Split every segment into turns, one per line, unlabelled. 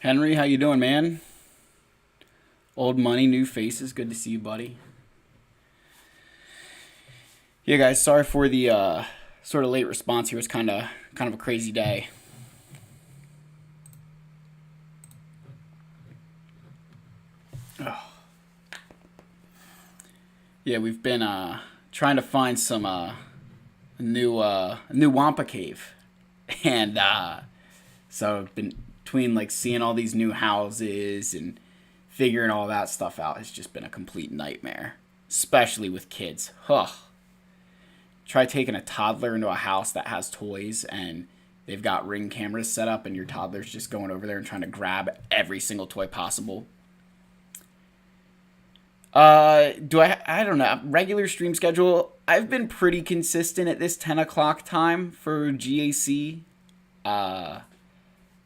Henry, how you doing, man? Old money, new faces. Good to see you, buddy. Yeah, guys. Sorry for the sort of late response here. It was kind of a crazy day. Oh. Yeah, we've been trying to find some new Wampa cave, and so I've been between like seeing all these new houses and figuring all that stuff out has just been a complete nightmare, especially with kids. Huh. Try taking a toddler into a house that has toys and they've got ring cameras set up and your toddler's just going over there and trying to grab every single toy possible. Do I don't know, regular stream schedule. I've been pretty consistent at this 10 o'clock time for GAC. Uh,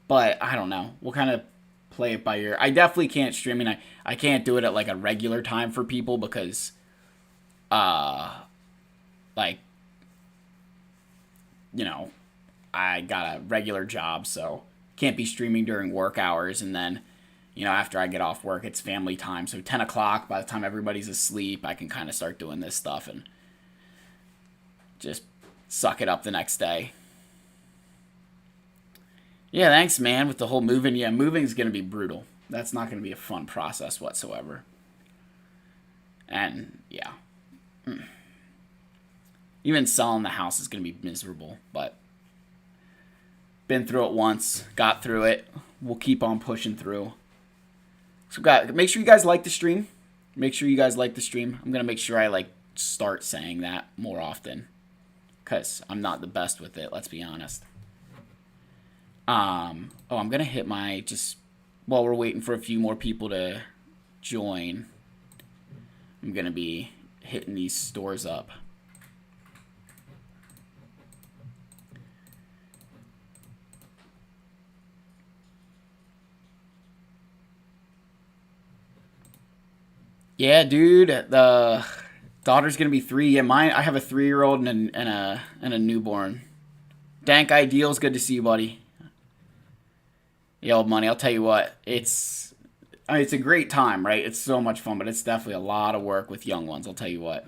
but I don't know. We'll kind of play it by ear. I definitely can't stream. I mean, I can't do it at like a regular time for people because, uh, like, you know, I got a regular job, so can't be streaming during work hours. And then, after I get off work, it's family time. So 10 o'clock, by the time everybody's asleep, I can kind of start doing this stuff and just suck it up the next day. Yeah, thanks, man, with the whole moving. Yeah, moving is going to be brutal. That's not going to be a fun process whatsoever. And, yeah. Even selling the house is going to be miserable, but been through it once, got through it. We'll keep on pushing through. So, make sure you guys like the stream. Make sure you guys like the stream. I'm going to make sure I, start saying that more often because I'm not the best with it, let's be honest. I'm going to hit while we're waiting for a few more people to join, I'm going to be hitting these stores up. Yeah, dude, the daughter's going to be 3. Yeah, mine, I have a 3-year-old and a newborn. Dank Ideals, good to see you, buddy. Yeah, old money. I'll tell you what, it's a great time, right? It's so much fun, but it's definitely a lot of work with young ones. I'll tell you what,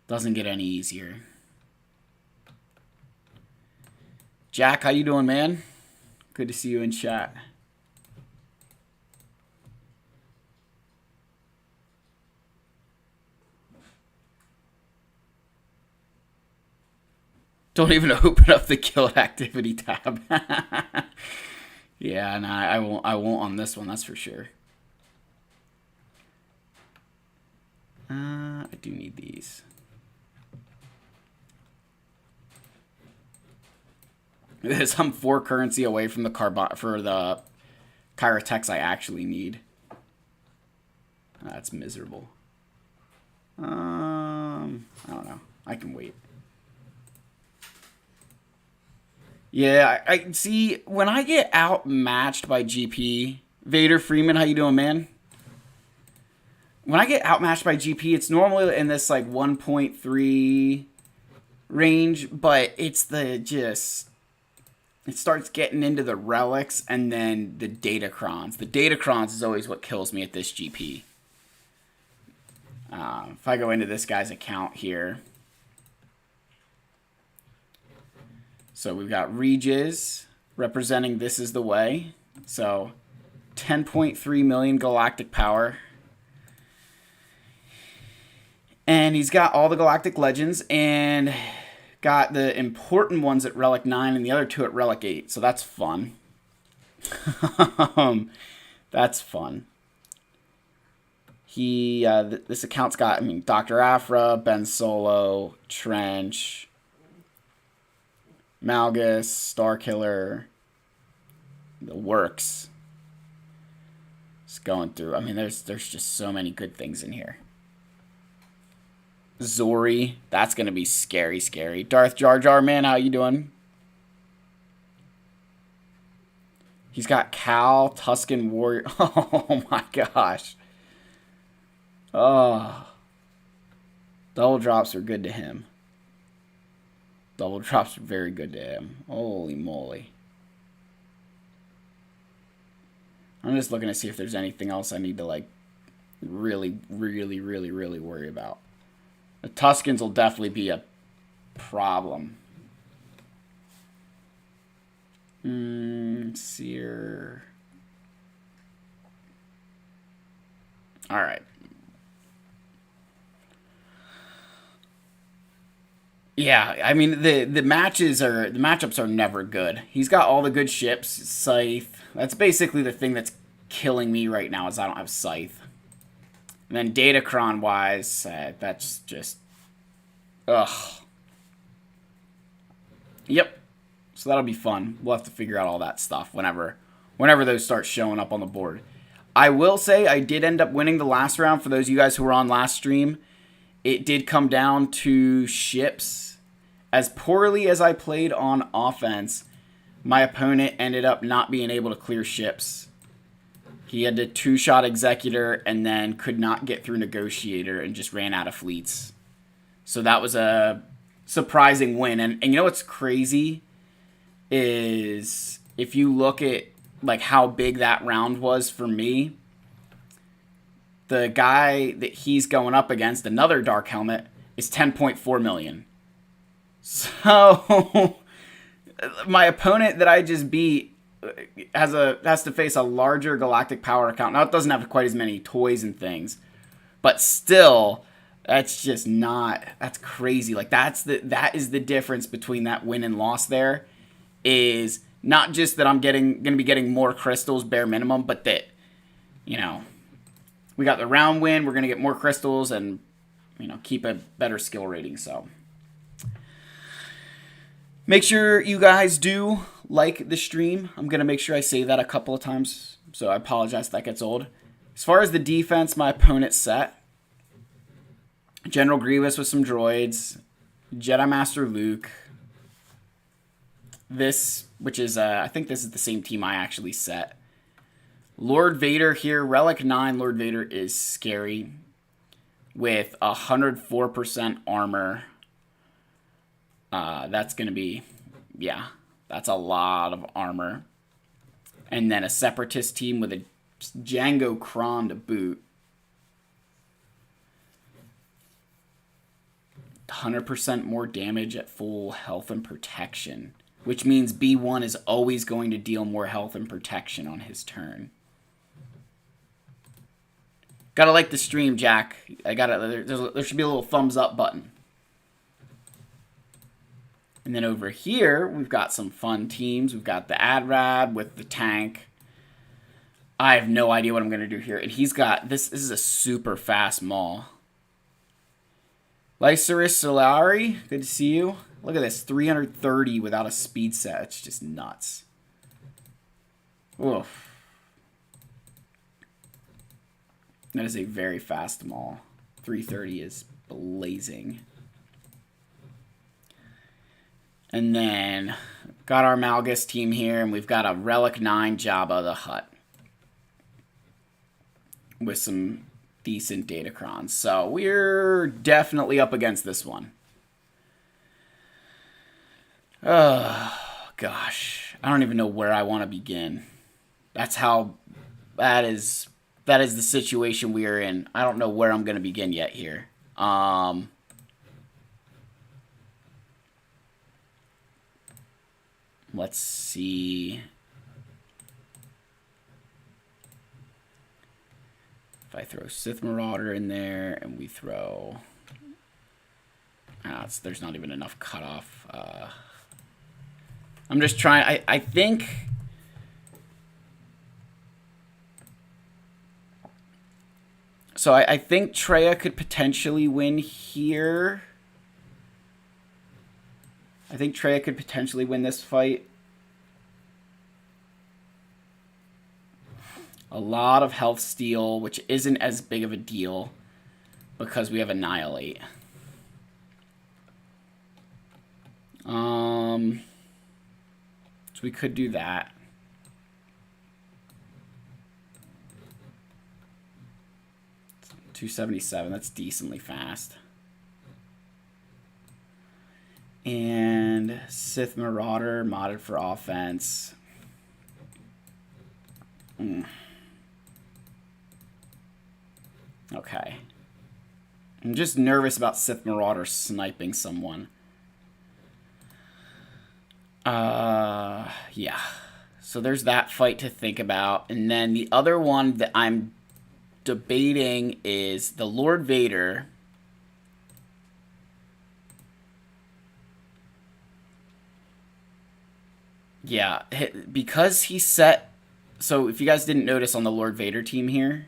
doesn't get any easier. Jack, how you doing, man? Good to see you in chat. Don't even open up the guild activity tab. Yeah, no, I won't. I won't on this one. That's for sure. I do need these. I'm 4 currency away from the Kyrotex I actually need. That's miserable. I don't know. I can wait. Yeah, I see. When I get outmatched by GP, Vader Freeman, how you doing, man? When I get outmatched by GP, it's normally in this 1.3 range, but it's it starts getting into the relics and then the datacrons. The datacrons is always what kills me at this GP. If I go into this guy's account here. So we've got Regis representing This Is the Way. So 10.3 million galactic power. And he's got all the galactic legends and got the important ones at Relic 9 and the other 2 at Relic 8. So that's fun. That's fun. This account's got, Dr. Afra, Ben Solo, Trench, Malgus, Starkiller, the works. Just going through. There's just so many good things in here. Zori, that's gonna be scary, scary. Darth Jar Jar, man, how you doing? He's got Cal, Tusken Warrior. Oh my gosh. Oh, double drops are good to him. Double drops are very good to him. Holy moly. I'm just looking to see if there's anything else I need to, like, really worry about. The Tuscans will definitely be a problem. Sear. All right. Yeah, I mean the matchups are never good. He's got all the good ships. Scythe. That's basically the thing that's killing me right now is I don't have Scythe. And then Datacron wise, that's just ugh. Yep. So that'll be fun. We'll have to figure out all that stuff whenever those start showing up on the board. I will say I did end up winning the last round for those of you guys who were on last stream. It did come down to ships. As poorly as I played on offense, my opponent ended up not being able to clear ships. He had to two-shot Executor and then could not get through Negotiator and just ran out of fleets. So that was a surprising win. And you know what's crazy is if you look at like how big that round was for me, the guy that he's going up against, another Dark Helmet, is 10.4 million. So my opponent that I just beat has to face a larger galactic power account. Now it doesn't have quite as many toys and things, but still, that's just not. That's crazy. Like that is the difference between that win and loss. There is not just that I'm going to be getting more crystals bare minimum, but that we got the round win. We're going to get more crystals and keep a better skill rating. So. Make sure you guys do like the stream. I'm going to make sure I say that a couple of times, so I apologize if that gets old. As far as the defense, my opponent set General Grievous with some droids, Jedi Master Luke. This, which is, I think this is the same team I actually set. Lord Vader here, Relic 9 Lord Vader is scary with 104% armor. That's going to be, yeah, that's a lot of armor. And then a Separatist team with a Django Kron to boot. 100% more damage at full health and protection, which means B1 is always going to deal more health and protection on his turn. Gotta like the stream, Jack. There should be a little thumbs up button. And then over here, we've got some fun teams. We've got the Adrad with the tank. I have no idea what I'm going to do here. And he's got, this is a super fast Maul. Lycerus Solari, good to see you. Look at this, 330 without a speed set. It's just nuts. Oof. That is a very fast Maul. 330 is blazing. And then got our Malgus team here, and we've got a Relic 9 Jabba the Hutt with some decent Datacrons. So we're definitely up against this one. Oh, gosh. I don't even know where I want to begin. That's how that is the situation we are in. I don't know where I'm going to begin yet here. Let's see. If I throw Sith Marauder in there and we throw... there's not even enough cutoff. I'm just trying... I think... So I think Traya could potentially win here. I think Traya could potentially win this fight. A lot of health steal, which isn't as big of a deal because we have Annihilate. So we could do that. $277, that's decently fast. And Sith Marauder, modded for offense. Okay. I'm just nervous about Sith Marauder sniping someone. Yeah. So there's that fight to think about. And then the other one that I'm debating is the Lord Vader. Yeah, because he set... So if you guys didn't notice on the Lord Vader team here,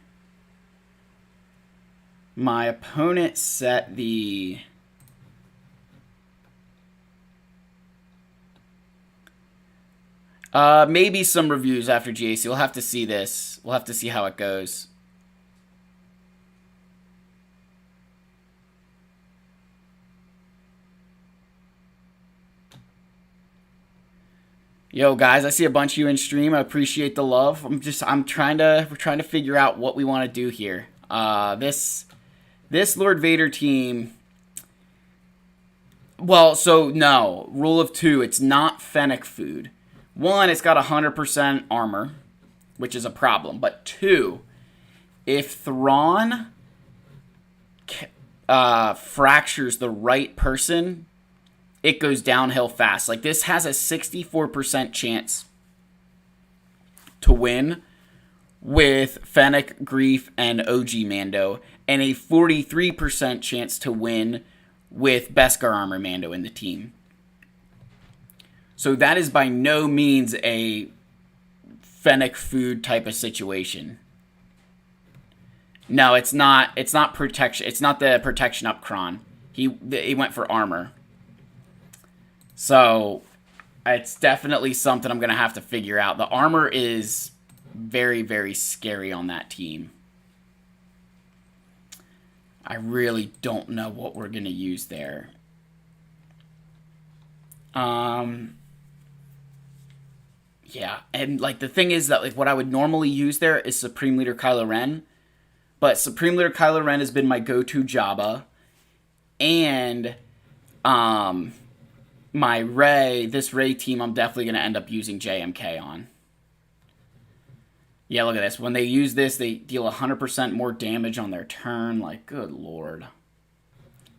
my opponent set the... maybe some reviews after GAC. We'll have to see this. We'll have to see how it goes. Yo, guys, I see a bunch of you in stream. I appreciate the love. We're trying to figure out what we want to do here. This Lord Vader team. Well, so no, rule of two. It's not Fennec food. One, it's got 100% armor, which is a problem. But two, if Thrawn fractures the right person, it goes downhill fast. Like, this has a 64% chance to win with Fennec, Grief, and OG Mando, and a 43% chance to win with Beskar Armor Mando in the team. So that is by no means a Fennec food type of situation. No, it's not. It's not protection. It's not the protection up Kron. He went for armor. So, it's definitely something I'm going to have to figure out. The armor is very, very scary on that team. I really don't know what we're going to use there. Yeah, and like the thing is that like what I would normally use there is Supreme Leader Kylo Ren. But Supreme Leader Kylo Ren has been my go-to Jabba. And this Rey team, I'm definitely going to end up using JMK on. Yeah, look at this. When they use this, they deal 100% more damage on their turn. Like, good lord.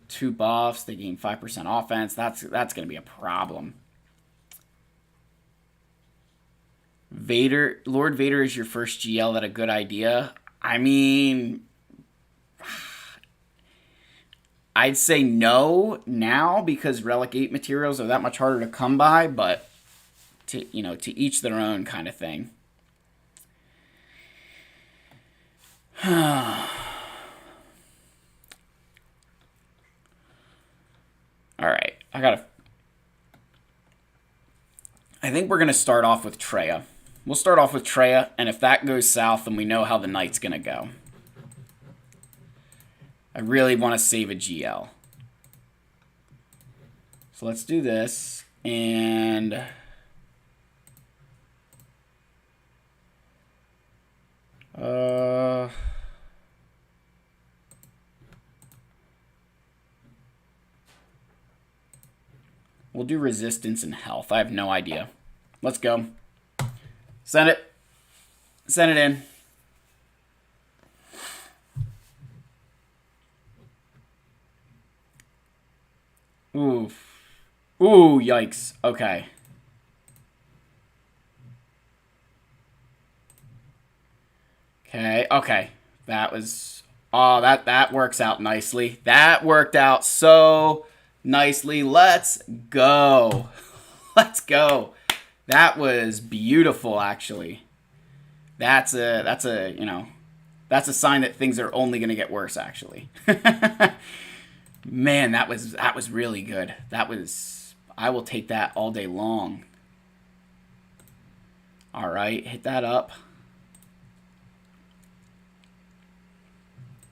2 buffs, they gain 5% offense. That's going to be a problem. Lord Vader is your first GL. That a good idea? I mean, I'd say no now because Relic 8 materials are that much harder to come by, but to each their own kind of thing. All right, I think we're going to start off with Traya. We'll start off with Traya, and if that goes south, then we know how the night's going to go. I really want to save a GL. So let's do this, and we'll do resistance and health. I have no idea. Let's go. Send it. Send it in. Oof. Ooh, yikes. Okay. Okay. That was... Oh, that works out nicely. That worked out so nicely. Let's go. Let's go. That was beautiful, actually. That's a sign that things are only going to get worse, actually. Man, that was really good. I will take that all day long. All right, hit that up.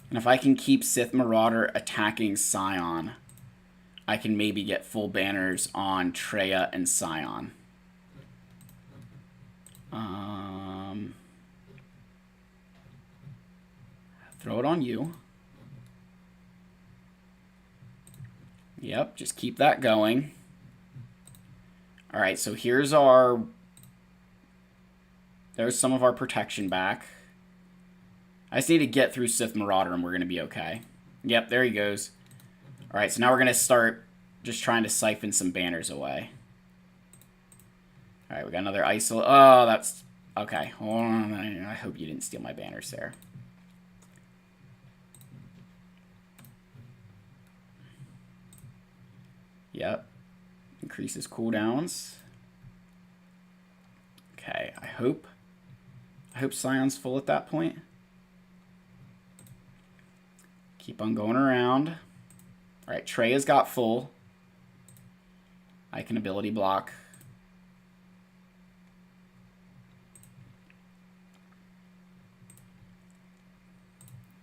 And if I can keep Sith Marauder attacking Scion, I can maybe get full banners on Traya and Scion. Throw it on you. Yep, just keep that going. All right, so there's some of our protection back. I just need to get through Sith Marauder and we're going to be okay. Yep, there he goes. Alright, so now we're going to start just trying to siphon some banners away. Alright, we got another isol. Oh, that's... Okay, hold on. I hope you didn't steal my banners there. Yep. Increases cooldowns. Okay, I hope Scion's full at that point. Keep on going around. Alright, Trey has got full. I can ability block.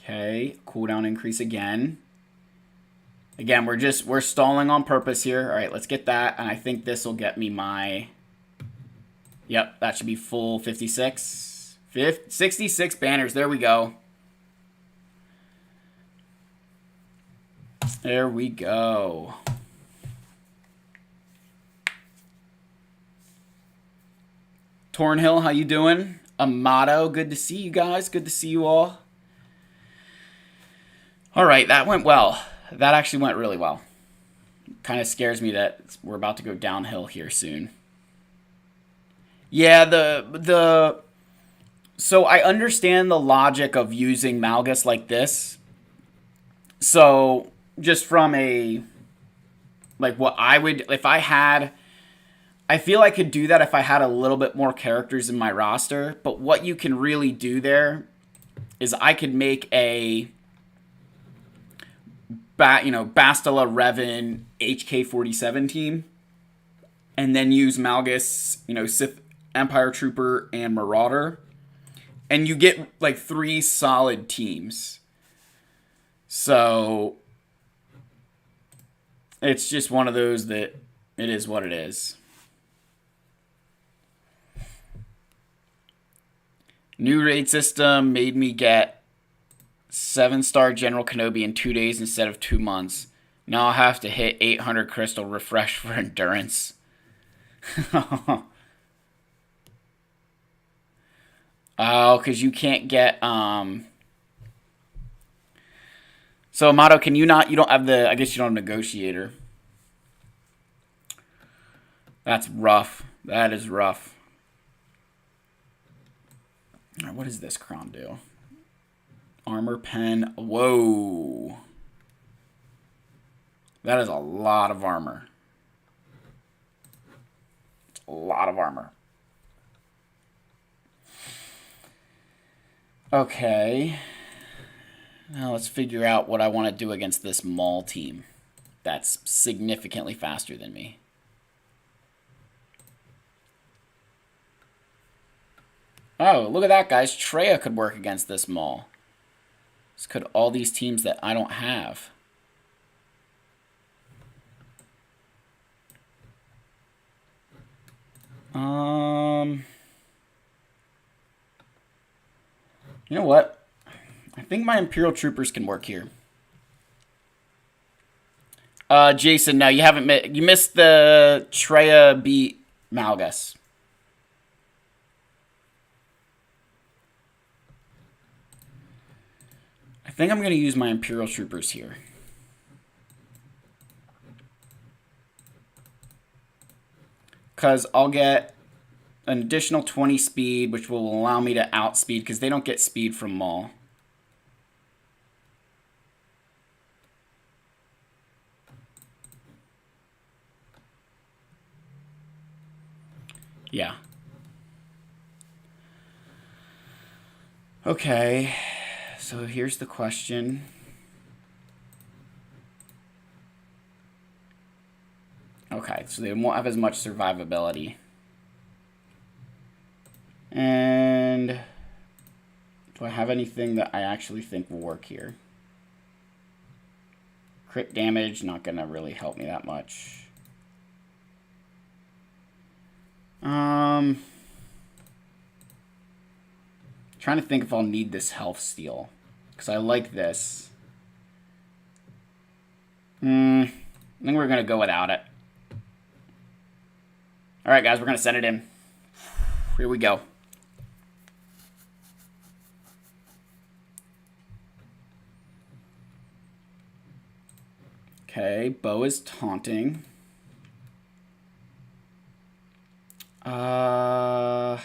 Okay, cooldown increase again. Again, we're stalling on purpose here. Alright, let's get that. And I think this will get me my... Yep, that should be full 56. 66 banners. There we go. There we go. Tornhill, how you doing? Amato, good to see you guys. Good to see you all. Alright, that went well. That actually went really well. Kind of scares me that we're about to go downhill here soon. Yeah, so I understand the logic of using Malgus like this. So, just from a, like what I would, if I had, I feel I could do that if I had a little bit more characters in my roster. But what you can really do there is I could make a, Bastila, Revan, HK-47 team. And then use Malgus, Sith Empire Trooper, and Marauder. And you get, like, 3 solid teams. So, it's just one of those that it is what it is. New raid system made me get 7-star General Kenobi in 2 days instead of 2 months. Now I'll have to hit 800 crystal refresh for endurance. Oh, because you can't get, So, Amato, can you not, you don't have I guess you don't have Negotiator. That's rough. That is rough. All right, what does this crown do? Armor pen. Whoa. That is a lot of armor. It's a lot of armor. Okay. Now let's figure out what I want to do against this Maul team that's significantly faster than me. Oh, look at that, guys. Traya could work against this Maul. This could all these teams that I don't have. You know what? I think my Imperial Troopers can work here. Jason, no, you haven't. You missed the Traya beat Malgus. I think I'm going to use my Imperial Troopers here. Because I'll get an additional 20 speed, which will allow me to outspeed, because they don't get speed from Maul. Yeah. Okay. So here's the question. Okay, so they won't have as much survivability. And do I have anything that I actually think will work here? Crit damage, not gonna really help me that much. Trying to think if I'll need this health steal, because I like this. I think we're gonna go without it. All right, guys, we're gonna send it in. Here we go. Okay, Bo is taunting. Oh,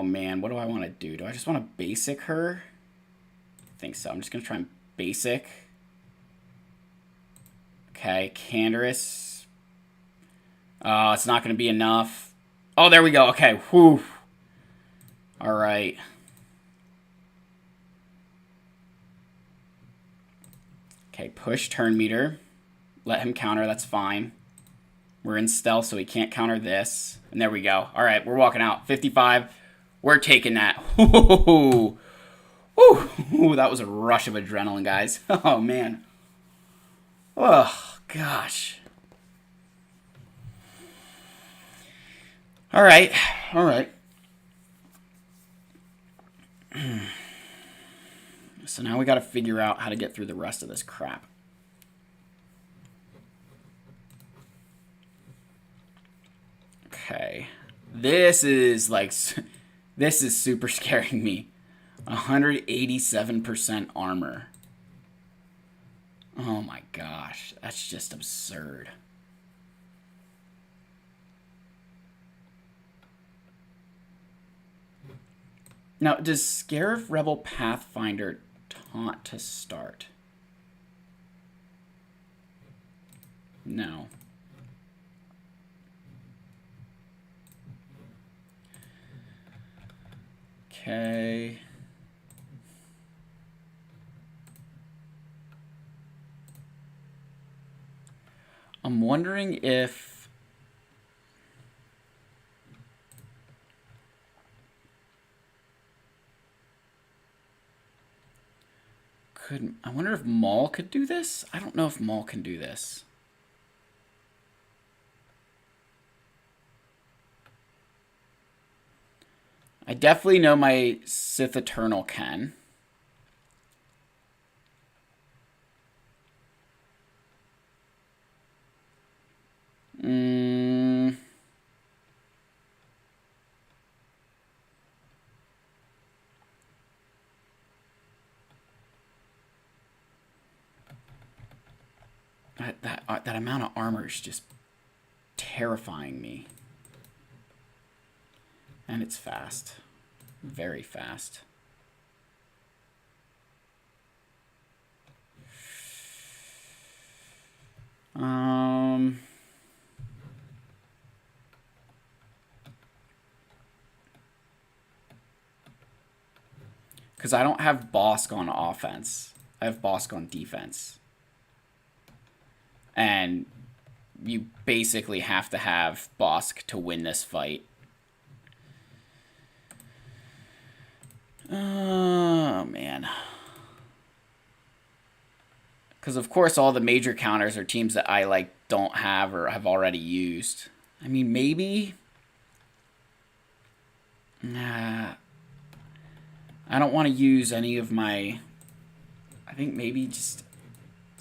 man. What do I want to do? Do I just want to basic her? I think so. I'm just going to try and basic. Okay, Canderous. It's not going to be enough. Oh, there we go. Okay, whew. All right. Okay, push turn meter. Let him counter. That's fine. We're in stealth, so he can't counter this. And there we go. All right, we're walking out. 55. We're taking that. Ooh, that was a rush of adrenaline, guys. Oh, man. Oh, gosh. All right. All right. So now we got to figure out how to get through the rest of this crap. Okay. This is super scaring me. 187% armor. Oh my gosh. That's just absurd. Now, does Scarif Rebel Pathfinder taunt to start? No. Okay. I'm wondering if... I wonder if Maul could do this? I don't know if Maul can do this. I definitely know my Sith Eternal can. That amount of armor is just terrifying me. And it's fast. Very fast. Because I don't have Bosk on offense. I have Bosk on defense. And you basically have to have Bosk to win this fight. Oh, man. Because, of course, all the major counters are teams that I, don't have or have already used. I mean, maybe... Nah. I don't want to use any of my... I think maybe just...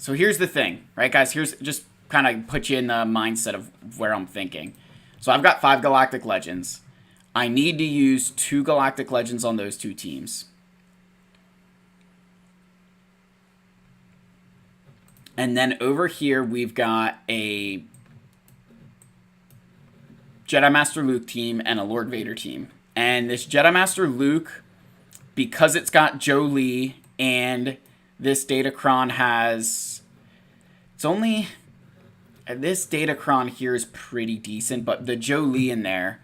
So here's the thing, right, guys? Here's just kind of put you in the mindset of where I'm thinking. So I've got 5 Galactic Legends. I need to use 2 Galactic Legends on those 2 teams. And then over here, we've got a Jedi Master Luke team and a Lord Vader team. And this Jedi Master Luke, because it's got Jolee and this Datacron has... It's only... This Datacron here is pretty decent, but the Jolee in there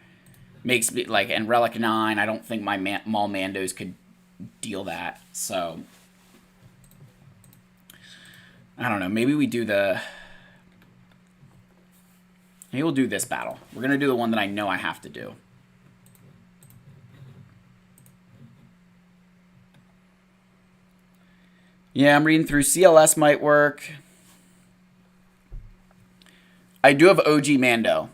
makes me... and Relic 9, I don't think my Maul Mandos could deal that. So... I don't know. Maybe we do the... Maybe we'll do this battle. We're going to do the one that I know I have to do. Yeah, I'm reading through. CLS might work. I do have OG Mando.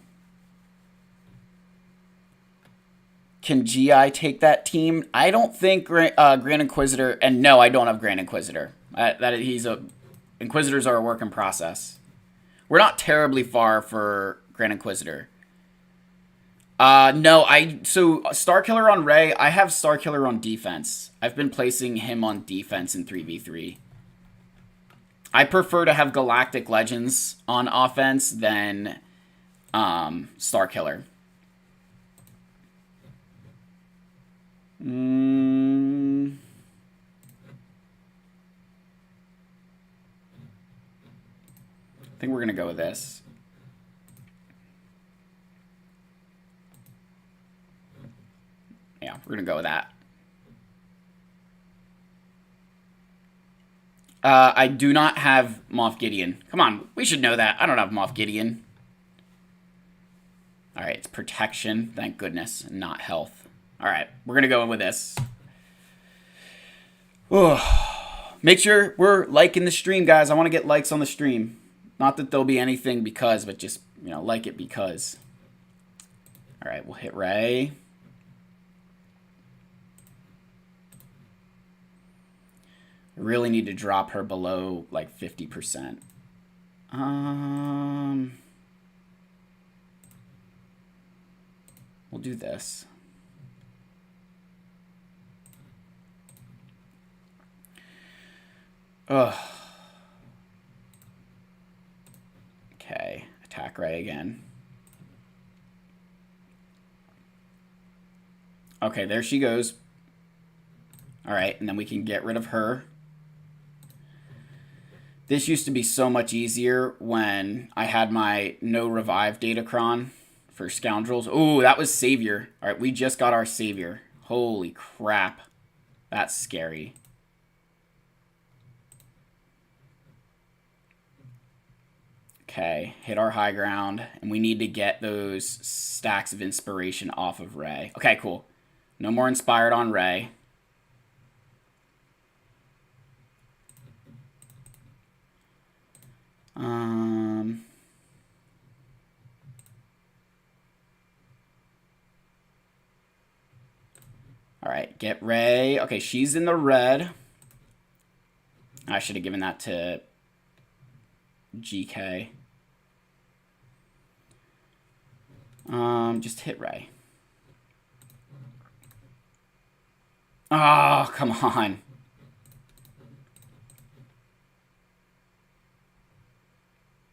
Can GI take that team? I don't think Grand Inquisitor... And no, I don't have Grand Inquisitor. Inquisitors are a work in process. We're not terribly far for Grand Inquisitor. No, so Starkiller on Rey, I have Starkiller on defense. I've been placing him on defense in 3v3. I prefer to have Galactic Legends on offense than Starkiller. I think we're gonna go with this. Yeah, we're gonna go with that. I do not have Moff Gideon. Come on, we should know that. I don't have Moff Gideon. Alright, it's protection. Thank goodness. Not health. Alright, we're going to go in with this. Oh, make sure we're liking the stream, guys. I want to get likes on the stream. Not that there'll be anything because, but just, you know, like it because. Alright, we'll hit Rey. Really need to drop her below like 50%. We'll do this. Ugh. Okay, attack Rey again. Okay, there she goes. Alright, and then we can get rid of her. This used to be so much easier when I had my no revive Datacron for Scoundrels. Ooh, that was Savior. Alright, we just got our Savior. Holy crap. That's scary. Okay, hit our high ground. And we need to get those stacks of inspiration off of Rey. Okay, cool. No more inspired on Rey. Alright, get Rey. Okay, she's in the red. I should have given that to GK. Just hit Rey. Oh, come on.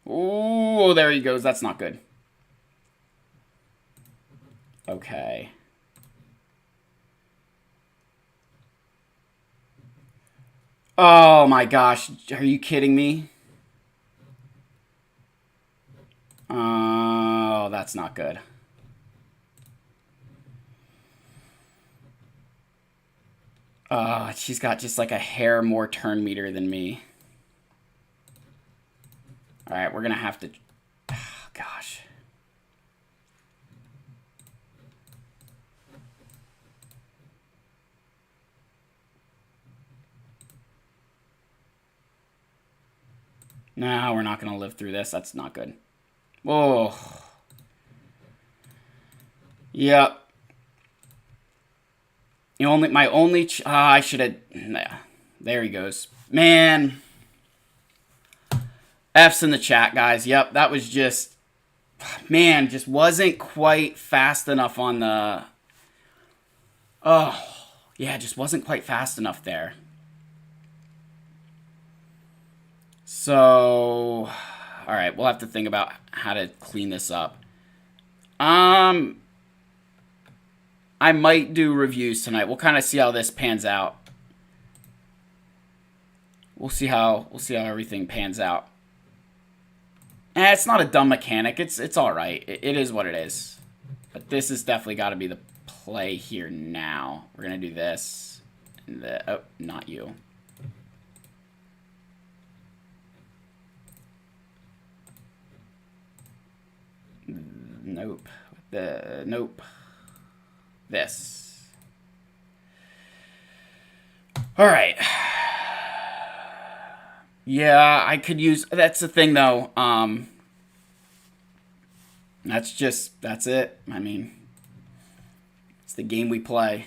Ooh, there he goes. That's not good. Okay. Oh my gosh. Are you kidding me? Oh, that's not good. She's got just like a hair more turn meter than me. Alright, we're gonna have to... Oh, gosh. No, we're not gonna live through this. That's not good. Whoa. Yep. I should have... Nah, there he goes. Man. F's in the chat, guys. Yep, that was just... Man, just wasn't quite fast enough on the... Oh, yeah, just wasn't quite fast enough there. So... Alright, we'll have to think about how to clean this up. I might do reviews tonight. We'll kind of see how this pans out. We'll see how everything pans out. It's not a dumb mechanic. It's all right. It is what it is. But this has definitely got to be the play here now. We're gonna do this. And oh, not you. Nope. Nope. This. Alright. Yeah, I could use... That's the thing, though. That's it. I mean, it's the game we play.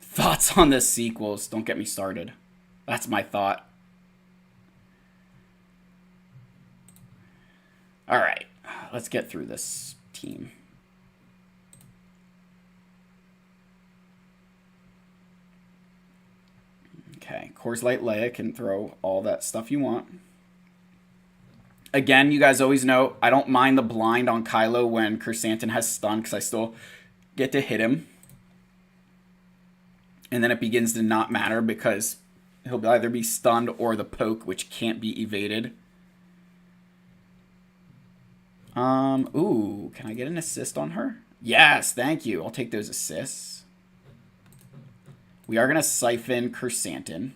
Thoughts on the sequels? Don't get me started. That's my thought. All right. Let's get through this team. Okay. Coors Light Leia can throw all that stuff you want. Again, you guys always know I don't mind the blind on Kylo when Chrysanthemum has stun because I still get to hit him. And then it begins to not matter because he'll either be stunned or the poke, which can't be evaded. Ooh, can I get an assist on her? Yes, thank you. I'll take those assists. We are going to siphon Chrysanthemum.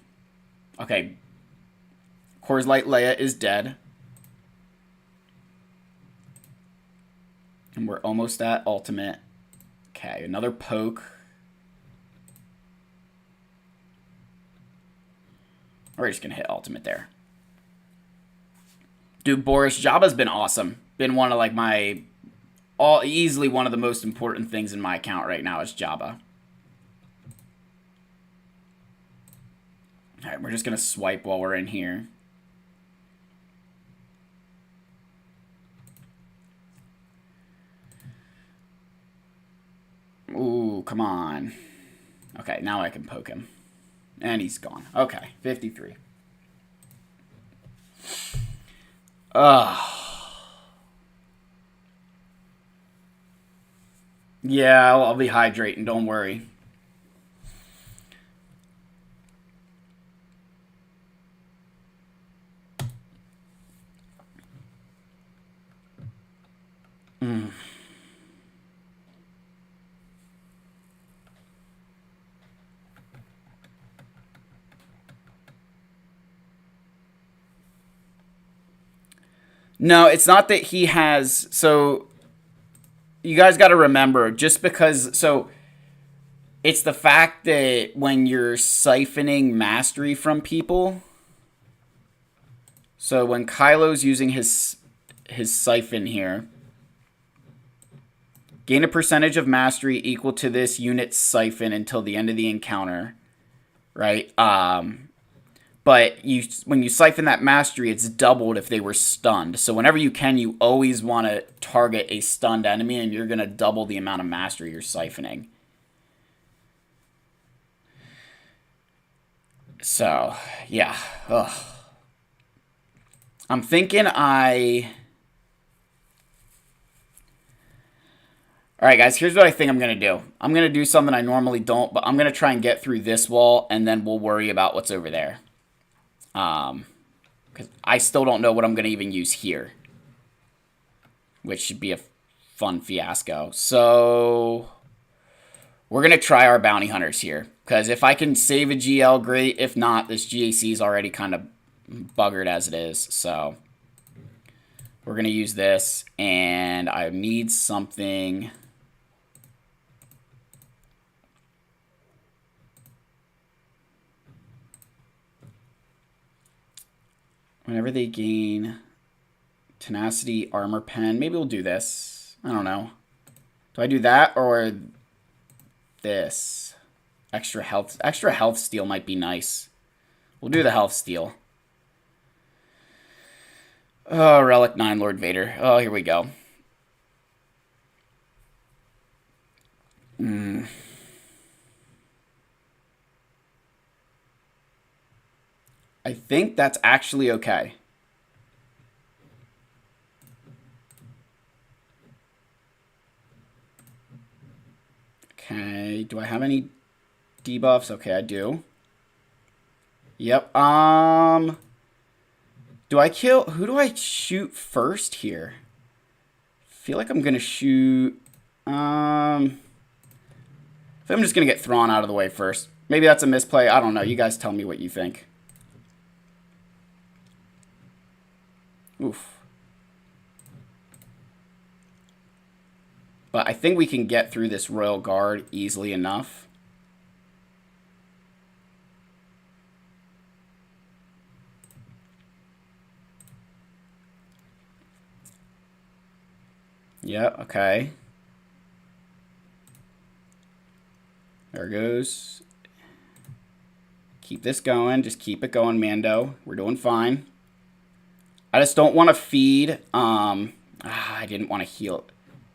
Okay. Coors Light Leia is dead. And we're almost at ultimate. Okay, another poke. We're just going to hit ultimate there. Dude, Boris, Jabba's been awesome. Been one of like my... easily one of the most important things in my account right now is Jabba. Alright, we're just going to swipe while we're in here. Ooh, come on. Okay, now I can poke him. And he's gone. Okay, 53. Yeah, I'll be hydrating, don't worry. No, it's not that he has... So, you guys got to remember, just because... So, it's the fact that when you're siphoning mastery from people... So, when Kylo's using his siphon here... Gain a percentage of mastery equal to this unit's siphon until the end of the encounter. Right? But when you siphon that mastery, it's doubled if they were stunned. So whenever you can, you always want to target a stunned enemy, and you're going to double the amount of mastery you're siphoning. So, yeah. Ugh. I'm thinking Alright, guys, here's what I think I'm going to do. I'm going to do something I normally don't, but I'm going to try and get through this wall, and then we'll worry about what's over there. Because I still don't know what I'm going to even use here. Which should be a fun fiasco. So, we're going to try our bounty hunters here. Because if I can save a GL, great. If not, this GAC is already kind of buggered as it is. So, we're going to use this. And I need something... Whenever they gain tenacity, armor pen, maybe we'll do this. I don't know. Do I do that or this? Extra health steal might be nice. We'll do the health steal. Oh, Relic 9, Lord Vader. Oh, here we go. I think that's actually okay. Okay, do I have any debuffs? Okay, I do. Yep, do I kill... Who do I shoot first here? I feel like I'm gonna shoot... I think I'm just gonna get Thrawn out of the way first. Maybe that's a misplay. I don't know. You guys tell me what you think. Oof. But I think we can get through this Royal Guard easily enough. Yeah, okay. There it goes. Keep this going. Just keep it going, Mando. We're doing fine. I just don't want to feed I didn't want to heal.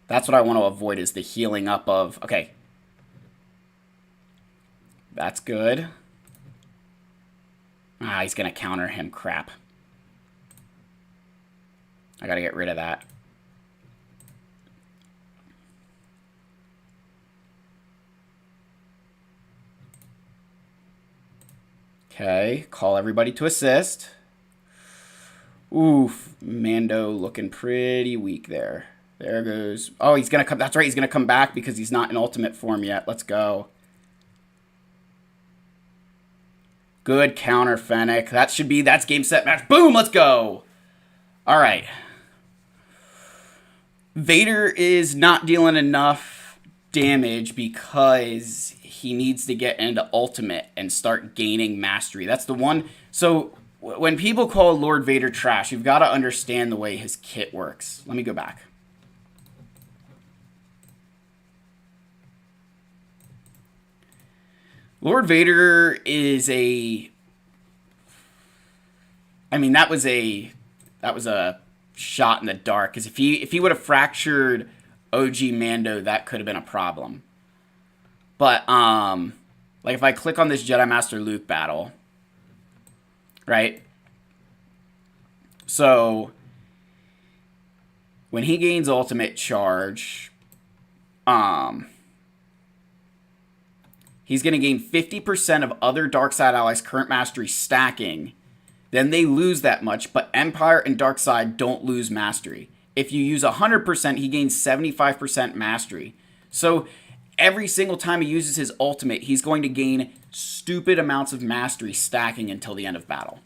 That's what I want to avoid, is the healing up of... Okay. That's good. He's going to counter him. Crap. I got to get rid of that. Okay. Call everybody to assist. Oof. Mando looking pretty weak there. There goes... Oh, he's going to come... That's right. He's going to come back because he's not in ultimate form yet. Let's go. Good counter, Fennec. That's game, set, match. Boom, let's go. All right. Vader is not dealing enough damage because he needs to get into ultimate and start gaining mastery. That's the one. So when people call Lord Vader trash, you've got to understand the way his kit works. Let me go back. Lord Vader is a... I mean, that was a shot in the dark. Because if he would have fractured OG Mando, that could have been a problem. But, like, if I click on this Jedi Master Luke battle, right? So, when he gains ultimate charge, he's going to gain 50% of other Darkside allies' current mastery stacking. Then they lose that much, but Empire and Darkside don't lose mastery. If you use 100%, he gains 75% mastery. So every single time he uses his ultimate, he's going to gain stupid amounts of mastery stacking until the end of battle.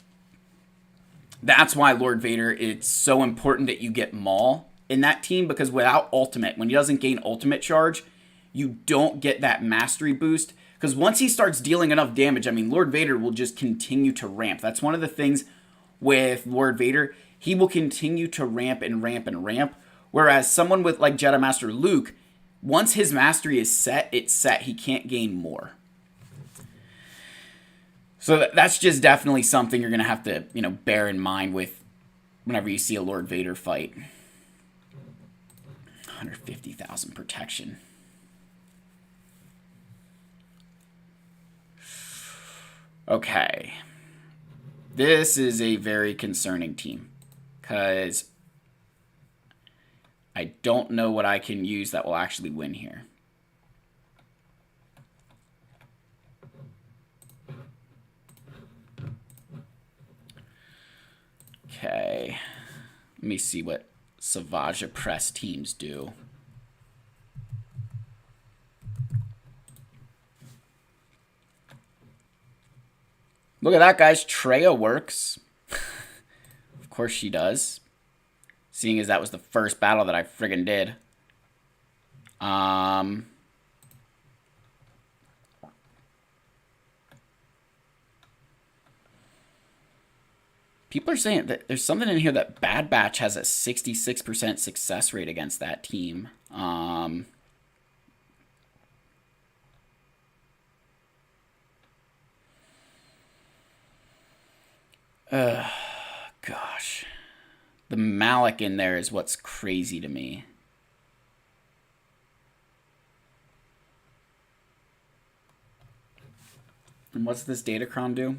That's why Lord Vader, it's so important that you get Maul in that team, because without ultimate, when he doesn't gain ultimate charge, you don't get that mastery boost. Because once he starts dealing enough damage, I mean, Lord Vader will just continue to ramp. That's one of the things with Lord Vader. He will continue to ramp and ramp and ramp. Whereas someone with like Jedi Master Luke, once his mastery is set, it's set. He can't gain more. So that's just definitely something you're going to have to, bear in mind with whenever you see a Lord Vader fight. 150,000 protection. Okay. This is a very concerning team, because I don't know what I can use that will actually win here. Okay. Let me see what Savage Press teams do. Look at that, guys. Treya works. Of course she does. Seeing as that was the first battle that I friggin' did. People are saying that there's something in here that Bad Batch has a 66% success rate against that team. Gosh. The Malik in there is what's crazy to me. And what's this Datacron do?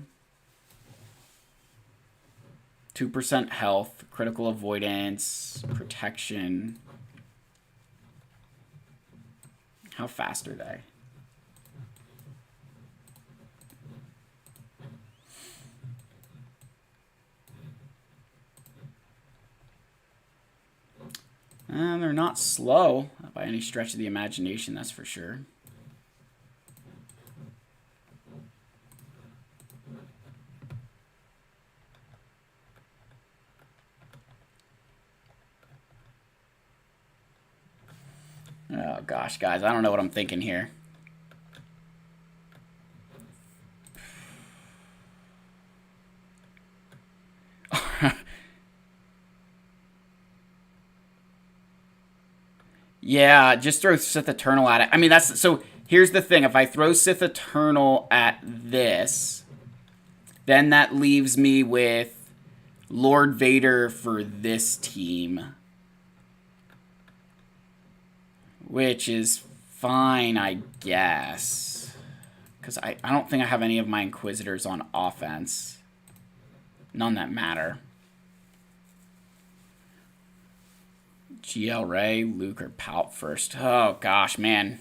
2% health, critical avoidance, protection. How fast are they? They're not slow by any stretch of the imagination, that's for sure. Oh gosh, guys, I don't know what I'm thinking here. Yeah, just throw Sith Eternal at it. I mean, that's... So, here's the thing. If I throw Sith Eternal at this, then that leaves me with Lord Vader for this team. which is fine, I guess. Because I don't think I have any of my Inquisitors on offense. None that matter. GL Rey, Luke, or Palp first. Oh, gosh, man.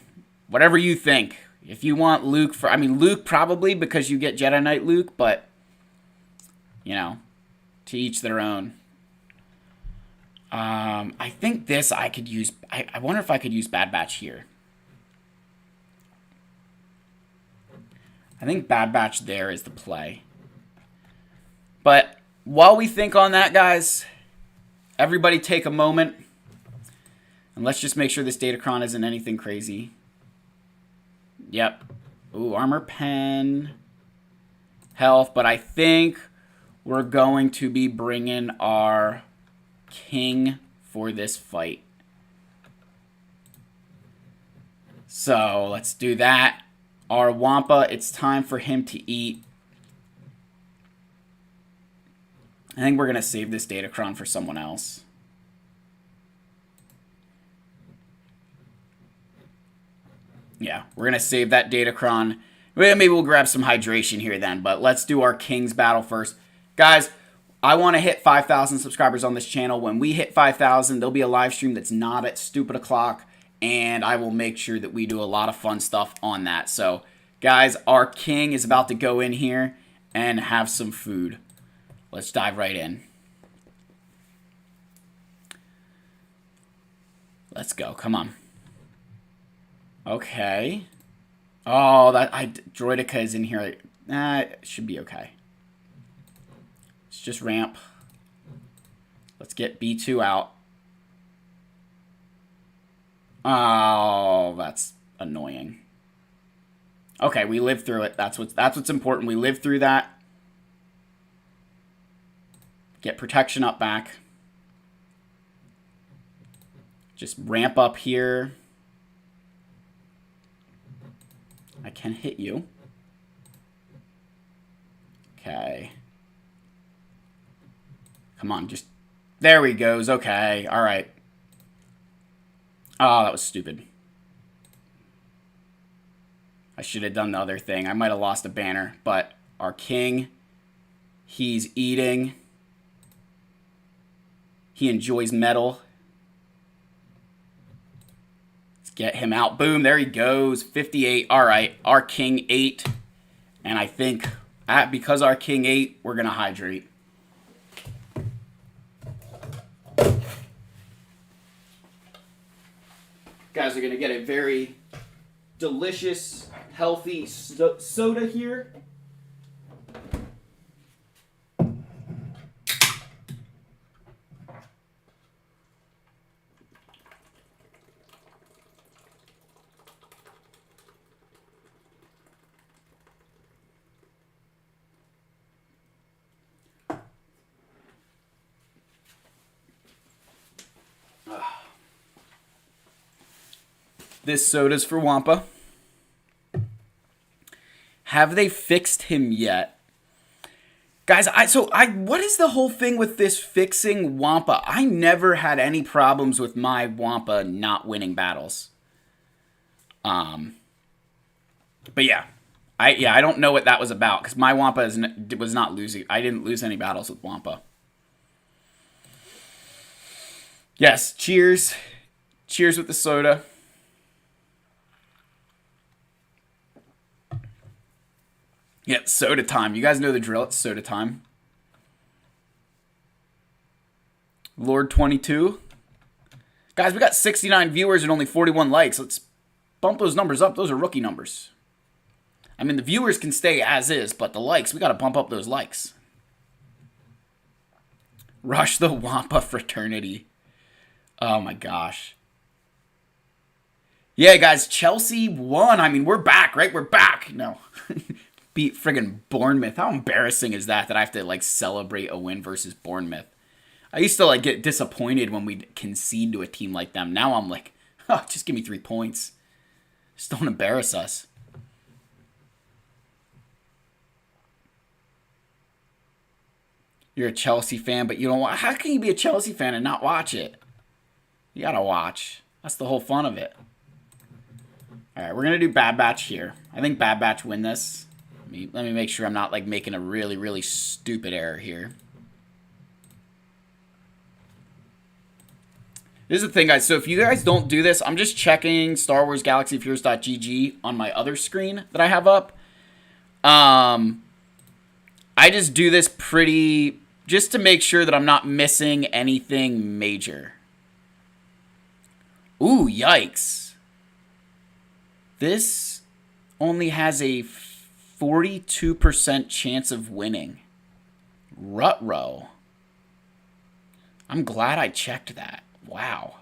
Whatever you think. If you want Luke for... I mean, Luke probably because you get Jedi Knight Luke, but... You know, to each their own. I think this I could use... I wonder if I could use Bad Batch here. I think Bad Batch there is the play. But while we think on that, guys, everybody take a moment. And let's just make sure this Datacron isn't anything crazy. Yep. Ooh, armor pen. Health. But I think we're going to be bringing our king for this fight. So let's do that. Our Wampa, it's time for him to eat. I think we're going to save this Datacron for someone else. Yeah, we're going to save that Datacron. Maybe we'll grab some hydration here then, but let's do our King's battle first. Guys, I want to hit 5,000 subscribers on this channel. When we hit 5,000, there'll be a live stream that's not at stupid o'clock, and I will make sure that we do a lot of fun stuff on that. So, guys, our King is about to go in here and have some food. Let's dive right in. Let's go. Come on. Okay. Oh, Droidica is in here. It should be okay. Let's just ramp. Let's get B2 out. Oh, that's annoying. Okay, we lived through it. That's what's important. We lived through that. Get protection up back. Just ramp up here. I can hit you. Okay. Come on, just... There we goes. Okay, alright. Oh, that was stupid. I should have done the other thing. I might have lost a banner, but our king, he's eating. He enjoys metal. Let's get him out. Boom, there he goes. 58. All right, our king ate. And I think because our king ate, we're going to hydrate. Guys are going to get a very delicious, healthy soda here. This soda's for Wampa. Have they fixed him yet? Guys, what is the whole thing with this fixing Wampa? I never had any problems with my Wampa not winning battles. But yeah. I don't know what that was about, because my Wampa was not losing. I didn't lose any battles with Wampa. Yes, cheers. Cheers with the soda. Yeah, soda time. You guys know the drill. It's soda time. Lord 22. Guys, we got 69 viewers and only 41 likes. Let's bump those numbers up. Those are rookie numbers. I mean, the viewers can stay as is, but the likes, we got to bump up those likes. Rush the Wampa fraternity. Oh, my gosh. Yeah, guys, Chelsea won. I mean, we're back, right? We're back. No. Beat friggin' Bournemouth. How embarrassing is that I have to, like, celebrate a win versus Bournemouth? I used to, like, get disappointed when we'd concede to a team like them. Now I'm like, oh, just give me 3 points. Just don't embarrass us. You're a Chelsea fan, but you don't watch. How can you be a Chelsea fan and not watch it? You gotta watch. That's the whole fun of it. All right, we're going to do Bad Batch here. I think Bad Batch win this. Let me make sure I'm not like making a really, really stupid error here. This is the thing, guys. So if you guys don't do this, I'm just checking StarWarsGalaxyFears.gg on my other screen that I have up. I just do this just to make sure that I'm not missing anything major. Ooh, yikes. This only has a 42% chance of winning. Ruh-roh. I'm glad I checked that. Wow.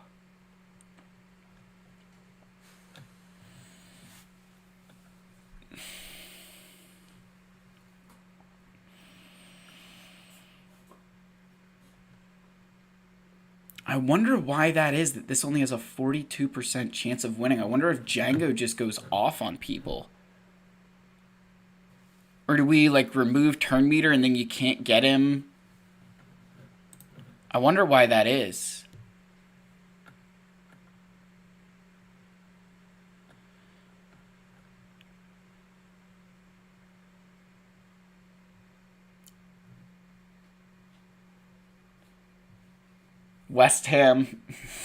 I wonder why that is, that this only has a 42% chance of winning. I wonder if Django just goes off on people. Or do we, like, remove turn meter and then you can't get him? I wonder why that is. West Ham.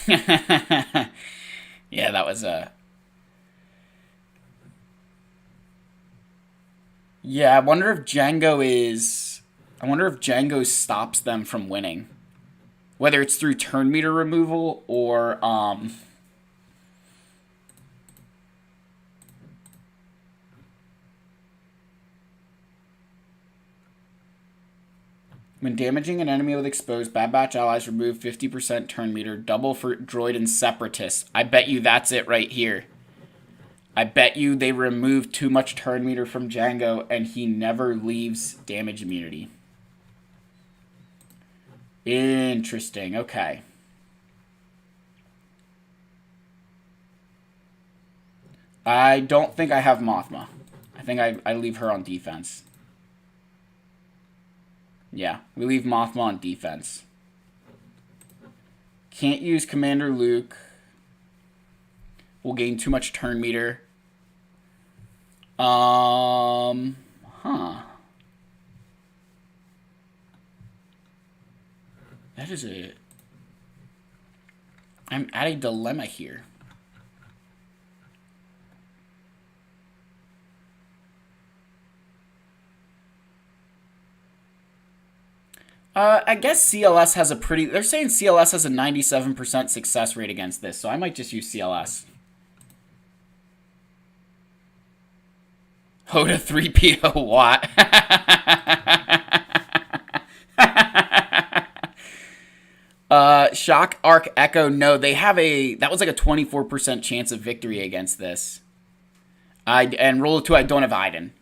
Yeah, that was a... Yeah, I wonder if Django stops them from winning. Whether it's through turn meter removal or, when damaging an enemy with exposed, Bad Batch allies remove 50% turn meter, double for droid and separatists. I bet you that's it right here. I bet you they remove too much turn meter from Django and he never leaves damage immunity. Interesting. Okay. I don't think I have Mothma. I think I leave her on defense. Yeah, we leave Mothma on defense. Can't use Commander Luke. We'll gain too much turn meter. Huh. That is a... I'm at a dilemma here. I guess CLS has a pretty... They're saying CLS has a 97% success rate against this, so I might just use CLS. Hoda 3PO Watt. Shock Arc Echo. No, they have a... That was like a 24% chance of victory against this. And roll 2, I don't have Iden.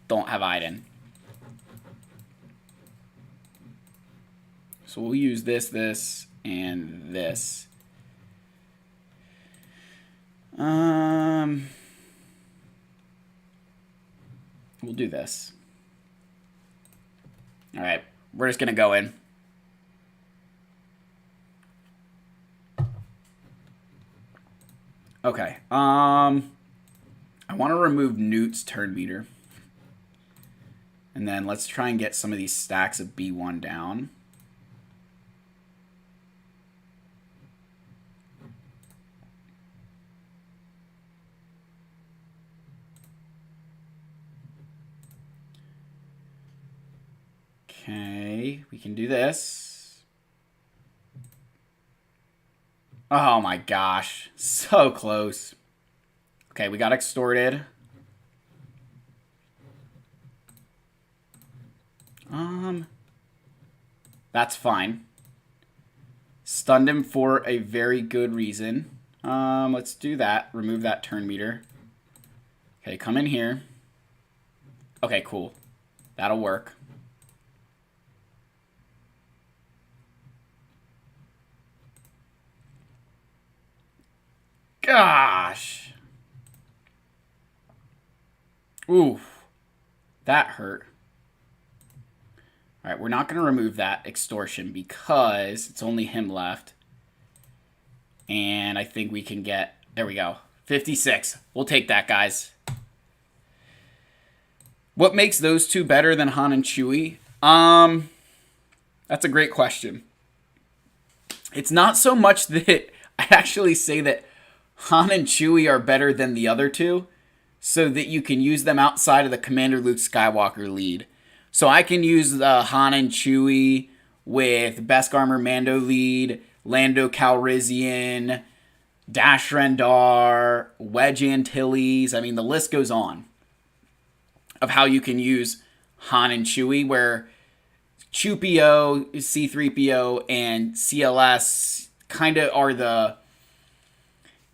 Don't have Iden. So we'll use this, and this. We'll do this. All right, we're just gonna go in. Okay. I want to remove Newt's turn meter, and then let's try and get some of these stacks of B1 down. Okay, we can do this. Oh my gosh, so close. Okay, we got extorted. That's fine. Stunned him for a very good reason. Let's do that. Remove that turn meter. Okay, come in here. Okay, cool. That'll work. Gosh. Oof. That hurt. All right, we're not going to remove that extortion because it's only him left. And I think we can get... There we go. 56. We'll take that, guys. What makes those two better than Han and Chewie? That's a great question. It's not so much that I actually say that Han and Chewie are better than the other two, so that you can use them outside of the Commander Luke Skywalker lead. So I can use the Han and Chewie with Beskar Armor Mando lead, Lando Calrissian, Dash Rendar, Wedge Antilles. I mean, the list goes on of how you can use Han and Chewie, where Chewpio, C-3PO, and CLS kind of are the...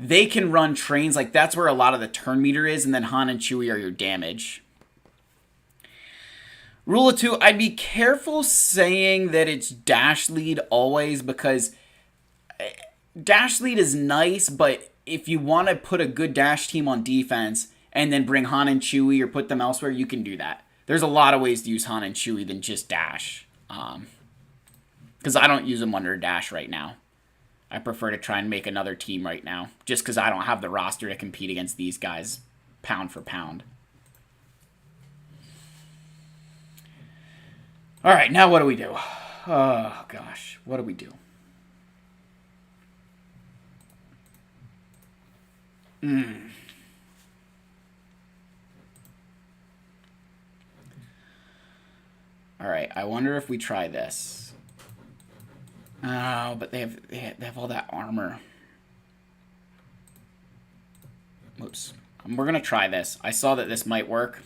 They can run trains, like that's where a lot of the turn meter is, and then Han and Chewie are your damage. Rule of 2, I'd be careful saying that it's Dash lead always, because Dash lead is nice, but if you want to put a good Dash team on defense and then bring Han and Chewie or put them elsewhere, you can do that. There's a lot of ways to use Han and Chewie than just Dash. Because I don't use them under Dash right now. I prefer to try and make another team right now, just because I don't have the roster to compete against these guys pound for pound. All right, now what do we do? Oh, gosh. What do we do? All right, I wonder if we try this. Oh, but they have all that armor. Whoops. We're going to try this. I saw that this might work.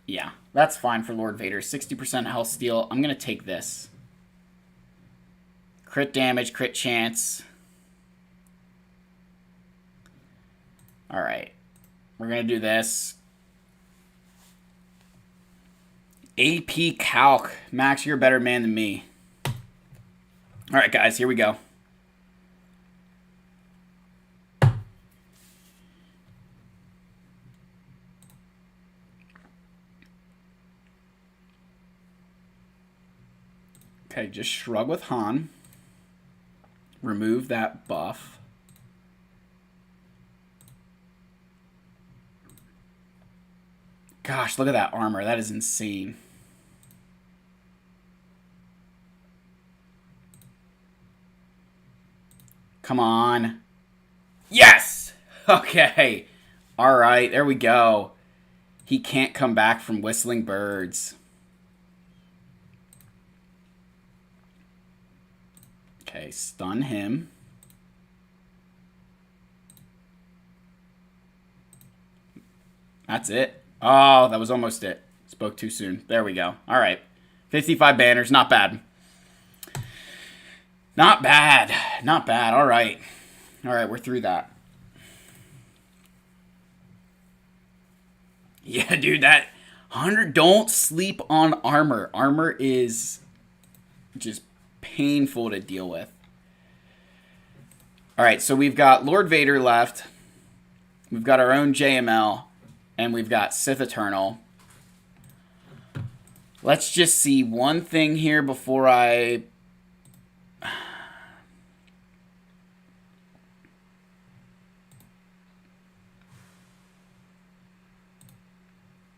Yeah, that's fine for Lord Vader. 60% health steal. I'm going to take this. Crit damage, crit chance. Alright. We're going to do this. AP Calc. Max, you're a better man than me. Alright, guys, here we go. Okay, just shrug with Han. Remove that buff. Gosh, look at that armor. That is insane. Come on. Yes! Okay. All right, there we go. He can't come back from Whistling Birds. Okay, stun him. That's it. Oh, that was almost it. Spoke too soon. There we go. All right. 55 banners. Not bad. Not bad. Not bad. All right. All right, we're through that. Yeah, dude, that 100... Don't sleep on armor. Armor is just painful to deal with. All right, so we've got Lord Vader left. We've got our own JML. And we've got Sith Eternal. Let's just see one thing here before I...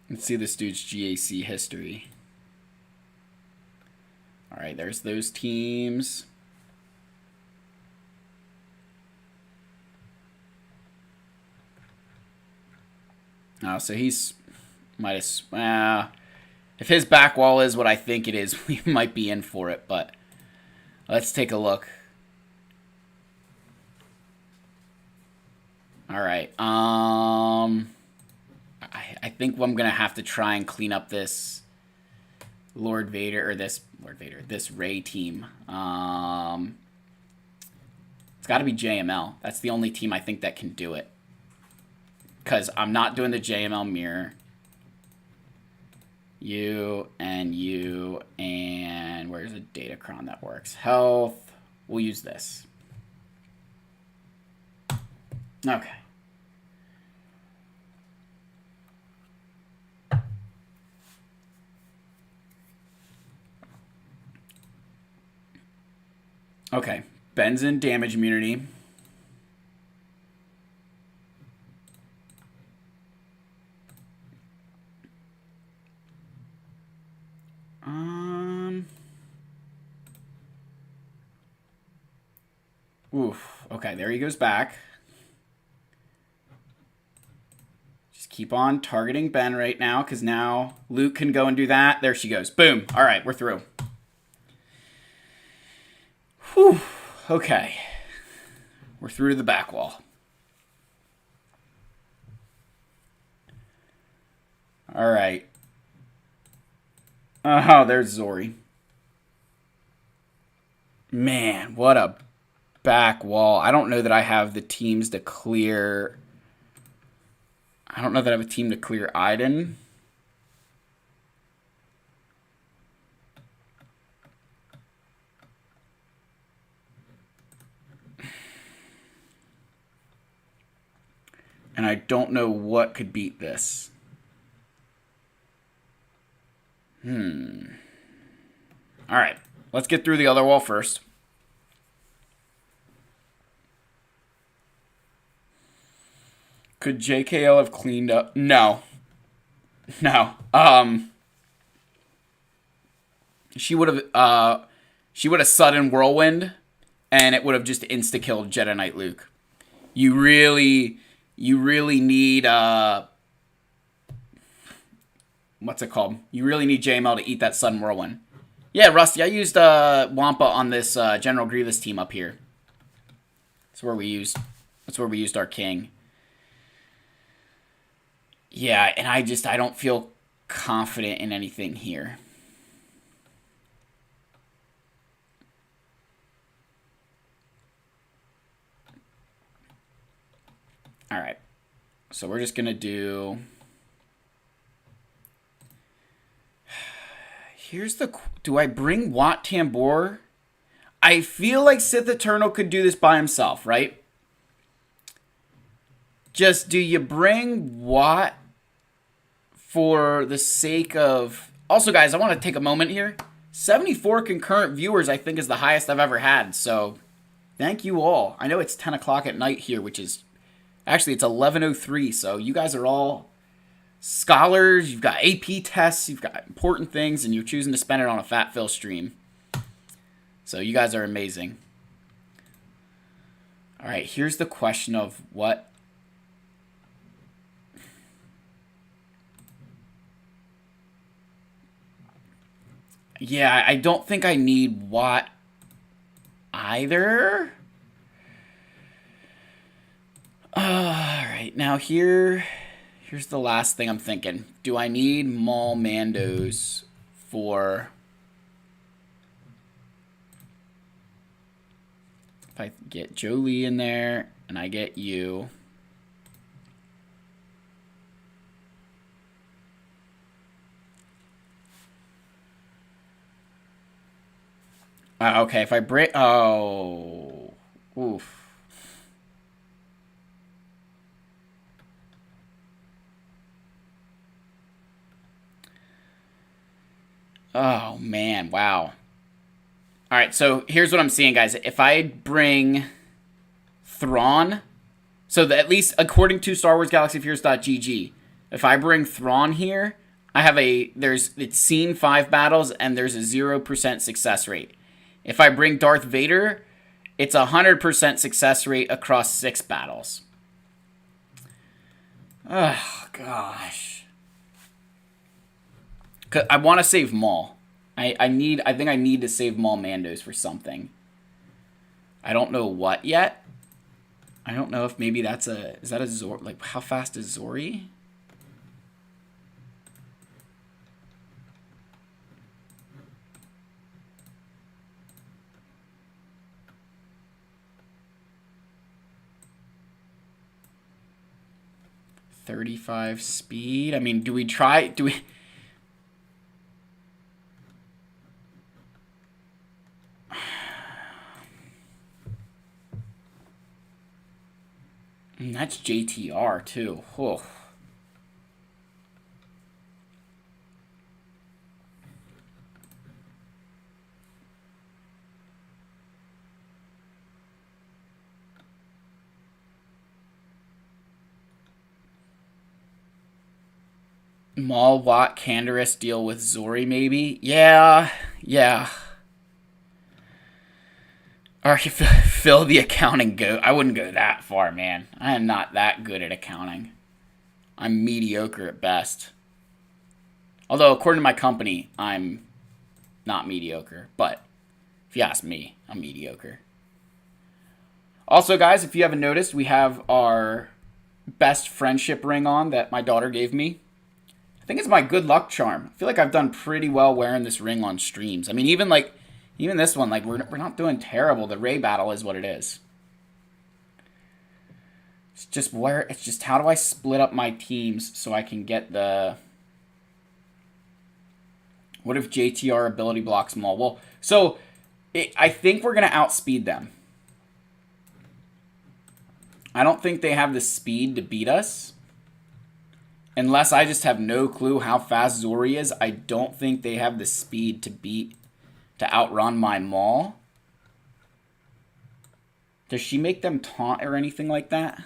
Let's see this dude's GAC history. All right, there's those teams. Oh, so he's might have... if his back wall is what I think it is, we might be in for it, but let's take a look. All right. I think I'm going to have to try and clean up this Lord Vader, or this Rey team. It's got to be JML. That's the only team I think that can do it. Because I'm not doing the JML mirror. you, and where's a Datacron that works? Health. We'll use this. Okay. Okay. Benzin damage immunity. Oof. Okay, there he goes back. Just keep on targeting Ben right now, because now Luke can go and do that. There she goes. Boom. All right, we're through. Whew. Okay. We're through to the back wall. All right. Oh, there's Zori. Man, what a back wall. I don't know that I have the teams to clear. I don't know that I have a team to clear Iden. And I don't know what could beat this. All right. Let's get through the other wall first. Could JKL have cleaned up? No. No. She would have sudden whirlwind, and it would have just insta killed Jedi Knight Luke. You really need what's it called? You really need JML to eat that sudden whirlwind. Yeah, Rusty, I used Wampa on this General Grievous team up here. That's where we used our king. Yeah, and I don't feel confident in anything here. All right. So we're just going to do... Here's the... Do I bring Wat Tambor? I feel like Sith Eternal could do this by himself, right? Just, do you bring Wat for the sake of... Also, guys, I want to take a moment here. 74 concurrent viewers, I think, is the highest I've ever had. So, thank you all. I know it's 10 o'clock at night here, which is... Actually, it's 11:03, so you guys are all scholars. You've got AP tests. You've got important things, and you're choosing to spend it on a Fat Phil stream. So you guys are amazing. All right, here's the question of what... Yeah, I don't think I need Wat either. Alright, now here's the last thing I'm thinking. Do I need Maul Mandos for... If I get Jolie in there, and I get you... okay, if I break... Oh... Oof. Oh, man. Wow. All right, so here's what I'm seeing, guys. If I bring Thrawn, so that at least according to Star Wars GalaxyFears.gg, if I bring Thrawn here, I have it's seen 5 battles, and there's a 0% success rate. If I bring Darth Vader, it's a 100% success rate across 6 battles. Oh, gosh. I want to save Maul. I think I need to save Maul Mandos for something. I don't know what yet. I don't know if maybe is that a Zor... Like, how fast is Zori? .35 speed. I mean, do we... And that's JTR, too. Whew. Maul, Watt, Canderous deal with Zori, maybe? Yeah. Or fill the accounting go. I wouldn't go that far, man. I am not that good at accounting. I'm mediocre at best. Although, according to my company, I'm not mediocre. But if you ask me, I'm mediocre. Also, guys, if you haven't noticed, we have our best friendship ring on that my daughter gave me. I think it's my good luck charm. I feel like I've done pretty well wearing this ring on streams. I mean, even this one, like we're not doing terrible. The Rey battle is what it is. It's just how do I split up my teams so I can get the... What if JTR ability blocks Maul? Well, so I think we're going to outspeed them. I don't think they have the speed to beat us. Unless I just have no clue how fast Zori is, I don't think they have the speed to outrun my Maul. Does she make them taunt or anything like that?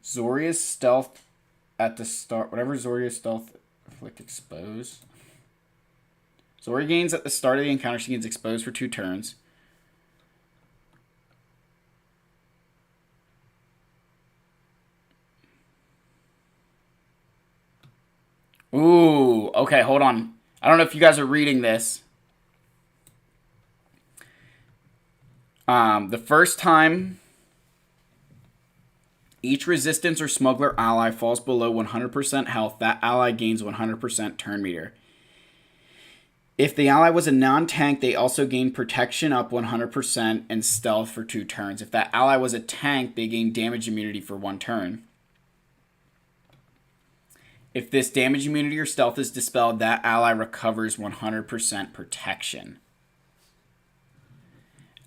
Zoria's stealth at the start. Whatever Zoria's stealth inflict expose. Zori gains at the start of the encounter. She gains exposed for 2 turns. Ooh, okay, hold on. I don't know if you guys are reading this. The first time each resistance or smuggler ally falls below 100% health, that ally gains 100% turn meter. If the ally was a non-tank, they also gain protection up 100% and stealth for 2 turns. If that ally was a tank, they gain damage immunity for 1 turn. If this damage immunity or stealth is dispelled, that ally recovers 100% protection.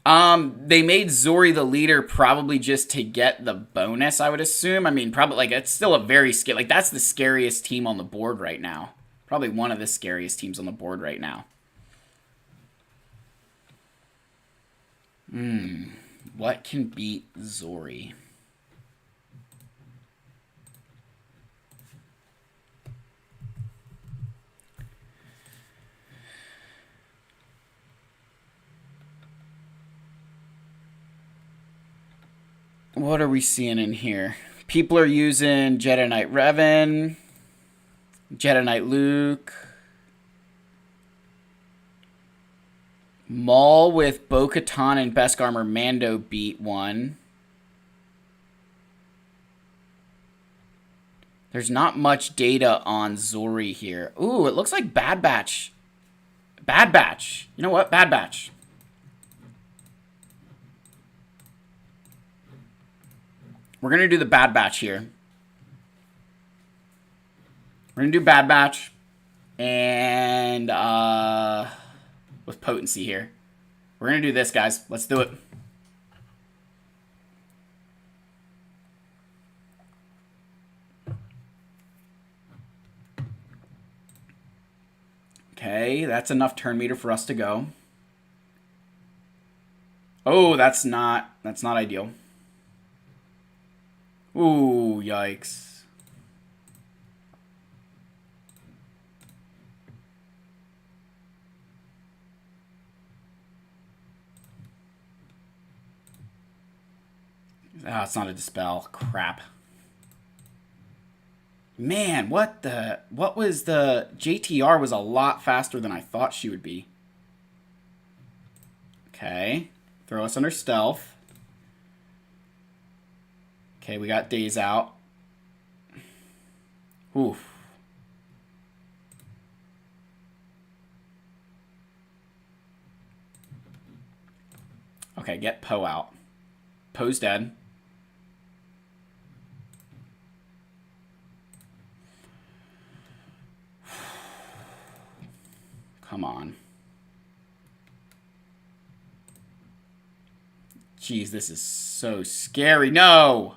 They made Zori the leader probably just to get the bonus, I would assume. I mean, probably, like, it's still a very scary... Like, that's the scariest team on the board right now. Probably one of the scariest teams on the board right now. What can beat Zori? What are we seeing in here? People are using Jedi Knight Revan, Jedi Knight Luke, Maul with Bo-Katan and Beskar Armor Mando beat one. There's not much data on Zori here. Ooh, it looks like Bad Batch. Bad Batch. You know what? Bad Batch. We're going to do the Bad Batch here. We're going to do Bad Batch. And, with potency here. We're going to do this, guys. Let's do it. Okay, that's enough turn meter for us to go. Oh, that's not ideal. Ooh, yikes. Ah, it's not a dispel. Crap. Man, what was the... JTR was a lot faster than I thought she would be. Okay. Throw us under stealth. Okay, we got Days Out. Oof. Okay, get Poe out. Poe's dead. Come on. Jeez, this is so scary. No!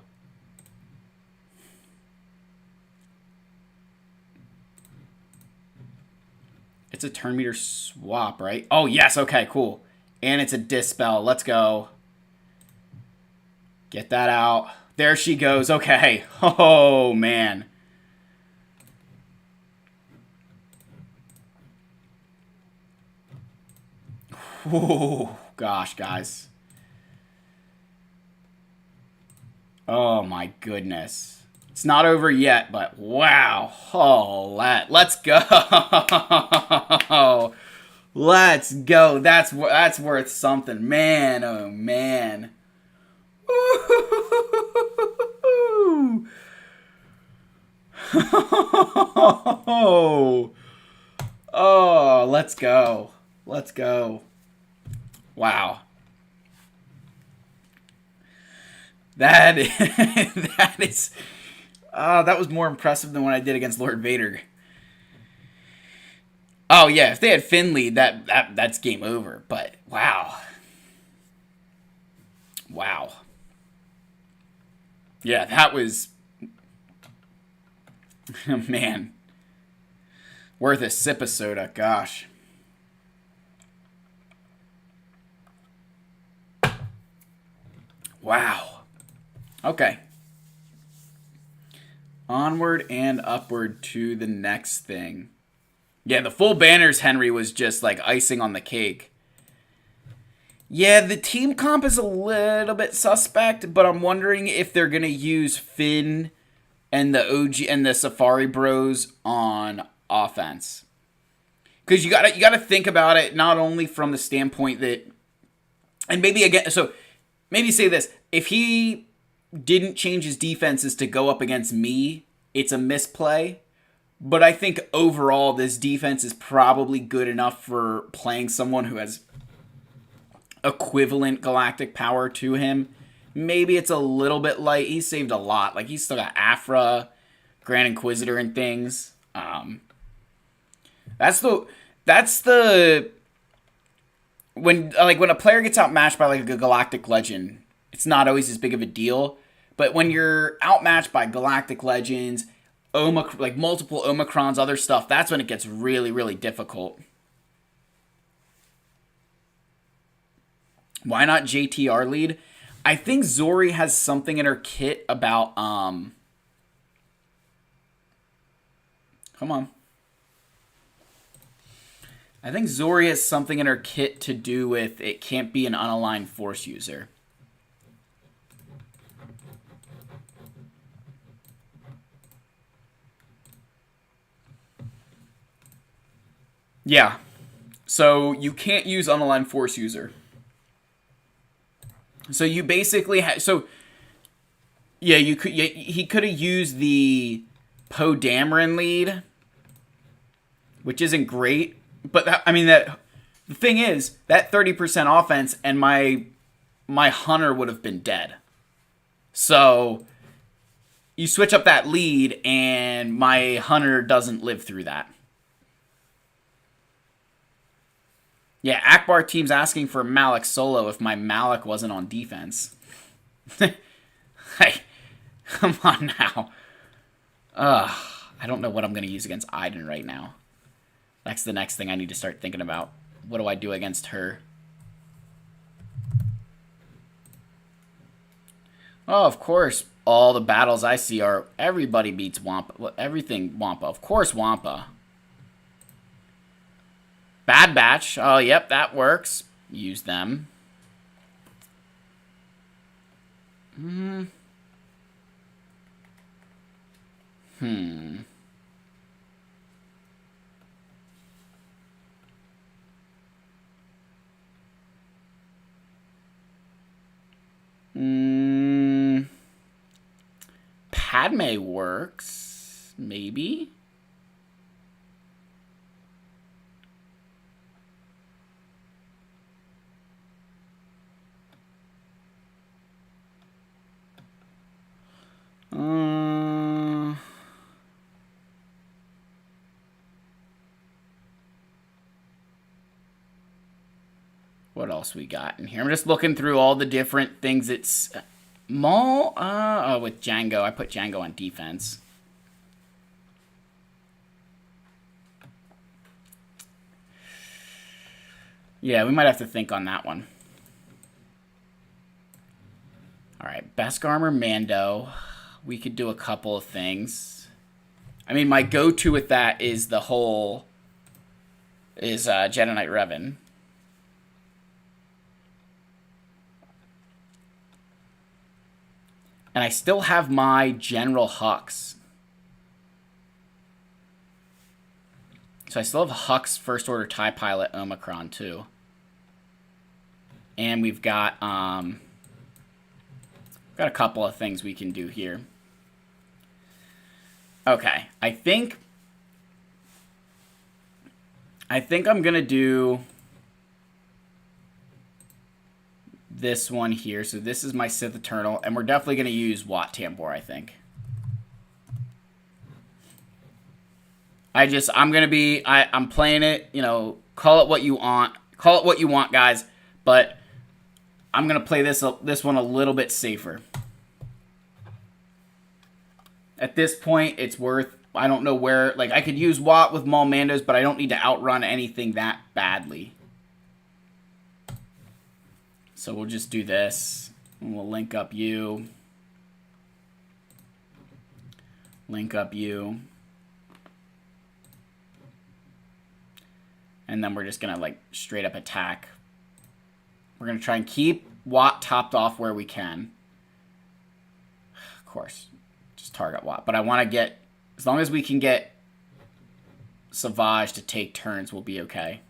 It's a turn meter swap, right? Oh, yes. Okay, cool. And it's a dispel. Let's go. Get that out. There she goes. Okay. Oh, man. Oh, gosh, guys. Oh, my goodness. It's not over yet, but wow. Oh, let's go. Let's go. That's worth something. Man, oh, man. Oh, let's go. Let's go. Wow. That is, that is that was more impressive than what I did against Lord Vader. Oh yeah, if they had Finn lead, that's game over. But wow. Wow. Yeah, that was man. Worth a sip of soda, gosh. Wow. Okay. Onward and upward to the next thing. Yeah, the full banners, Henry, was just like icing on the cake. Yeah, the team comp is a little bit suspect, but I'm wondering if they're going to use Finn and the OG and the Safari Bros on offense. Because you gotta think about it not only from the standpoint that, and maybe again, so maybe say this: if he didn't change his defenses to go up against me, it's a misplay. But I think overall, this defense is probably good enough for playing someone who has equivalent galactic power to him. Maybe it's a little bit light. He saved a lot. Like, he's still got Afra, Grand Inquisitor, and things. That's the when a player gets outmatched by like a galactic legend, it's not always as big of a deal. But when you're outmatched by galactic legends, like multiple Omicrons, other stuff, that's when it gets really, really difficult. Why not JTR lead? I think Zori has something in her kit about come on. I think Zori has something in her kit to do with it can't be an unaligned force user. Yeah. So you can't use unaligned force user. So you basically yeah, you could. Yeah, he could have used the Poe Dameron lead, which isn't great. But the thing is that 30% offense and my Hunter would have been dead. So you switch up that lead and my Hunter doesn't live through that. Yeah, Akbar team's asking for Malik solo if my Malik wasn't on defense. Hey, come on now. I don't know what I'm going to use against Iden right now. That's the next thing I need to start thinking about. What do I do against her? Oh, of course. All the battles I see are everybody beats Wampa. Well, everything Wampa. Of course, Wampa. Bad Batch. Oh, yep, that works. Use them. Hmm. Padme works. Maybe. What else we got in here? I'm just looking through all the different things. It's Maul. Oh, with Django, I put Django on defense. Yeah, we might have to think on that one. All right, Beskar Armor Mando. We could do a couple of things. I mean, my go-to with that is the whole Jedi Knight Revan. And I still have my General Hux. So I still have Hux First Order TIE Pilot Omicron too. And we've got a couple of things we can do here. Okay, I think I'm gonna do this one here. So this is my Sith Eternal, and we're definitely gonna use Wat Tambor, I think. I'm playing it, you know, call it what you want, guys, but I'm going to play this one a little bit safer. At this point, it's worth, I don't know where, like, I could use Wat with Maul Mandos, but I don't need to outrun anything that badly. So we'll just do this, and we'll link up you. Link up you. And then we're just going to, like, straight up attack. We're going to try and keep Wat topped off where we can. Of course, just target Wat. But I want to get, as long as we can get Savage to take turns, we'll be okay.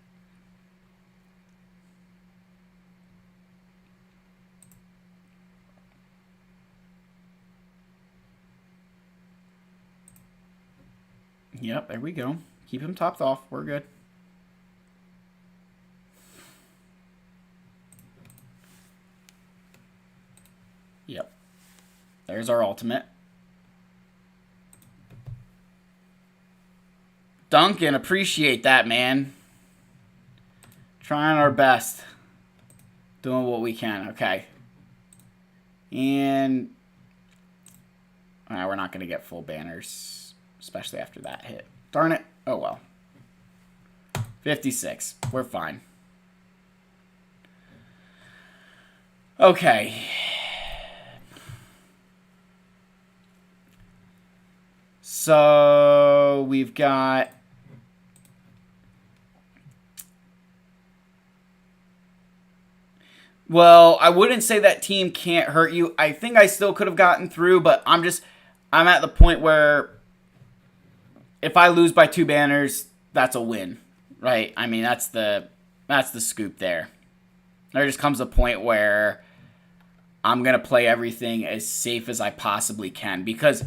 Yep, there we go. Keep him topped off. We're good. Yep. There's our ultimate. Duncan, appreciate that, man. Trying our best. Doing what we can. Okay. And we're not going to get full banners, especially after that hit. Darn it. Oh, well. 56. We're fine. Okay. So we've got well, I wouldn't say that team can't hurt you. I think I still could have gotten through, but I'm at the point where if I lose by 2 banners, that's a win, right? I mean, that's the scoop there. There just comes a point where I'm going to play everything as safe as I possibly can because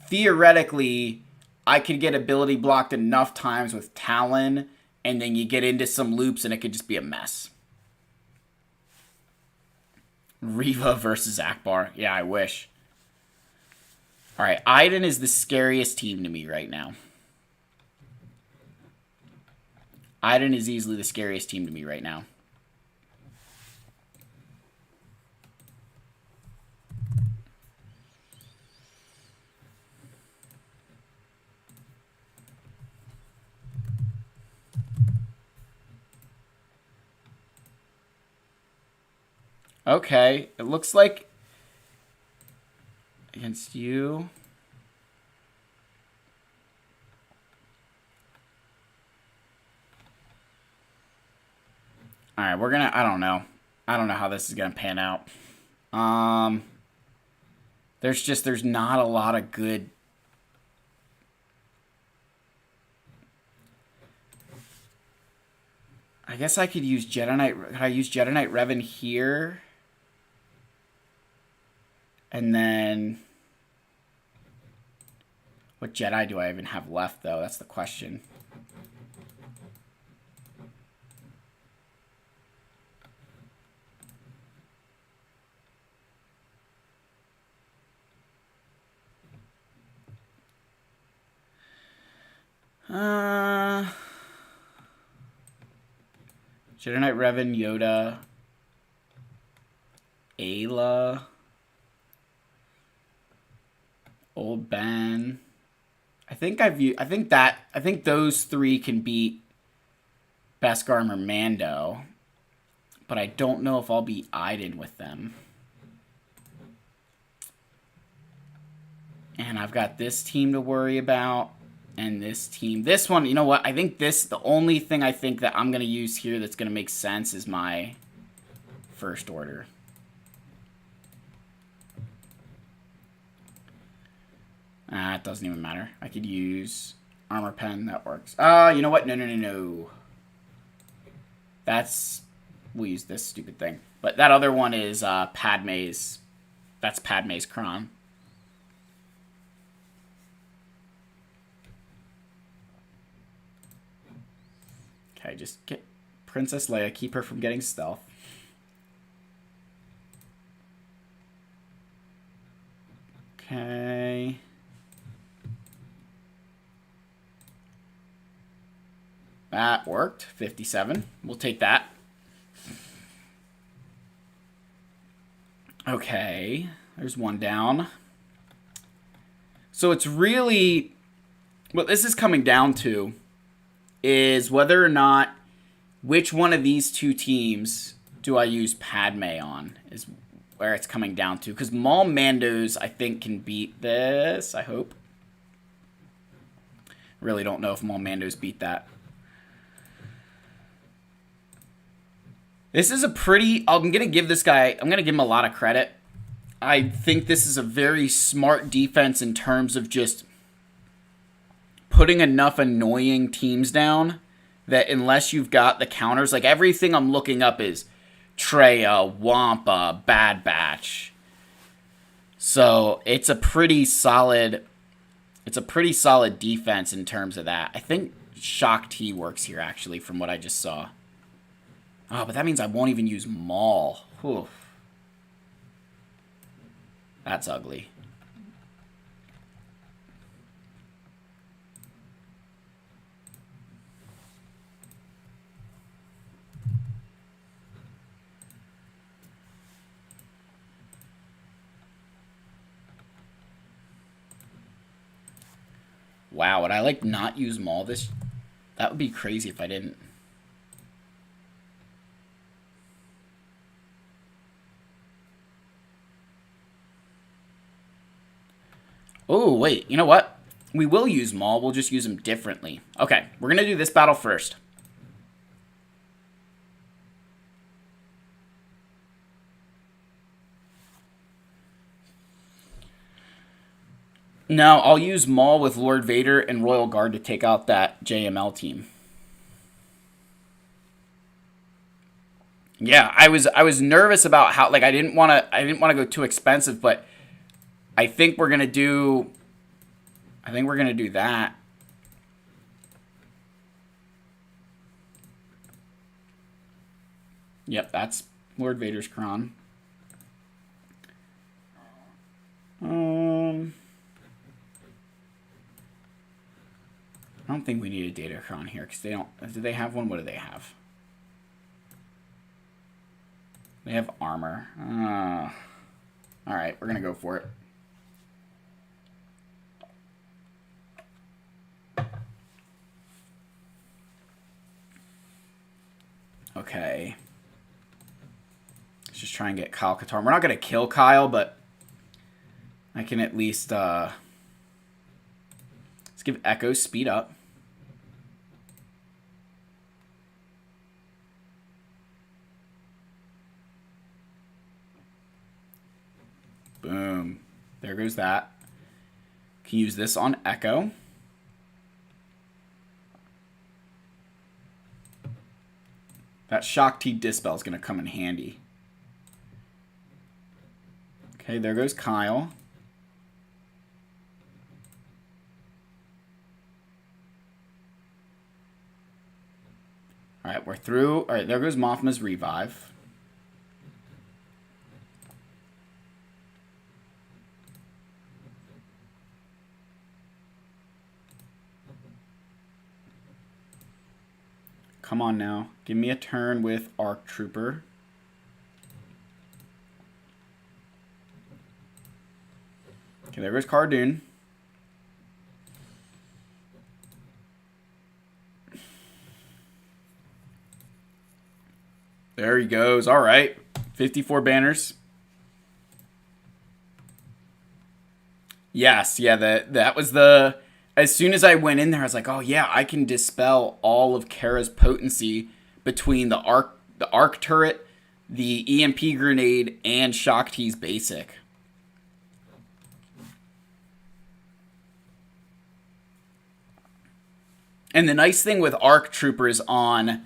theoretically, I could get ability blocked enough times with Talon, and then you get into some loops, and it could just be a mess. Reva versus Akbar. Yeah, I wish. All right, Iden is the scariest team to me right now. Iden is easily the scariest team to me right now. Okay, it looks like against you. All right, we're gonna. I don't know how this is gonna pan out. There's not a lot of good. I guess I could use Jedi Knight. Could I use Jedi Knight Revan here? And then, what Jedi do I even have left, though? That's the question. Jedi Knight Revan, Yoda, Ayla, Old Ben. I think those three can beat Beskar or Mando, but I don't know if I'll be Iden with them. And I've got this team to worry about, and this team. This one, you know what? I think the only thing I think that I'm going to use here that's going to make sense is my First Order. It doesn't even matter. I could use Armor Pen. That works. You know what? No. We'll use this stupid thing. But that other one is Padme's. That's Padme's Kron. Okay, just get Princess Leia. Keep her from getting stealth. Okay. That worked. 57. We'll take that. Okay. There's one down. So it's really... what this is coming down to is whether or not which one of these two teams do I use Padme on is where it's coming down to. Because Maul Mandos, I think, can beat this, I hope. Really don't know if Maul Mandos beat that. This is a pretty... I'm going to give this guy... I'm going to give him a lot of credit. I think this is a very smart defense in terms of just putting enough annoying teams down that unless you've got the counters... like, everything I'm looking up is Treya, Wampa, Bad Batch. So, it's a pretty solid... it's a pretty solid defense in terms of that. I think Shock T works here, actually, from what I just saw. Oh, but that means I won't even use Maul. Whew. That's ugly. Wow, would I, like, not use Maul this? That would be crazy if I didn't. Oh, wait, you know what? We will use Maul, we'll just use him differently. Okay, we're going to do this battle first. No, I'll use Maul with Lord Vader and Royal Guard to take out that JML team. Yeah, I was nervous about how, like, I didn't want to go too expensive, but I think we're going to do that. Yep, that's Lord Vader's Kron. I don't think we need a Datacron here, because they don't... do they have one? What do they have? They have armor. Alright, we're going to go for it. Okay. Let's just try and get Kyle Katarn. We're not going to kill Kyle, but I can at least... let's give Echo speed up. Boom. There goes that. Can use this on Echo. That Shock T Dispel is going to come in handy. Okay, there goes Kyle. Alright, we're through. Alright, there goes Mothma's Revive. Come on now. Give me a turn with ARC Trooper. Okay, there goes Cardoon. There he goes. All right. 54 banners. Yes, yeah, that was the... As soon as I went in there, I was like, oh yeah, I can dispel all of Kara's potency between the arc turret, the EMP grenade, and Shock T's basic. And the nice thing with ARC Troopers on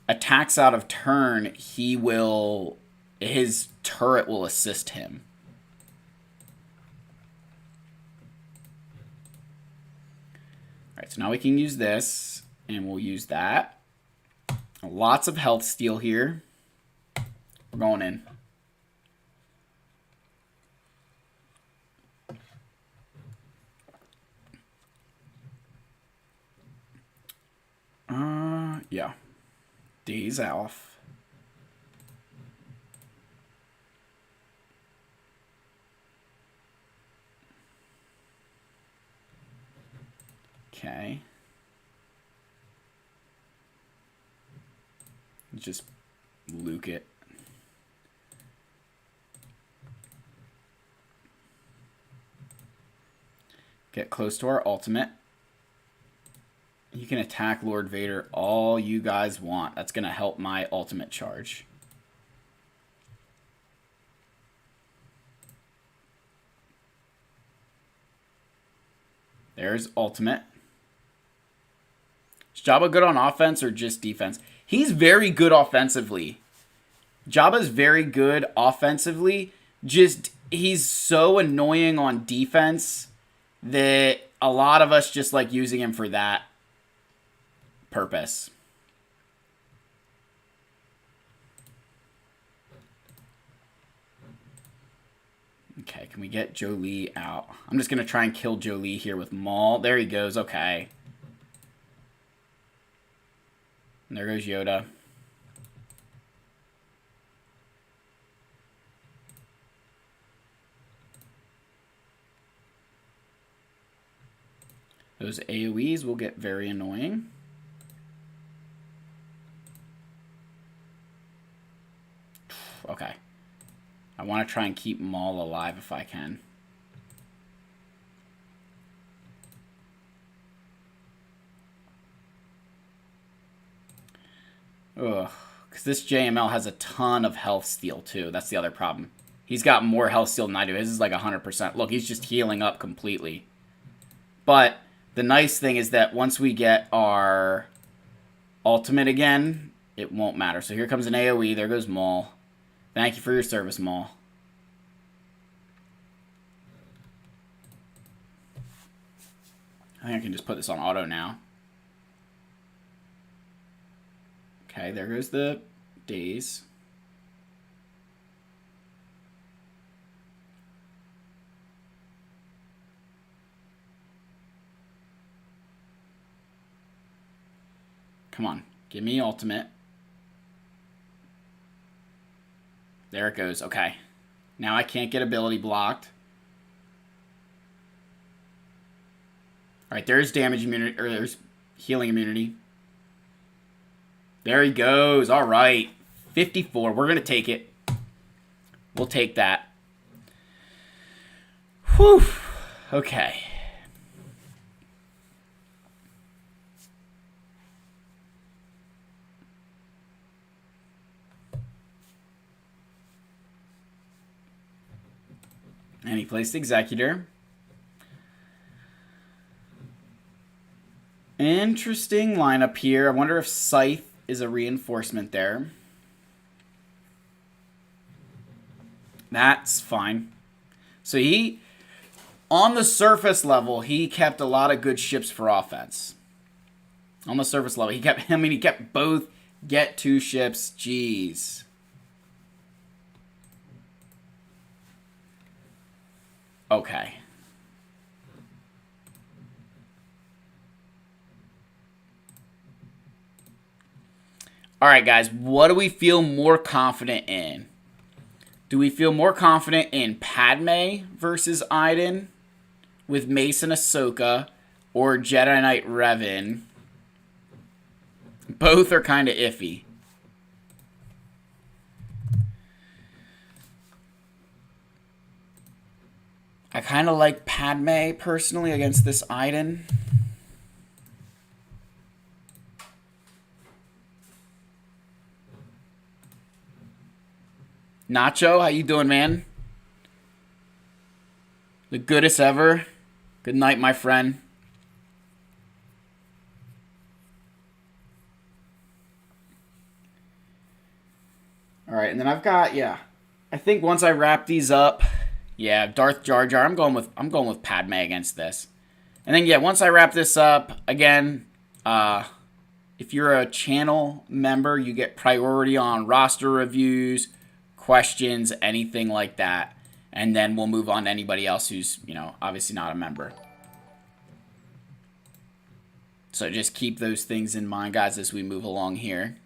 attacks out of turn, his turret will assist him. Alright, so now we can use this, and we'll use that. Lots of health steal here. We're going in. Yeah. Days off. Okay. Just Luke it. Get close to our ultimate. You can attack Lord Vader all you guys want. That's going to help my ultimate charge. There's ultimate. Is Jabba good on offense or just defense? He's very good offensively. Jabba's very good offensively. Just, he's so annoying on defense that a lot of us just like using him for that purpose. Okay, can we get Jolie out? I'm just going to try and kill Jolie here with Maul. There he goes. Okay. And there goes Yoda. Those AoEs will get very annoying. Okay. I want to try and keep Maul alive if I can. Ugh. Because this JML has a ton of health steal, too. That's the other problem. He's got more health steal than I do. His is like 100%. Look, he's just healing up completely. But the nice thing is that once we get our ultimate again, it won't matter. So here comes an AoE. There goes Maul. Thank you for your service, Maul. I think I can just put this on auto now. Okay, there goes the days. Come on, give me ultimate. There it goes. Okay. Now I can't get ability blocked. Alright, there's damage immunity, or there's healing immunity. There he goes. Alright. 54. We're going to take it. We'll take that. Whew. Okay. And he placed Executor. Interesting lineup here. I wonder if Scythe is a reinforcement there. That's fine. So he, on the surface level, he kept a lot of good ships for offense. On the surface level, he kept both get two ships. Jeez. Okay. All right, guys, what do we feel more confident in? Do we feel more confident in Padme versus Iden with Mace and Ahsoka, or Jedi Knight Revan? Both are kind of iffy. I kind of like Padme, personally, against this Iden. Nacho, how you doing, man? The goodest ever. Good night, my friend. All right, and then I've got, yeah. I think once I wrap these up, yeah, Darth Jar Jar. I'm going with Padme against this. And then yeah, once I wrap this up, again, if you're a channel member, you get priority on roster reviews, questions, anything like that. And then we'll move on to anybody else who's, you know, obviously not a member. So just keep those things in mind, guys, as we move along here.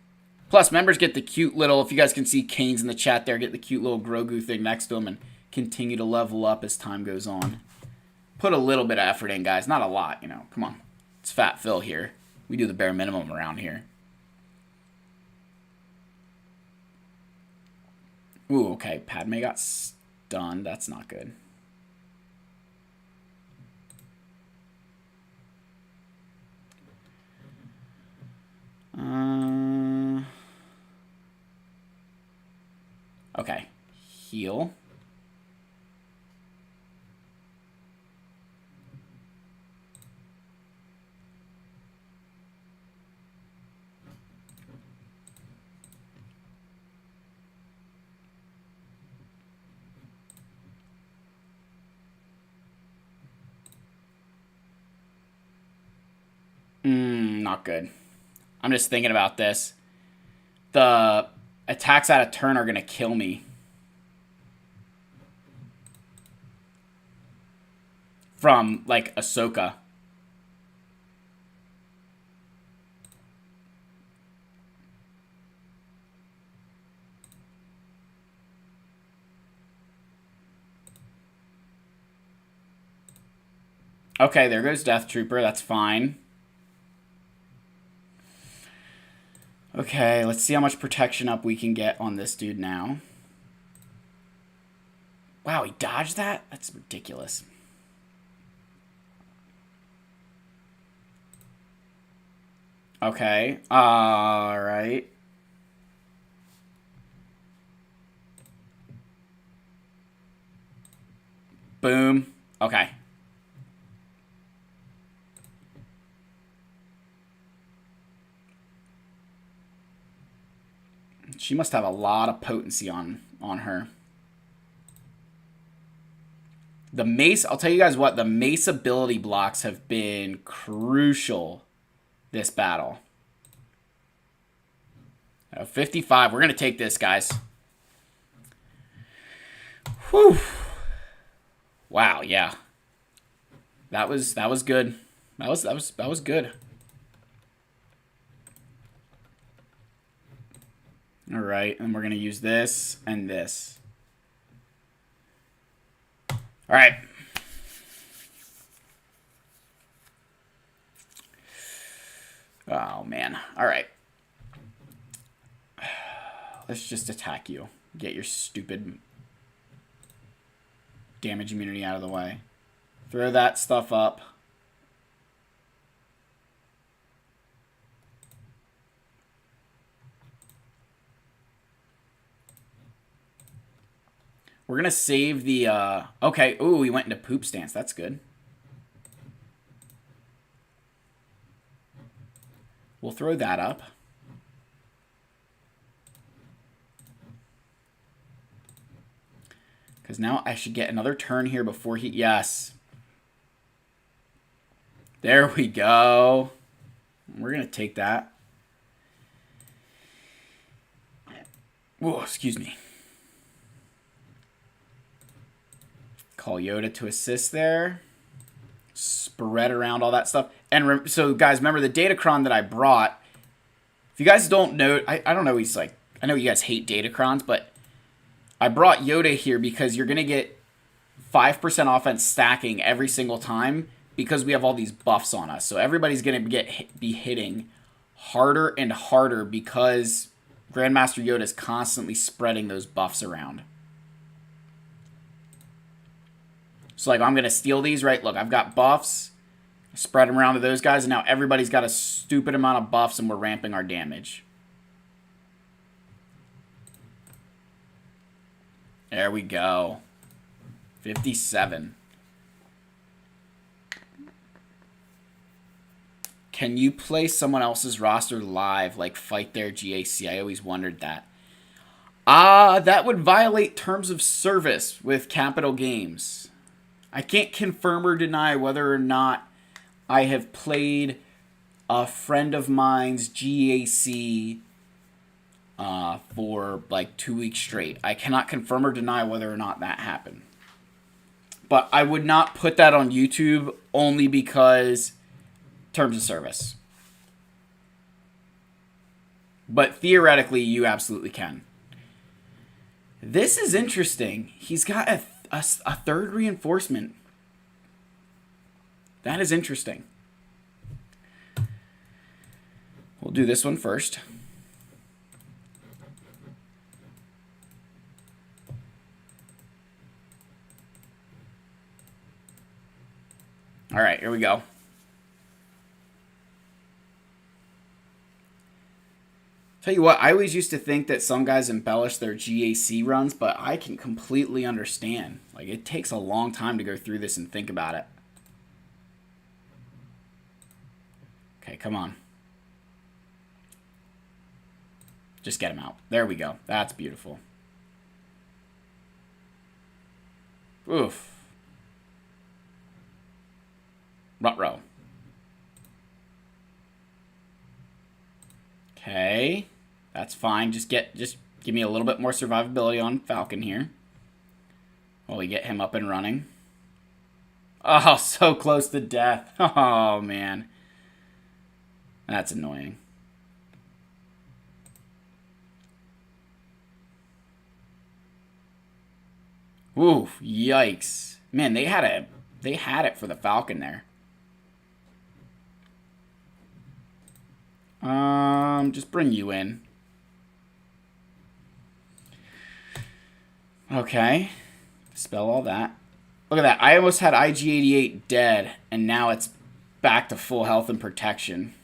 Plus, members get the cute little, if you guys can see Kane's in the chat there, get the cute little Grogu thing next to him and continue to level up as time goes on. Put a little bit of effort in, guys. Not a lot, you know. Come on. It's Fat Phil here. We do the bare minimum around here. Ooh, okay. Padme got stunned. That's not good. Okay. Heal. Not good. I'm just thinking about this. The attacks out of turn are going to kill me. From, like, Ahsoka. Okay, there goes Death Trooper. That's fine. Okay, let's see how much protection up we can get on this dude now. Wow, he dodged that? That's ridiculous. Okay, alright. Boom. Okay. She must have a lot of potency on her. The mace, I'll tell you guys what, the mace ability blocks have been crucial this battle. 55, we're going to take this, guys. Whew. Wow, yeah. That was good. That was good. All right, and we're going to use this and this. All right. Oh, man. All right. Let's just attack you. Get your stupid damage immunity out of the way. Throw that stuff up. We're going to save the, okay. Ooh, he went into poop stance. That's good. We'll throw that up. Because now I should get another turn here before he, yes. There we go. We're going to take that. Whoa, excuse me. Call Yoda to assist there. Spread around all that stuff. And so, guys, remember the Datacron that I brought If you guys don't know, I don't know. He's like, I know you guys hate Datacrons, but I brought Yoda here because you're gonna get 5% offense stacking every single time because we have all these buffs on us. So everybody's gonna be hitting harder and harder because Grandmaster Yoda is constantly spreading those buffs around. So like I'm gonna steal these, right? Look, I've got buffs, spread them around to those guys, and now everybody's got a stupid amount of buffs, and we're ramping our damage. There we go. 57. Can you play someone else's roster live, like fight their GAC? I always wondered that. That would violate terms of service with Capital Games. I can't confirm or deny whether or not I have played a friend of mine's GAC for like 2 weeks straight. I cannot confirm or deny whether or not that happened. But I would not put that on YouTube only because terms of service. But theoretically, you absolutely can. This is interesting. He's got a third reinforcement. That is interesting. We'll do this one first. All right, here we go. Tell you what, I always used to think that some guys embellish their GAC runs, but I can completely understand. Like, it takes a long time to go through this and think about it. Okay, come on. Just get him out. There we go. That's beautiful. Oof. Ruh-roh. Okay. That's fine. Just give me a little bit more survivability on Falcon here. While we get him up and running. Oh, so close to death. Oh, man. That's annoying. Oof, yikes. Man, they had it for the Falcon there. Just bring you in. Okay. Dispel all that. Look at that. I almost had IG-88 dead, and now it's back to full health and protection.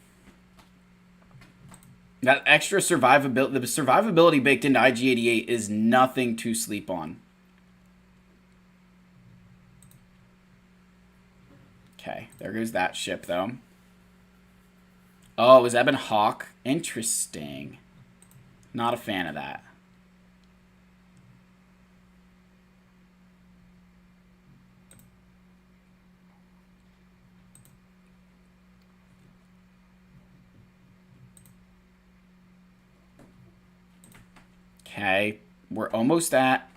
That extra survivability, the survivability baked into IG-88 is nothing to sleep on. Okay, there goes that ship, though. Oh, it was Ebon Hawk? Interesting. Not a fan of that. Okay, we're almost at...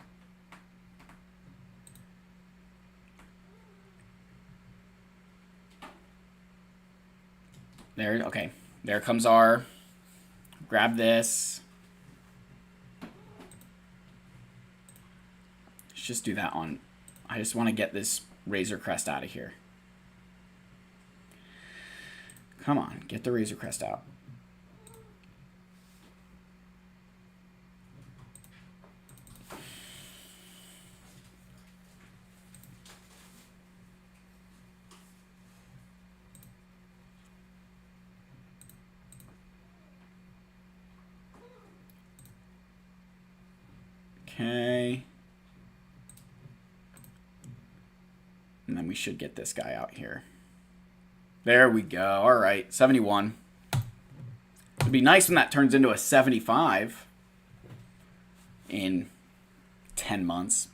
There, okay. There comes our... Grab this. Let's just do that on... I just want to get this Razor Crest out of here. Come on, get the Razor Crest out. Okay. And then we should get this guy out here. There we go. All right, 71. It'd be nice when that turns into a 75 in 10 months.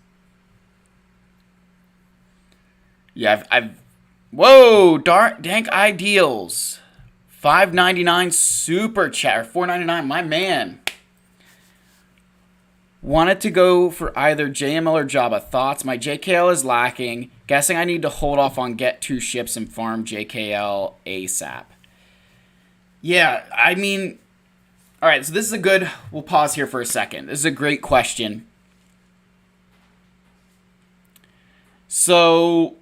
Yeah, I've whoa, Dank Ideals. $5.99 super chat, or $4.99, my man. Wanted to go for either JML or Jabba. Thoughts? My JKL is lacking. Guessing I need to hold off on get 2 ships and farm JKL ASAP. Yeah, I mean, All right, so this is a good... We'll pause here for a second. This is a great question. So,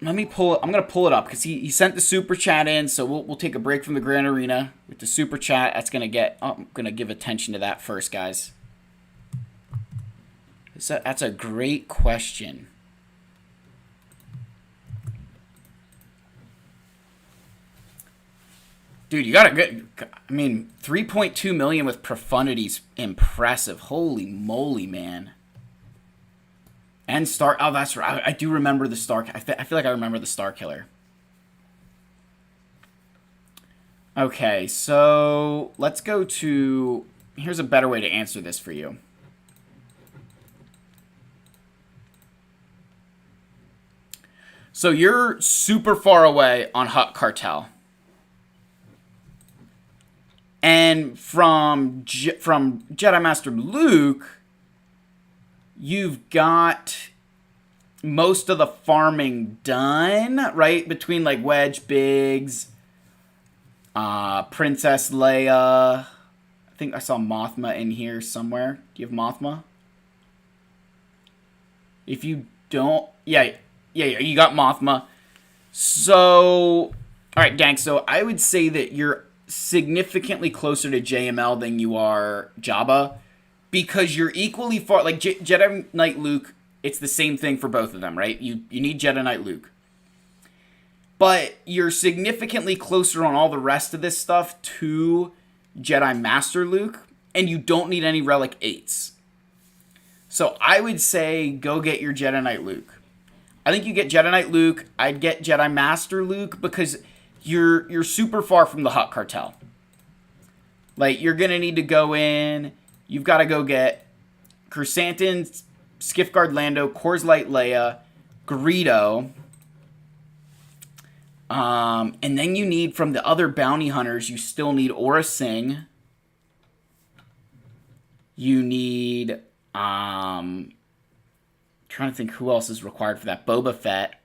let me pull it. I'm going to pull it up because he sent the super chat in. So, we'll take a break from the Grand Arena with the super chat. That's going to get... I'm going to give attention to that first, guys. That's a great question. Dude, you got a good... I mean, 3.2 million with profundity's impressive. Holy moly, man. And Star... Oh, that's right. I do remember the Star... I feel like I remember the Star Killer. Okay, so... Let's go to... Here's a better way to answer this for you. So you're super far away on Hutt Cartel. And from Jedi Master Luke, you've got most of the farming done, right? Between like Wedge, Biggs, Princess Leia. I think I saw Mothma in here somewhere. Do you have Mothma? If you don't, yeah, you got Mothma. So, all right, Dank. So I would say that you're significantly closer to JML than you are Jabba, because you're equally far. Like Jedi Knight Luke, it's the same thing for both of them, right? You need Jedi Knight Luke, but you're significantly closer on all the rest of this stuff to Jedi Master Luke, and you don't need any Relic 8s. So I would say go get your Jedi Knight Luke. I think you get Jedi Knight Luke. I'd get Jedi Master Luke because you're super far from the Hutt Cartel. Like, you're going to need to go in. You've got to go get Chrysanthemum, Skiffguard Lando, Kors Light Leia, Greedo. And then you need, from the other bounty hunters, you still need Aura Singh. You need, trying to think who else is required for that. Boba Fett.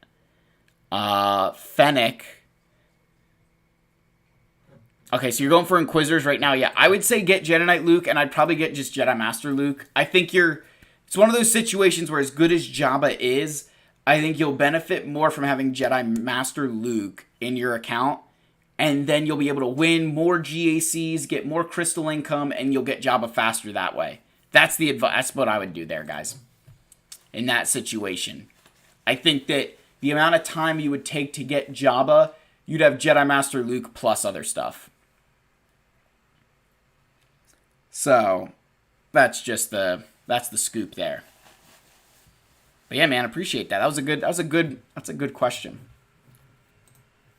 Fennec. Okay, so you're going for Inquisitors right now. Yeah, I would say get Jedi Knight Luke, and I'd probably get just Jedi Master Luke. I think it's one of those situations where as good as Jabba is, I think you'll benefit more from having Jedi Master Luke in your account, and then you'll be able to win more GACs, get more crystal income, and you'll get Jabba faster that way. That's the advice. That's what I would do there, guys. In that situation, I think that the amount of time you would take to get Jabba, you'd have Jedi Master Luke plus other stuff. So, that's the scoop there. But yeah, man, appreciate that. That's a good question.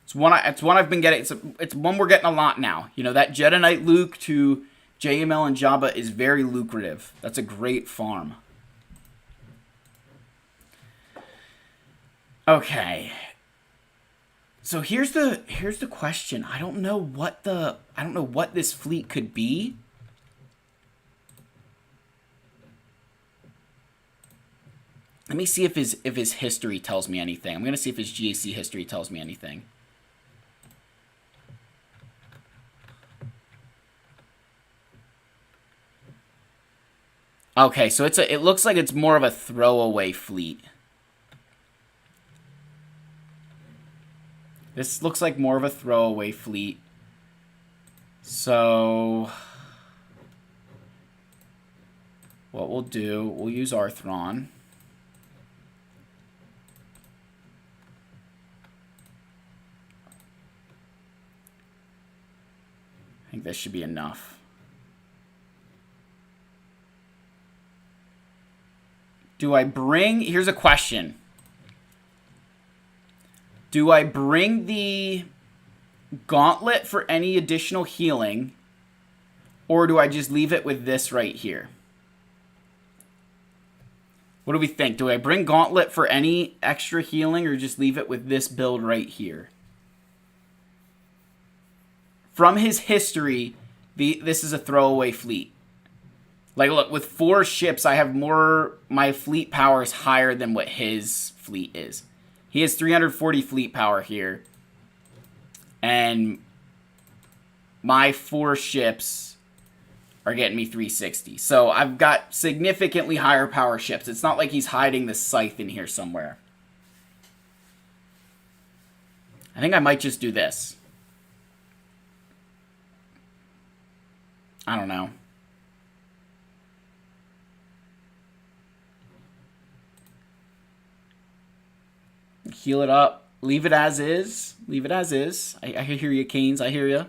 It's one I've been getting. It's one we're getting a lot now. You know, that Jedi Knight Luke to JML and Jabba is very lucrative. That's a great farm. Okay. So here's the question. I don't know what this fleet could be. Let me see if his history tells me anything. I'm going to see if his GAC history tells me anything. Okay, so it looks like it's more of a throwaway fleet. This looks like more of a throwaway fleet. So what we'll do, we'll use Arthron. I think this should be enough. Do I bring... Here's a question. Do I bring the gauntlet for any additional healing, or do I just leave it with this right here? What do we think? Do I bring gauntlet for any extra healing, or just leave it with this build right here? From his history, this is a throwaway fleet. Like, look, with 4 ships, I have more... My fleet power is higher than what his fleet is. He has 340 fleet power here. And my 4 ships are getting me 360. So I've got significantly higher power ships. It's not like he's hiding the scythe in here somewhere. I think I might just do this. I don't know. Heal it up. Leave it as is. Leave it as is. I hear you, Canes. I hear you.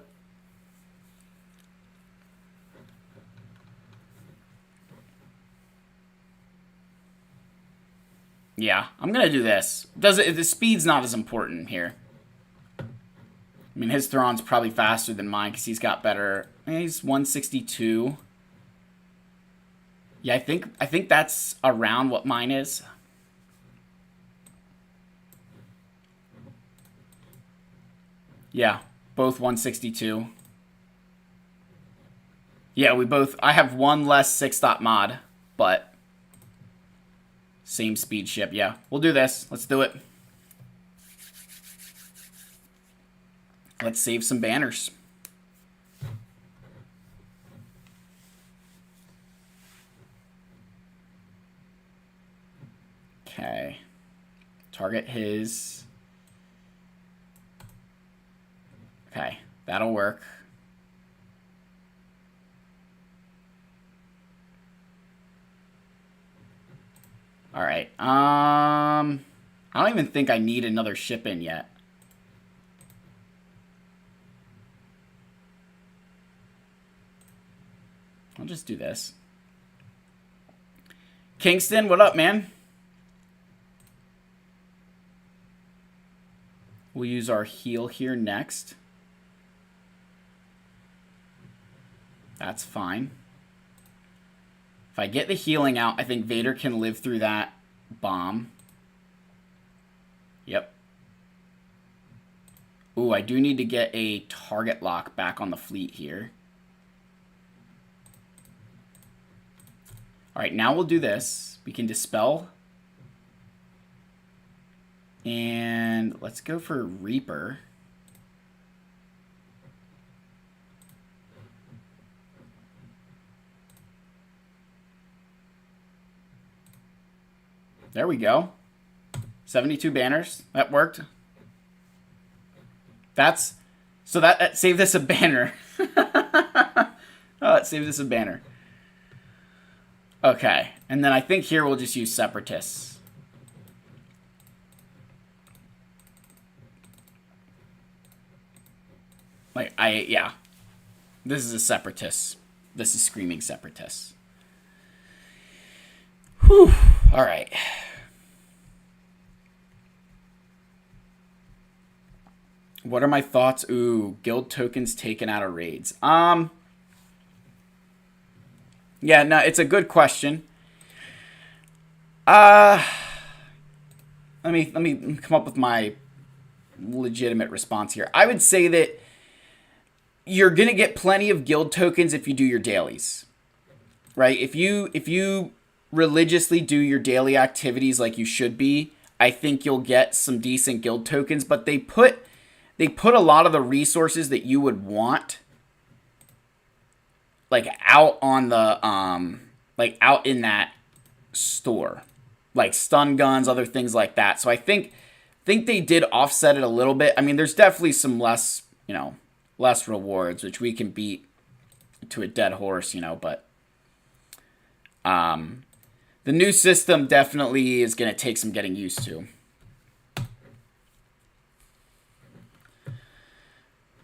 Yeah, I'm going to do this. The speed's not as important here. I mean, his Thrawn's probably faster than mine because he's got better... He's 162. Yeah, I think that's around what mine is. Yeah, both 162. Yeah, we both... I have one less 6-dot mod, but... Same speed ship, yeah. We'll do this. Let's do it. Let's save some banners. Okay. Target his. Okay, that'll work. All right. I don't even think I need another ship in yet. I'll just do this. Kingston, what up, man? We'll use our heal here next. That's fine. If I get the healing out, I think Vader can live through that bomb. Yep. Ooh, I do need to get a target lock back on the fleet here. All right, now we'll do this. We can dispel. And let's go for Reaper. There we go. 72 banners. That worked. So that saved us a banner. Oh, it saved us a banner. Okay. And then I think here we'll just use Separatists. Yeah. This is a Separatist. This is Screaming Separatists. Whew. All right. What are my thoughts? Ooh, guild tokens taken out of raids. Yeah, no, it's a good question. Let me come up with my legitimate response here. I would say that you're gonna get plenty of guild tokens if you do your dailies, right? If you religiously do your daily activities like you should be, I think you'll get some decent guild tokens. But they put a lot of the resources that you would want, like out on the like out in that store, like stun guns, other things like that. So I think they did offset it a little bit. I mean, there's definitely some less rewards, which we can beat to a dead horse, but the new system definitely is going to take some getting used to.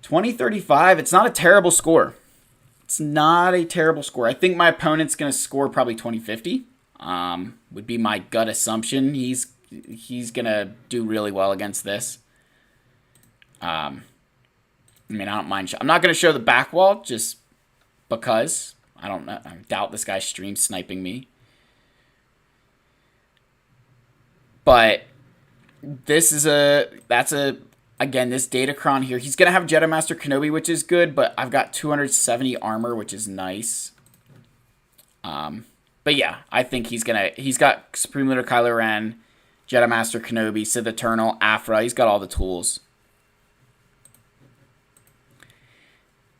2035, it's not a terrible score. It's not a terrible score. I think my opponent's going to score probably 2050. Would be my gut assumption. He's going to do really well against this. I mean, I don't mind. I'm not going to show the back wall just because. I don't know. I doubt this guy stream sniping me. But this again, this Datacron here, he's going to have Jedi Master Kenobi, which is good, but I've got 270 armor, which is nice. But yeah, I think he's got Supreme Leader Kylo Ren, Jedi Master Kenobi, Sith Eternal, Afra. He's got all the tools.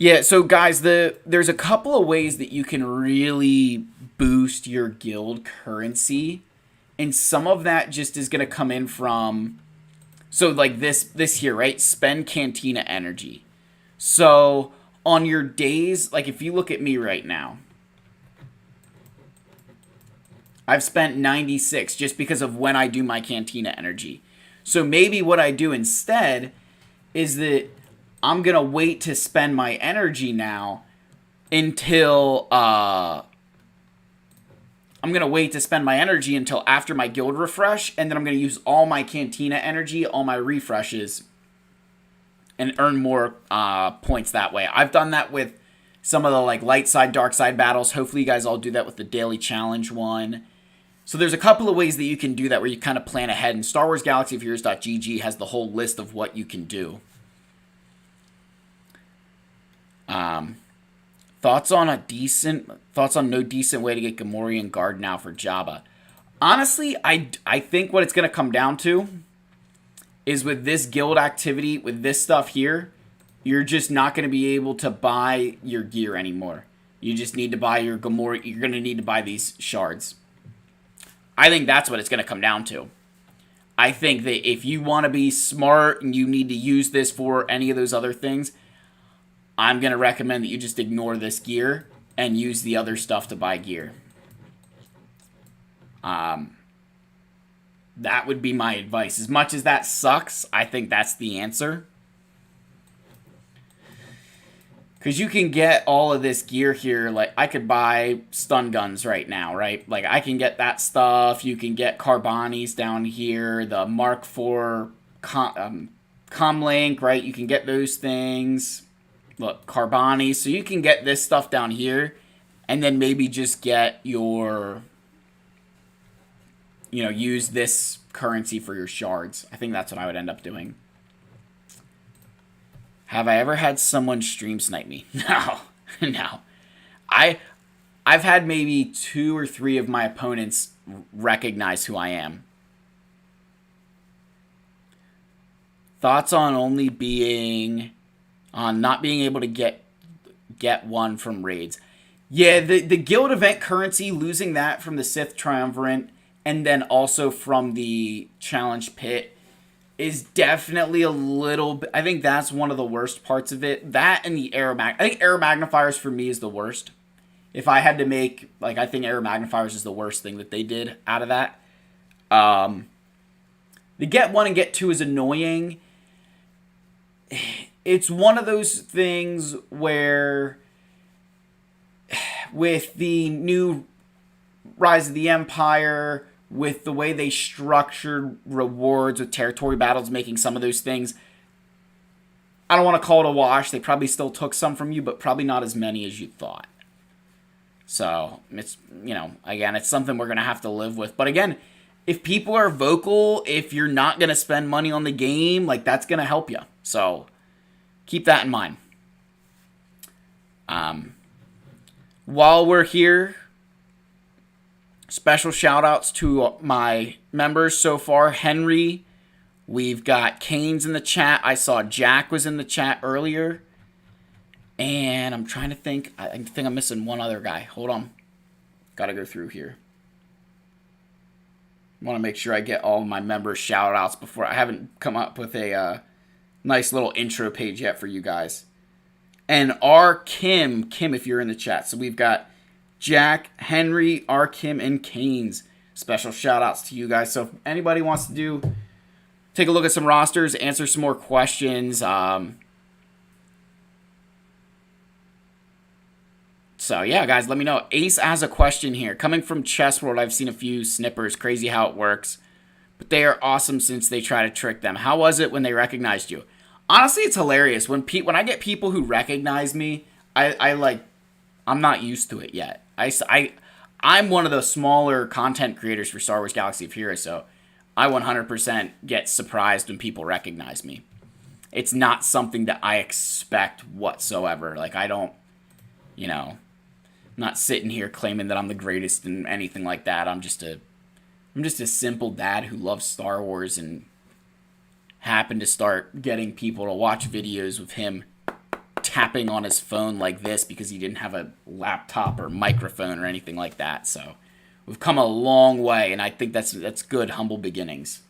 Yeah, so guys, there's a couple of ways that you can really boost your guild currency, and some of that just is going to come in from, so like this here, right? Spend Cantina energy. So on your days, like if you look at me right now, I've spent 96 just because of when I do my Cantina energy. So maybe what I do instead is that I'm going to wait to spend my energy now until I'm going to wait to spend my energy until after my guild refresh, and then I'm going to use all my Cantina energy, all my refreshes, and earn more points that way. I've done that with some of the like light side, dark side battles. Hopefully you guys all do that with the daily challenge one. So there's a couple of ways that you can do that where you kind of plan ahead, and Star Wars Galaxy of Heroes.gg has the whole list of what you can do. Thoughts on no decent way to get Gamorrean Guard now for Jabba. Honestly, I think what it's going to come down to is with this guild activity, with this stuff here, you're just not going to be able to buy your gear anymore. You just need to buy your Gamorrean. You're going to need to buy these shards. I think that's what it's going to come down to. I think that if you want to be smart and you need to use this for any of those other things, I'm going to recommend that you just ignore this gear and use the other stuff to buy gear. That would be my advice. As much as that sucks, I think that's the answer. Because you can get all of this gear here. Like, I could buy stun guns right now, right? Like, I can get that stuff. You can get Carbonis down here. The Mark IV Comlink, right? You can get those things. Look, Carbonis. So you can get this stuff down here. And then maybe just get your... use this currency for your shards. I think that's what I would end up doing. Have I ever had someone stream snipe me? No. No. I've had maybe 2 or 3 of my opponents recognize who I am. Thoughts on not being able to get one from raids. Yeah, the guild event currency, losing that from the Sith Triumvirate, and then also from the challenge pit, is definitely a little bit... I think that's one of the worst parts of it. That and the I think Aero Magnifiers for me is the worst. If I had to make... I think Aero Magnifiers is the worst thing that they did out of that. The get 1 and get 2 is annoying. It's one of those things where... with the new Rise of the Empire... with the way they structured rewards with territory battles, making some of those things, I don't want to call it a wash. They probably still took some from you, but probably not as many as you thought. So, it's, again, it's something we're going to have to live with. But again, if people are vocal, if you're not going to spend money on the game, that's going to help you. So, keep that in mind. While we're here... special shout-outs to my members so far. Henry, we've got Kane's in the chat. I saw Jack was in the chat earlier. And I'm trying to think. I think I'm missing one other guy. Hold on. Got to go through here. I want to make sure I get all of my members' shout-outs before. I haven't come up with a nice little intro page yet for you guys. And R. Kim, if you're in the chat. So we've got Jack, Henry, R. Kim, and Canes. Special shout-outs to you guys. So if anybody wants to take a look at some rosters, answer some more questions. So yeah, guys, let me know. Ace has a question here. Coming from Chess World, I've seen a few snippers. Crazy how it works. But they are awesome since they try to trick them. How was it when they recognized you? Honestly, it's hilarious. When I get people who recognize me, I'm not used to it yet. I'm one of the smaller content creators for Star Wars Galaxy of Heroes, so I 100% get surprised when people recognize me. It's not something that I expect whatsoever. I don't, I'm not sitting here claiming that I'm the greatest and anything like that. I'm just a simple dad who loves Star Wars and happened to start getting people to watch videos with him tapping on his phone like this because he didn't have a laptop or microphone or anything like that. So we've come a long way, and I think that's good, humble beginnings.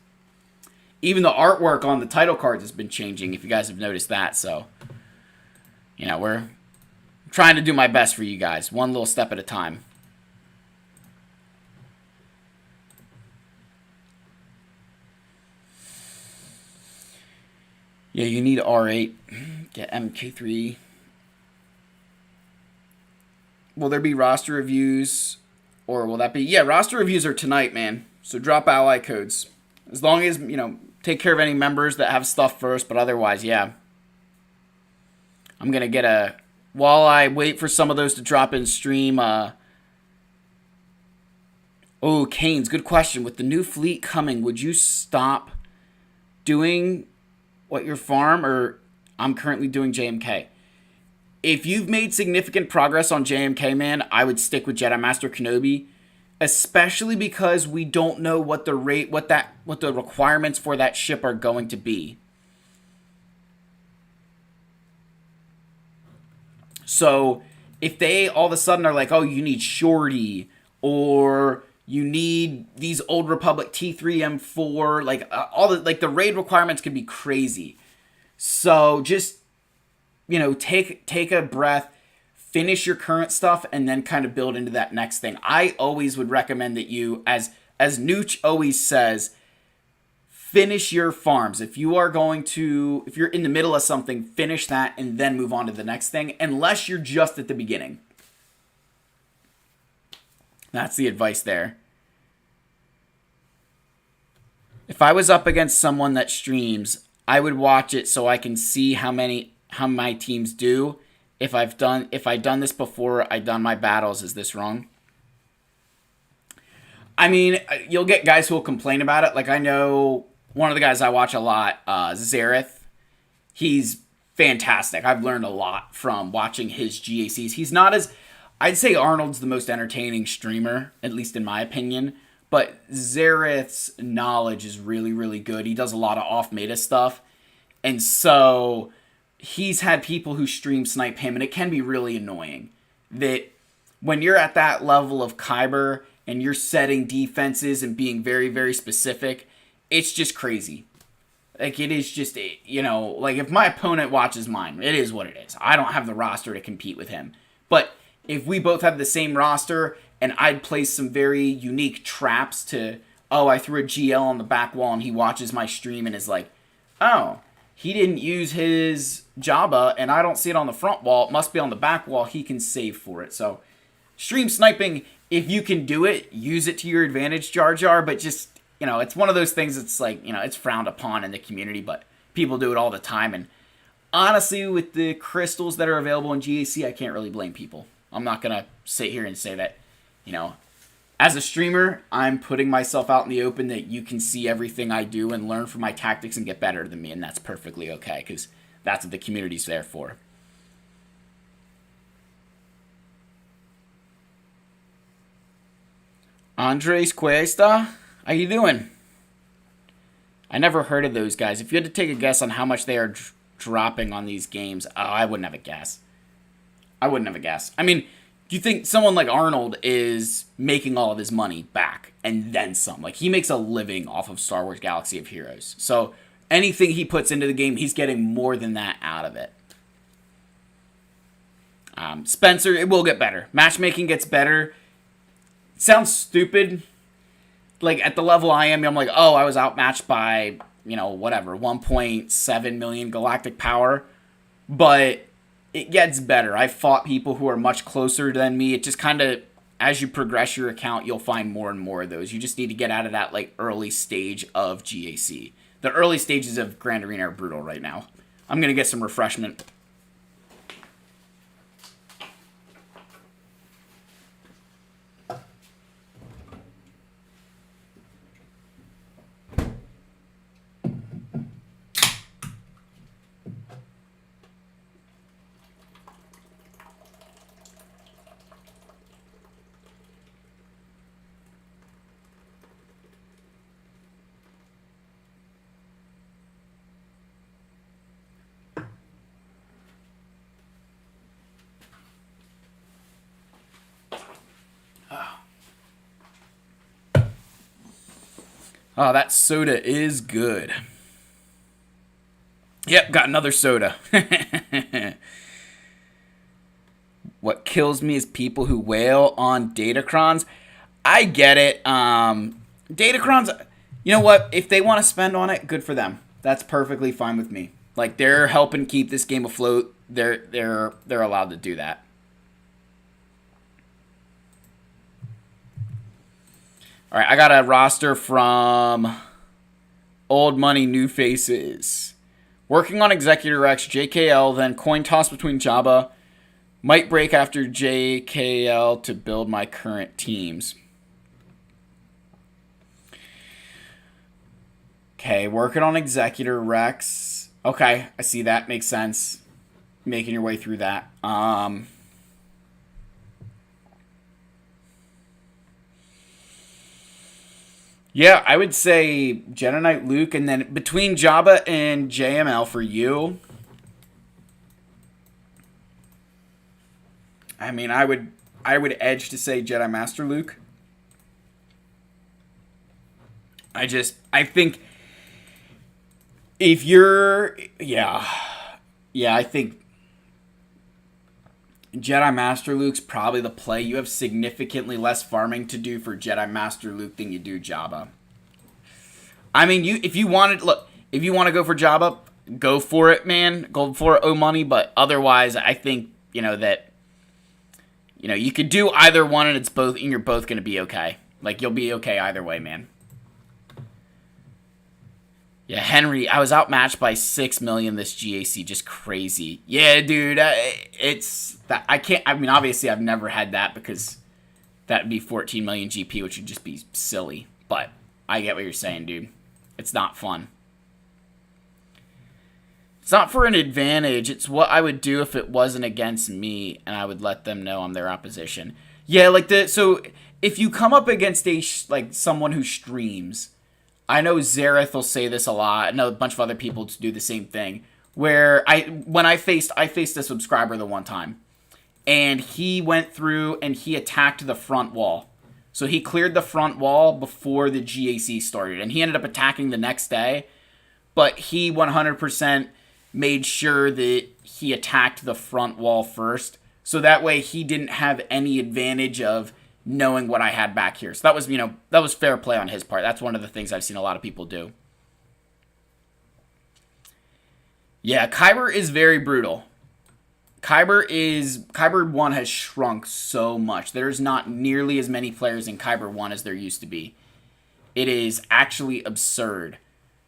Even the artwork on the title cards has been changing, if you guys have noticed that. So, we're trying to do my best for you guys, one little step at a time. Yeah, you need R8. Get MK3. Will there be roster reviews? Or will that be... Yeah, roster reviews are tonight, man. So drop ally codes. As long as, take care of any members that have stuff first. But otherwise, yeah. I'm going to get a... While I wait for some of those to drop in stream... Oh, Canes, good question. With the new fleet coming, would you stop doing what your farm, or I'm currently doing JMK? If you've made significant progress on JMK, man, I would stick with Jedi Master Kenobi, especially because we don't know what the requirements for that ship are going to be. So if they all of a sudden are like, oh, you need Shorty, or you need these Old Republic T3M4, like all the raid requirements can be crazy. So just take a breath, finish your current stuff, and then kind of build into that next thing. I always would recommend that you, as Nooch always says, finish your farms. If you're in the middle of something, finish that and then move on to the next thing, unless you're just at the beginning. That's the advice there. If I was up against someone that streams, I would watch it so I can see how my teams do. If I've done this before, I've done my battles. Is this wrong? I mean, you'll get guys who will complain about it. Like, I know one of the guys I watch a lot, Zareth. He's fantastic. I've learned a lot from watching his GACs. He's not as... I'd say Arnold's the most entertaining streamer, at least in my opinion. But Zareth's knowledge is really, really good. He does a lot of off-meta stuff. And so he's had people who stream snipe him, and it can be really annoying that when you're at that level of Kyber and you're setting defenses and being very, very specific, it's just crazy. Like, it is just, like, if my opponent watches mine, it is what it is. I don't have the roster to compete with him. But if we both have the same roster and I'd place some very unique traps to, I threw a GL on the back wall and he watches my stream and is like, oh, he didn't use his Jabba and I don't see it on the front wall. It must be on the back wall. He can save for it. So stream sniping, if you can do it, use it to your advantage, Jar Jar. But just, it's one of those things that's like, it's frowned upon in the community, but people do it all the time. And honestly, with the crystals that are available in GAC, I can't really blame people. I'm not going to sit here and say that, as a streamer, I'm putting myself out in the open that you can see everything I do and learn from my tactics and get better than me, and that's perfectly okay, because that's what the community's there for. Andres Cuesta, how you doing? I never heard of those guys. If you had to take a guess on how much they are dropping on these games, I wouldn't have a guess. I mean, do you think someone like Arnold is making all of his money back and then some? Like, he makes a living off of Star Wars Galaxy of Heroes. So anything he puts into the game, he's getting more than that out of it. Spencer, it will get better. Matchmaking gets better. It sounds stupid. Like, at the level I am, I'm like, I was outmatched by, 1.7 million galactic power. But it gets better. I've fought people who are much closer than me. It just kind of, as you progress your account, you'll find more and more of those. You just need to get out of that, like, early stage of GAC. The early stages of Grand Arena are brutal right now. I'm going to get some refreshment. Oh, that soda is good. Yep, got another soda. What kills me is people who wail on Datacrons. I get it. Datacrons, you know what? If they want to spend on it, good for them. That's perfectly fine with me. Like they're helping keep this game afloat. They're allowed to do that. All right, I got a roster from Old Money, New Faces. Working on Executor X, JKL, then coin toss between Jabba. Might break after JKL to build my current teams. Okay, working on Executor Rex. Okay, I see that. Makes sense. Making your way through that. Yeah, I would say Jedi Knight Luke, and then between Jabba and JML for you. I mean, I would edge to say Jedi Master Luke. I think if you're yeah, I think Jedi Master Luke's probably the play. You have significantly less farming to do for Jedi Master Luke than you do Jabba. I mean, if you want to go for Jabba, go for it, man. Go for it, oh money. But otherwise, I think that you could do either one, and you're both gonna be okay. Like you'll be okay either way, man. Yeah, Henry, I was outmatched by 6 million this GAC, just crazy. Yeah, dude, it's that I can't. I mean, obviously, I've never had that because that'd be 14 million GP, which would just be silly. But I get what you're saying, dude. It's not fun. It's not for an advantage. It's what I would do if it wasn't against me, and I would let them know I'm their opposition. Yeah, so if you come up against someone who streams. I know Zareth will say this a lot. I know a bunch of other people do the same thing. Where I faced a subscriber the one time, and he went through and he attacked the front wall. So he cleared the front wall before the GAC started, and he ended up attacking the next day. But he 100% made sure that he attacked the front wall first, so that way he didn't have any advantage of knowing what I had back here. So that was fair play on his part. That's one of the things I've seen a lot of people do. Yeah, Kyber is very brutal. Kyber 1 has shrunk so much. There's not nearly as many players in Kyber 1 as there used to be. It is actually absurd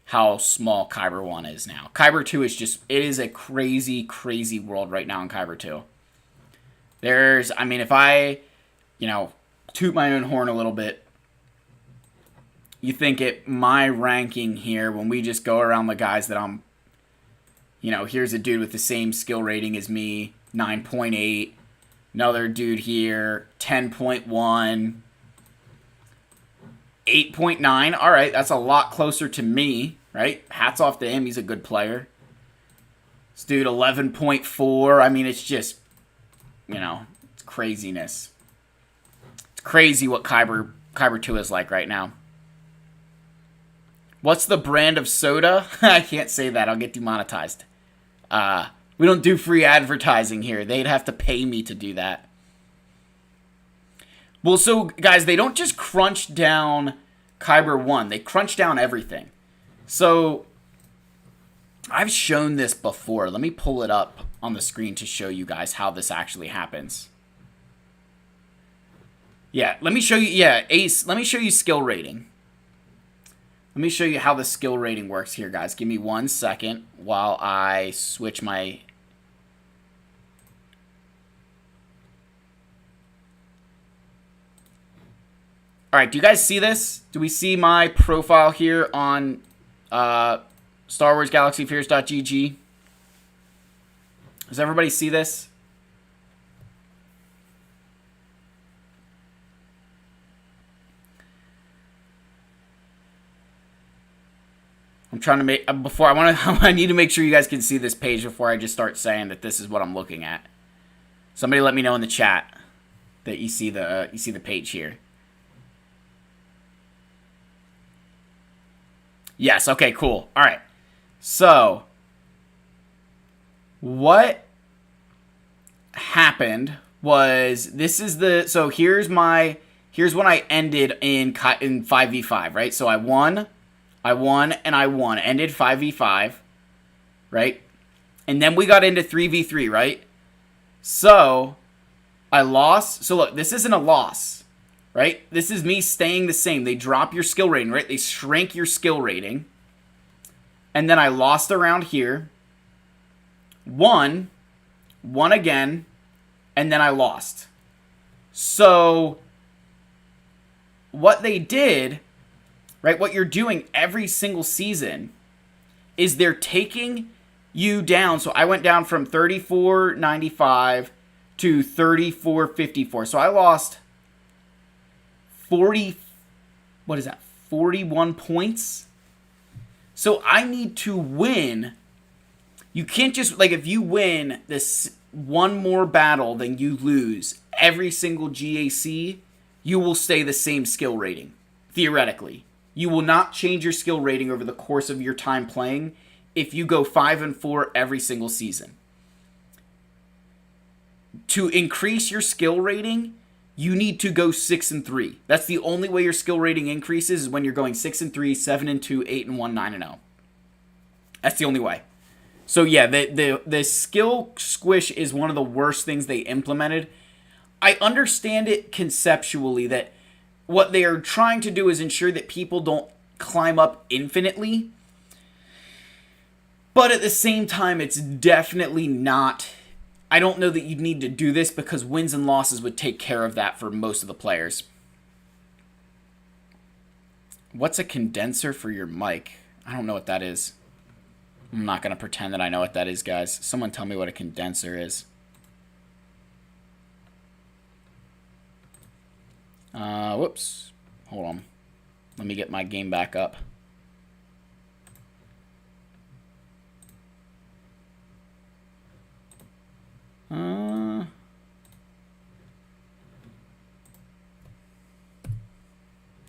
how small Kyber 1 is now. Kyber 2 it is a crazy, crazy world right now in Kyber 2. If I, toot my own horn a little bit, you think my ranking here, when we just go around the guys that I'm, here's a dude with the same skill rating as me, 9.8. Another dude here, 10.1. 8.9. All right, that's a lot closer to me, right? Hats off to him. He's a good player. This dude, 11.4. I mean, it's just, it's craziness. It's crazy what Kyber 2 is like right now. What's the brand of soda? I can't say that. I'll get demonetized. We don't do free advertising here. They'd have to pay me to do that. Well, so, guys, they don't just crunch down Kyber 1. They crunch down everything. So, I've shown this before. Let me pull it up on the screen to show you guys how this actually happens. Yeah, let me show you, Ace, let me show you skill rating. Let me show you how the skill rating works here, guys. Give me 1 second while I switch my... Alright, do you guys see this? Do we see my profile here on Star Wars Galaxyfears.gg? Does everybody see this? I'm trying to make I need to make sure you guys can see this page before I just start saying that this is what I'm looking at. Somebody let me know in the chat that you see the page here. Yes. Okay. Cool. All right. So, what happened was this is the so here's when I ended in 5v5, right? So I won, and I won. Ended 5v5, right? And then we got into 3v3, right? So I lost. So look, this isn't a loss, right? This is me staying the same. They drop your skill rating, right? They shrink your skill rating. And then I lost around here. Won again, and then I lost. So what they did, right, what you're doing every single season is they're taking you down. So I went down from 34.95 to 34.54. So I lost 41 points. So I need to win. You can't just, like, if you win this one more battle than you lose every single GAC, you will stay the same skill rating, theoretically. You will not change your skill rating over the course of your time playing if you go 5-4 every single season. To increase your skill rating, you need to go 6-3. That's the only way your skill rating increases, is when you're going 6-3, 7-2, 8-1, 9-0. That's the only way. So yeah, the skill squish is one of the worst things they implemented. I understand it conceptually, that what they are trying to do is ensure that people don't climb up infinitely. But at the same time, it's definitely not. I don't know that you'd need to do this, because wins and losses would take care of that for most of the players. What's a condenser for your mic? I don't know what that is. I'm not going to pretend that I know what that is, guys. Someone tell me what a condenser is. Whoops. Hold on. Let me get my game back up.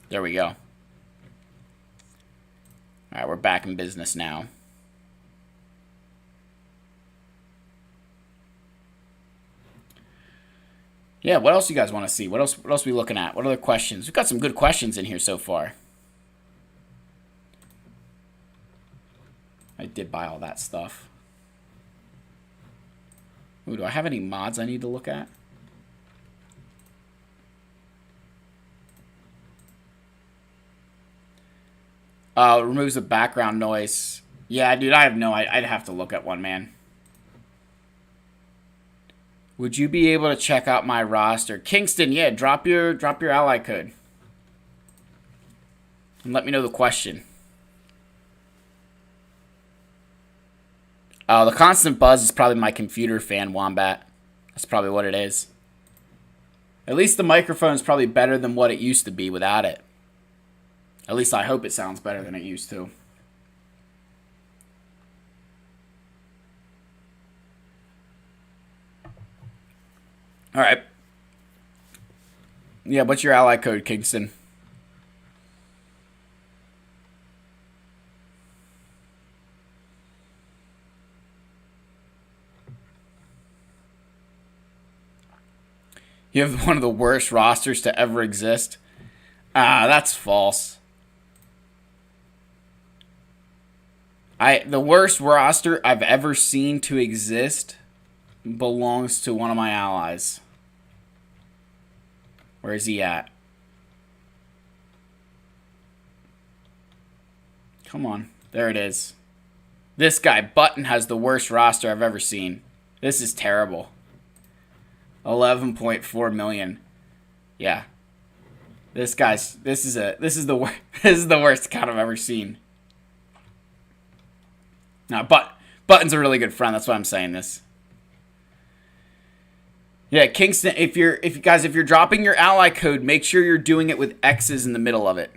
There we go. All right, we're back in business now. Yeah, what else you guys want to see? What else are we looking at? What other questions? We've got some good questions in here so far. I did buy all that stuff. Ooh, do I have any mods I need to look at? Removes the background noise. Yeah, dude, I'd have to look at one, man. Would you be able to check out my roster? Kingston, yeah, drop your ally code. And let me know the question. Oh, the constant buzz is probably my computer fan, Wombat. That's probably what it is. At least the microphone is probably better than what it used to be without it. At least I hope it sounds better than it used to. All right. Yeah, what's your ally code, Kingston? You have one of the worst rosters to ever exist. That's false. The worst roster I've ever seen to exist belongs to one of my allies. Where is he at? Come on. There it is. This guy, Button, has the worst roster I've ever seen. This is terrible. 11.4 million. Yeah. This is the worst account I've ever seen. No, Button's a really good friend. That's why I'm saying this. Yeah, Kingston, if you're dropping your ally code, make sure you're doing it with X's in the middle of it.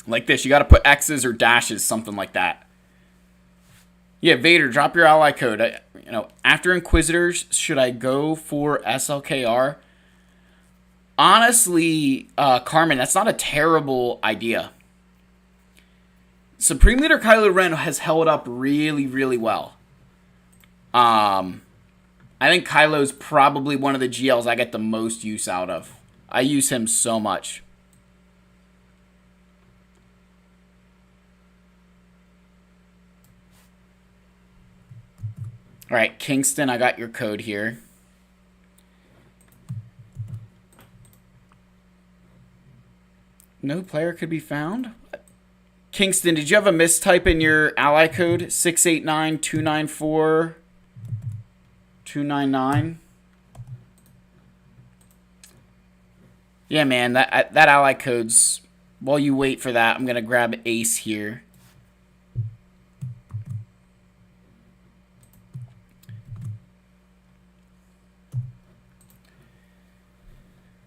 Like this, you got to put X's or dashes, something like that. Yeah, Vader, drop your ally code. After Inquisitors, should I go for SLKR? Honestly, Carmen, that's not a terrible idea. Supreme Leader Kylo Ren has held up really, really well. I think Kylo's probably one of the GLs I get the most use out of. I use him so much. All right, Kingston, I got your code here. No player could be found. Kingston, did you have a mistype in your ally code? 689-294-299? Yeah, man, that ally code's... While you wait for that, I'm going to grab Ace here.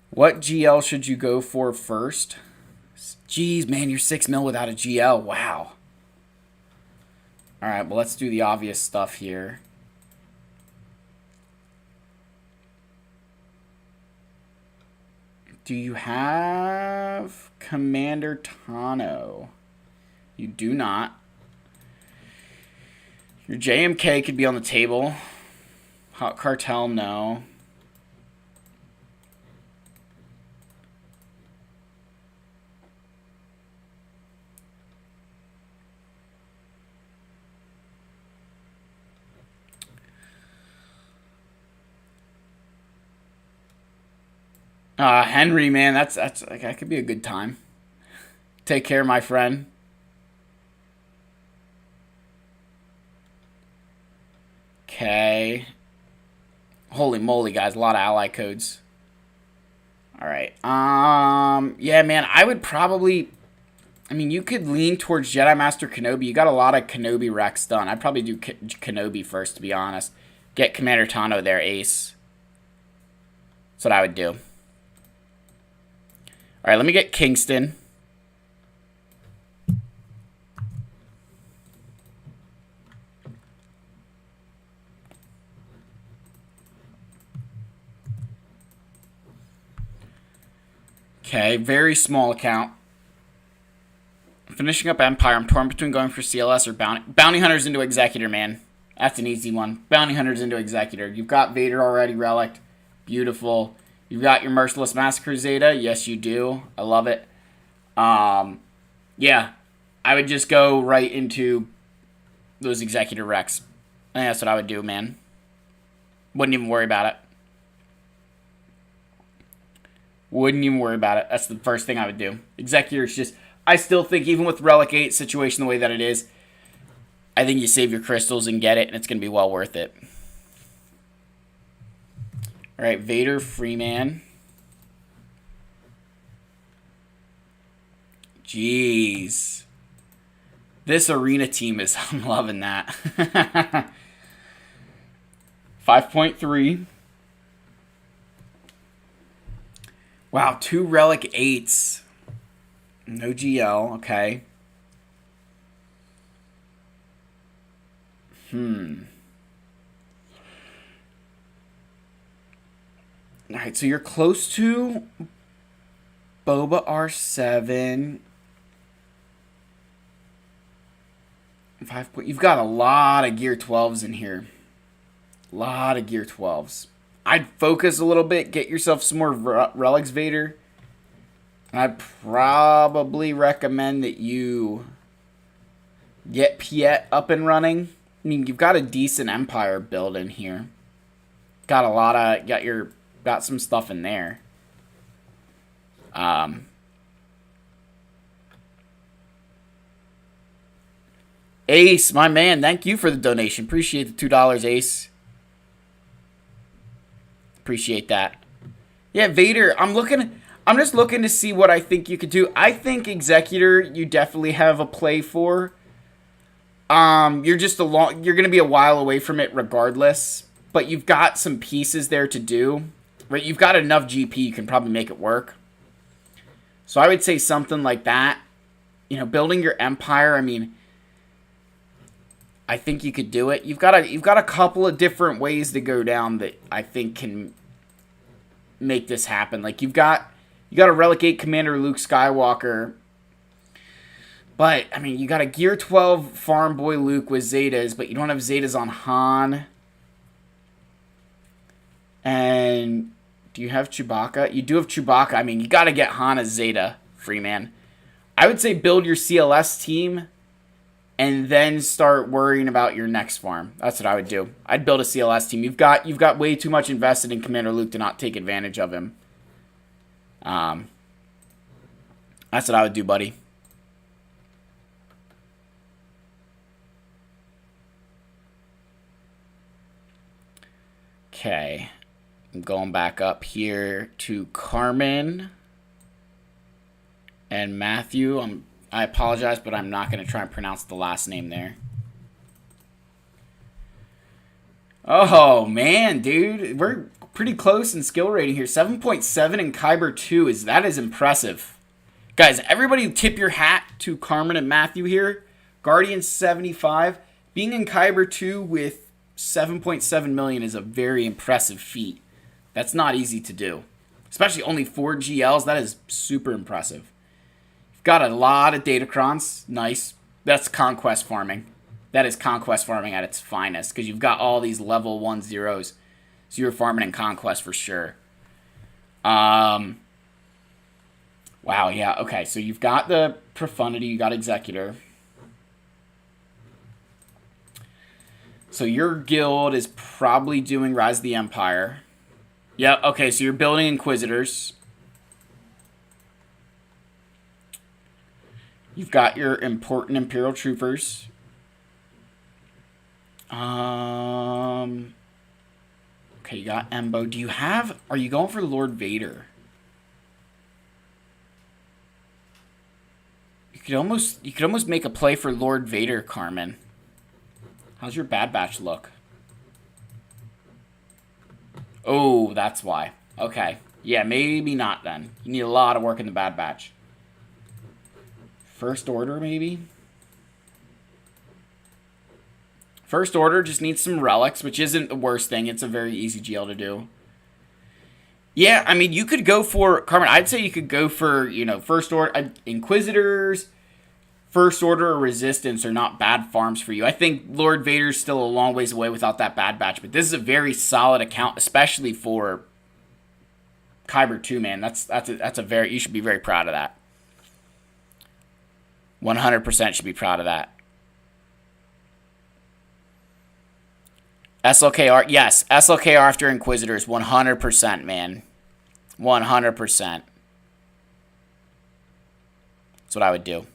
What GL should you go for first? Jeez, man, you're 6 mil without a GL. Wow. Alright, well, let's do the obvious stuff here. Do you have Commander Tano? You do not. Your JMK could be on the table. Hot Cartel, no. Henry, man, that could be a good time. Take care, my friend. Okay. Holy moly, guys, a lot of ally codes. All right. Yeah, man, I would probably... I mean, you could lean towards Jedi Master Kenobi. You got a lot of Kenobi Rex done. I'd probably do Kenobi first, to be honest. Get Commander Tano there, Ace. That's what I would do. All right, let me get Kingston. Okay, very small account. Finishing up Empire. I'm torn between going for CLS or Bounty Hunters into Executor, man. That's an easy one. Bounty Hunters into Executor. You've got Vader already relicked. Beautiful. You've got your Merciless Massacre Zeta. Yes, you do. I love it. Yeah. I would just go right into those Executor Rex. I think that's what I would do, man. Wouldn't even worry about it. Wouldn't even worry about it. That's the first thing I would do. Executor's just... I still think, even with Relic 8 situation the way that it is, I think you save your crystals and get it, and it's going to be well worth it. All right, Vader, Freeman. Jeez. This arena team is... I'm loving that. 5.3. Wow, 2 Relic 8s. No GL, okay. Alright, so you're close to Boba R7. You've got a lot of Gear 12s in here. A lot of Gear 12s. I'd focus a little bit, get yourself some more Relics, Vader. And I'd probably recommend that you get Piet up and running. I mean, you've got a decent Empire build in here. Got a lot of, got some stuff in there. Ace, my man, thank you for the donation. Appreciate the $2, Ace. Appreciate that. Yeah, Vader, I'm just looking to see what I think you could do. I think Executor you definitely have a play for. You're going to be a while away from it regardless, but you've got some pieces there to do. Right? You've got enough GP, you can probably make it work. So I would say something like that. You know, building your Empire, I mean, I think you could do it. You've got a couple of different ways to go down that I think can make this happen. Like, you got to relegate Commander Luke Skywalker. But, I mean, you got a Gear 12 Farm Boy Luke with Zetas, but you don't have Zetas on Han. And do you have Chewbacca? You do have Chewbacca. I mean, you got to get Han as Zeta, Freeman. I would say build your CLS team and then start worrying about your next farm. That's what I would do. I'd build a CLS team. You've got way too much invested in Commander Luke to not take advantage of him. That's what I would do, buddy. Okay. I'm going back up here to Carmen and Matthew. I apologize, but I'm not going to try and pronounce the last name there. Oh, man, dude. We're pretty close in skill rating here. 7.7 in Kyber 2. That is impressive. Guys, everybody tip your hat to Carmen and Matthew here. Guardian 75. Being in Kyber 2 with 7.7 million is a very impressive feat. That's not easy to do. Especially only 4 GLs. That is super impressive. You've got a lot of Datacrons. Nice. That's Conquest farming. That is Conquest farming at its finest. Because you've got all these level 1 zeros. So you're farming in Conquest for sure. Wow, yeah. Okay, so you've got the Profundity. You got Executor. So your guild is probably doing Rise of the Empire. Yep, okay, so you're building Inquisitors. You've got your important Imperial Troopers. Okay, you got Embo. Are you going for Lord Vader? You could almost make a play for Lord Vader, Carmen. How's your Bad Batch look? Oh, that's why. Okay. Yeah, maybe not then. You need a lot of work in the Bad Batch. First Order, maybe? First Order just needs some relics, which isn't the worst thing. It's a very easy GL to do. Yeah, I mean, you could go for... Carmen, I'd say you could go for, First Order... Inquisitors... First Order or Resistance are not bad farms for you. I think Lord Vader's still a long ways away without that Bad Batch, but this is a very solid account, especially for Kyber 2, man. That's a very... You should be very proud of that. 100% should be proud of that. SLKR, yes. SLKR after Inquisitors, 100%, man. 100%. That's what I would do.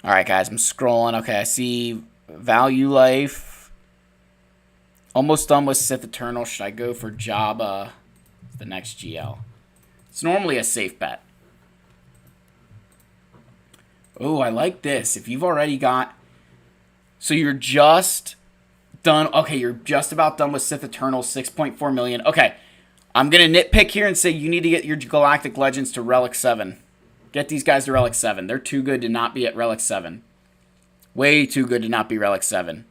Alright, guys, I'm scrolling. Okay, I see Value Life. Almost done with Sith Eternal. Should I go for Jabba? The next GL. It's normally a safe bet. Oh, I like this. If you've already got... So you're just done... Okay, you're just about done with Sith Eternal, 6.4 million. Okay, I'm going to nitpick here and say you need to get your Galactic Legends to Relic 7. Get these guys to Relic 7. They're too good to not be at Relic 7. Way too good to not be Relic 7.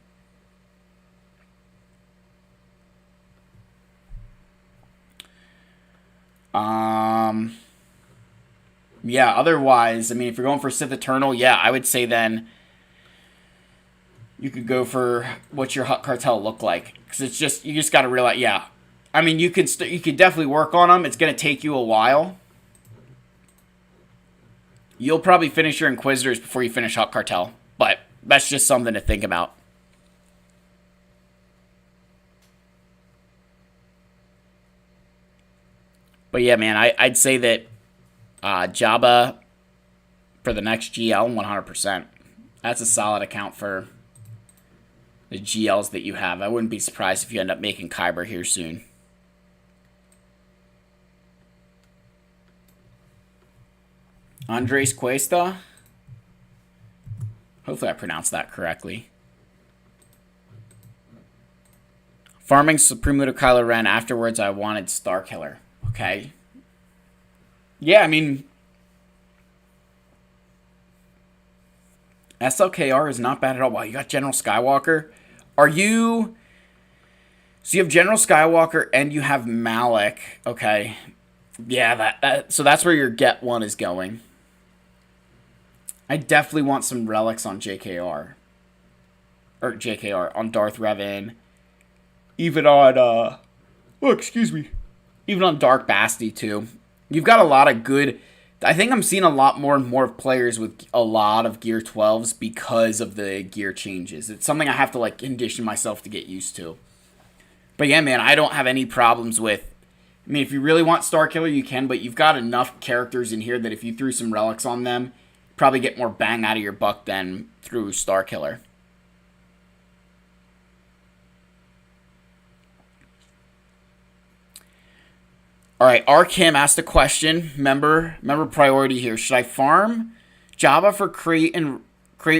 Yeah, otherwise, I mean, if you're going for Sith Eternal, yeah, I would say then you could go for what's your Hut Cartel look like. Because it's just, you just got to realize, yeah. I mean, you could definitely work on them. It's going to take you a while. You'll probably finish your Inquisitors before you finish Hut Cartel. But that's just something to think about. But yeah, man, I'd say that Jabba for the next GL, 100%. That's a solid account for the GLs that you have. I wouldn't be surprised if you end up making Kyber here soon. Andres Cuesta. Hopefully I pronounced that correctly. Farming Supreme Leader Kylo Ren. Afterwards, I wanted Starkiller. Okay. Yeah, I mean... SLKR is not bad at all. Wow, you got General Skywalker. Are you... So you have General Skywalker and you have Malik. Okay. Yeah, so that's where your get one is going. I definitely want some relics on JKR. Or JKR, on Darth Revan. Even on, excuse me. Even on Dark Basti, too. You've got a lot of good... I think I'm seeing a lot more and more players with a lot of Gear 12s because of the gear changes. It's something I have to, like, condition myself to get used to. But yeah, man, I don't have any problems with... I mean, if you really want Starkiller, you can, but you've got enough characters in here that if you threw some relics on them, you'd probably get more bang out of your buck than through Starkiller. All right, R. Kim asked a question. Member priority here. Should I farm Jabba for crate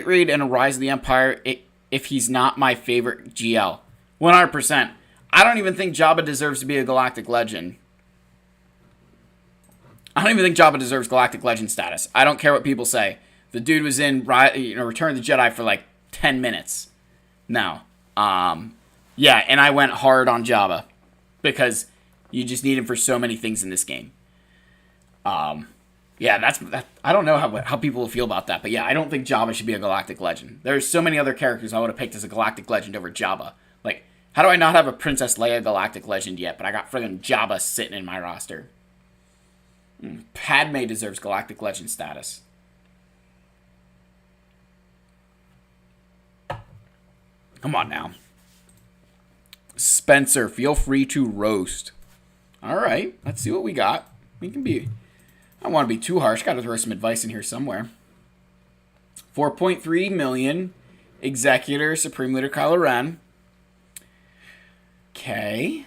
raid and a Rise of the Empire if he's not my favorite GL? 100%. I don't even think Jabba deserves to be a Galactic Legend. I don't even think Jabba deserves Galactic Legend status. I don't care what people say. The dude was in Return of the Jedi for like 10 minutes. No. Yeah, and I went hard on Jabba because you just need him for so many things in this game. Yeah, that's I don't know how people will feel about that, but yeah, I don't think Jabba should be a Galactic Legend. There's so many other characters I would have picked as a Galactic Legend over Jabba. Like, how do I not have a Princess Leia Galactic Legend yet, but I got friggin' Jabba sitting in my roster? Padme deserves Galactic Legend status. Come on now. Spencer, feel free to roast. Alright, let's see what we got. We can be... I don't want to be too harsh. Got to throw some advice in here somewhere. 4.3 million. Executor, Supreme Leader Kylo Ren. Okay.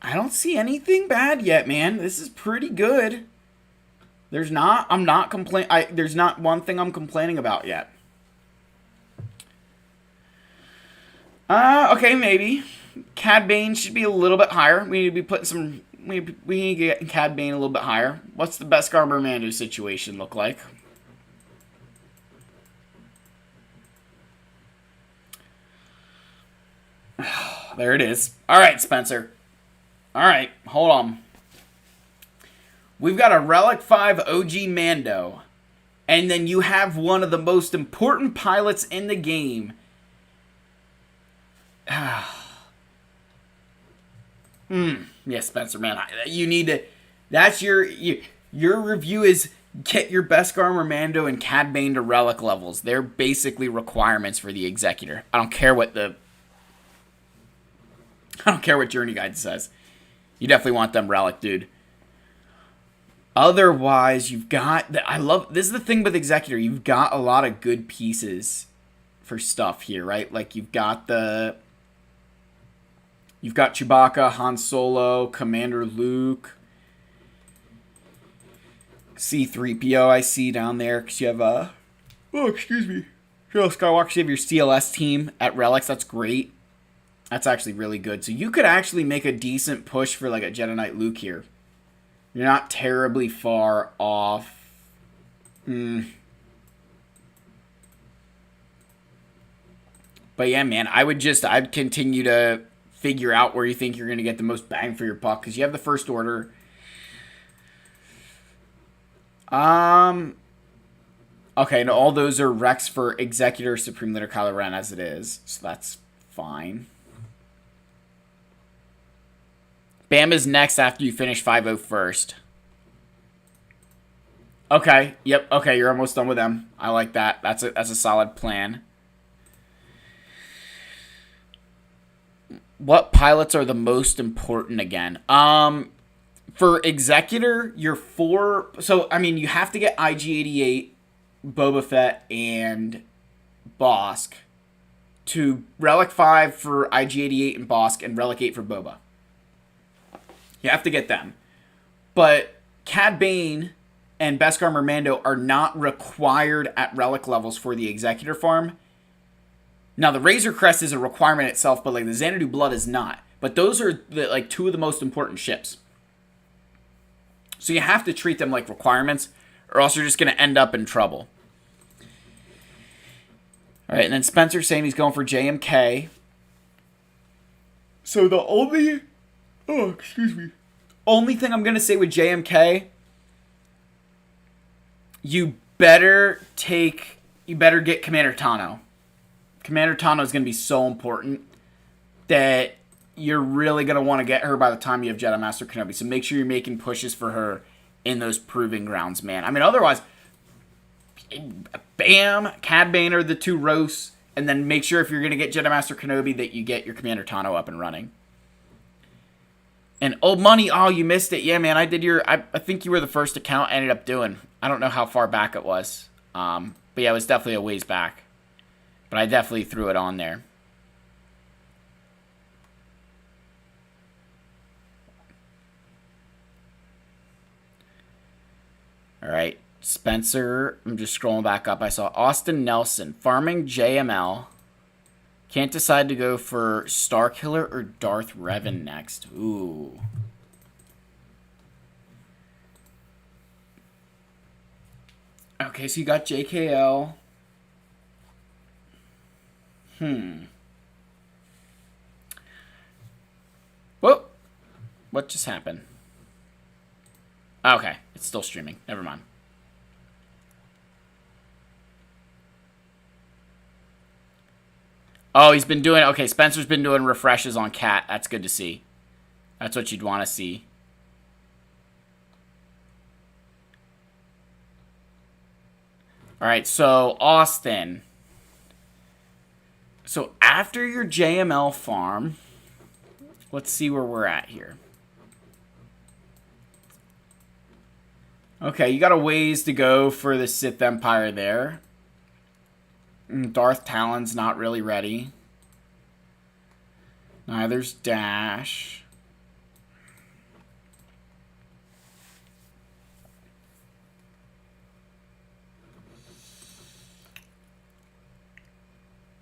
I don't see anything bad yet, man. This is pretty good. There's not one thing I'm complaining about yet. Okay, maybe. Cad Bane should be a little bit higher. We need to be putting some... We need to get Cad Bane a little bit higher. What's the Beskar Mando situation look like? There it is. Alright, Spencer. Alright, hold on. We've got a Relic 5 OG Mando. And then you have one of the most important pilots in the game. Yes, Spencer, man. You need to... That's your review is get your Beskar Mando and Cad Bane to Relic levels. They're basically requirements for the Executor. I don't care what Journey Guide says. You definitely want them Relic, dude. Otherwise, you've got... This is the thing with Executor. You've got a lot of good pieces for stuff here, right? Like, you've got Chewbacca, Han Solo, Commander Luke, C-3PO I see down there, because you have excuse me. General Skywalker, you have your CLS team at Relics. That's great. That's actually really good. So you could actually make a decent push for like a Jedi Knight Luke here. You're not terribly far off. But yeah, man, I'd continue to figure out where you think you're going to get the most bang for your buck, because you have the First Order. Okay, no, all those are Rex for Executor, Supreme Leader Kylo Ren as it is, so that's fine. Bam is next after you finish 5.0 first. Okay, yep, okay, you're almost done with them. I like that. That's a solid plan. What pilots are the most important again? For Executor, you're 4... So, I mean, you have to get IG-88, Boba Fett, and Bosk to Relic 5 for IG-88 and Bosk, and Relic 8 for Boba. You have to get them. But Cad Bane and Beskar Mando are not required at Relic levels for the Executor farm. Now, the Razor Crest is a requirement itself, but like the Xanadu Blood is not. But those are like two of the most important ships. So you have to treat them like requirements, or else you're just going to end up in trouble. All right, and then Spencer's saying he's going for JMK. So the only... Oh, excuse me. Only thing I'm going to say with JMK, you better get Commander Tano. Commander Tano is going to be so important that you're really going to want to get her by the time you have Jedi Master Kenobi. So make sure you're making pushes for her in those proving grounds, man. I mean, otherwise, bam, Cad Bane are the two roasts, and then make sure if you're going to get Jedi Master Kenobi that you get your Commander Tano up and running. And Old Money, oh, you missed it. Yeah, man, I did I think you were the first account I ended up doing. I don't know how far back it was. But yeah, it was definitely a ways back. But I definitely threw it on there. All right. Spencer, I'm just scrolling back up. I saw Austin Nelson farming JML. Can't decide to go for Starkiller or Darth Revan next. Ooh. Okay, so you got JKL. Whoa. What just happened? Okay, it's still streaming. Never mind. Oh, he's been doing... Okay, Spencer's been doing refreshes on Cat. That's good to see. That's what you'd want to see. Alright, so Austin. So after your JML farm, let's see where we're at here. Okay, you got a ways to go for the Sith Empire there. Darth Talon's not really ready. Neither's Dash.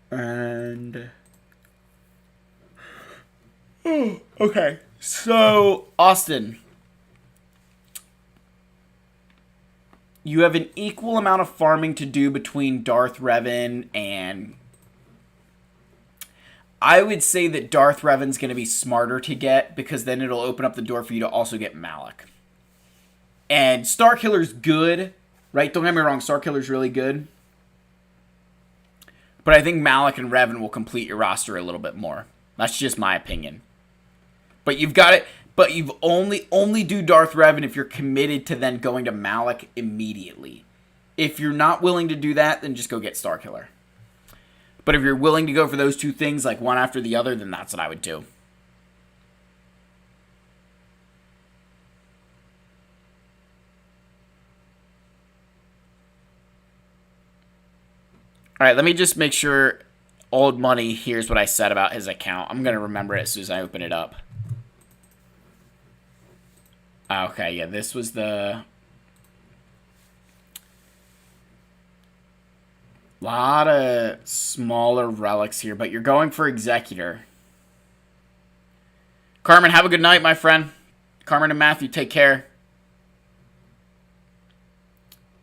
And... Oh, okay. So, Austin. You have an equal amount of farming to do between Darth Revan and... I would say that Darth Revan's going to be smarter to get, because then it'll open up the door for you to also get Malak. And Starkiller's good, right? Don't get me wrong, Starkiller's really good. But I think Malak and Revan will complete your roster a little bit more. That's just my opinion. But you've got it... But you've only do Darth Revan if you're committed to then going to Malak immediately. If you're not willing to do that, then just go get Starkiller. But if you're willing to go for those two things, like one after the other, then that's what I would do. Alright, let me just make sure Old Money hears what I said about his account. I'm going to remember it as soon as I open it up. Okay, yeah, this was the... Lot of smaller relics here, but you're going for Executor. Carmen, have a good night, my friend. Carmen and Matthew, take care.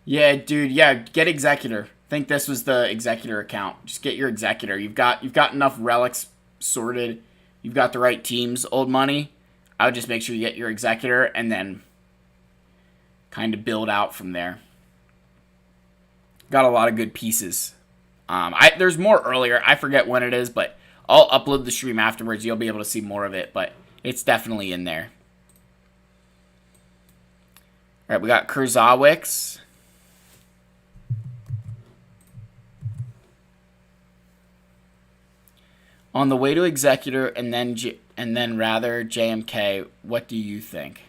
Yeah, dude, yeah, get Executor. I think this was the Executor account. Just get your Executor. You've got enough relics sorted. You've got the right teams, Old Money. I would just make sure you get your Executor and then kind of build out from there. Got a lot of good pieces. There's more earlier. I forget when it is, but I'll upload the stream afterwards. You'll be able to see more of it, but it's definitely in there. All right, we got Kurzawix. On the way to Executor and then rather JMK, what do you think?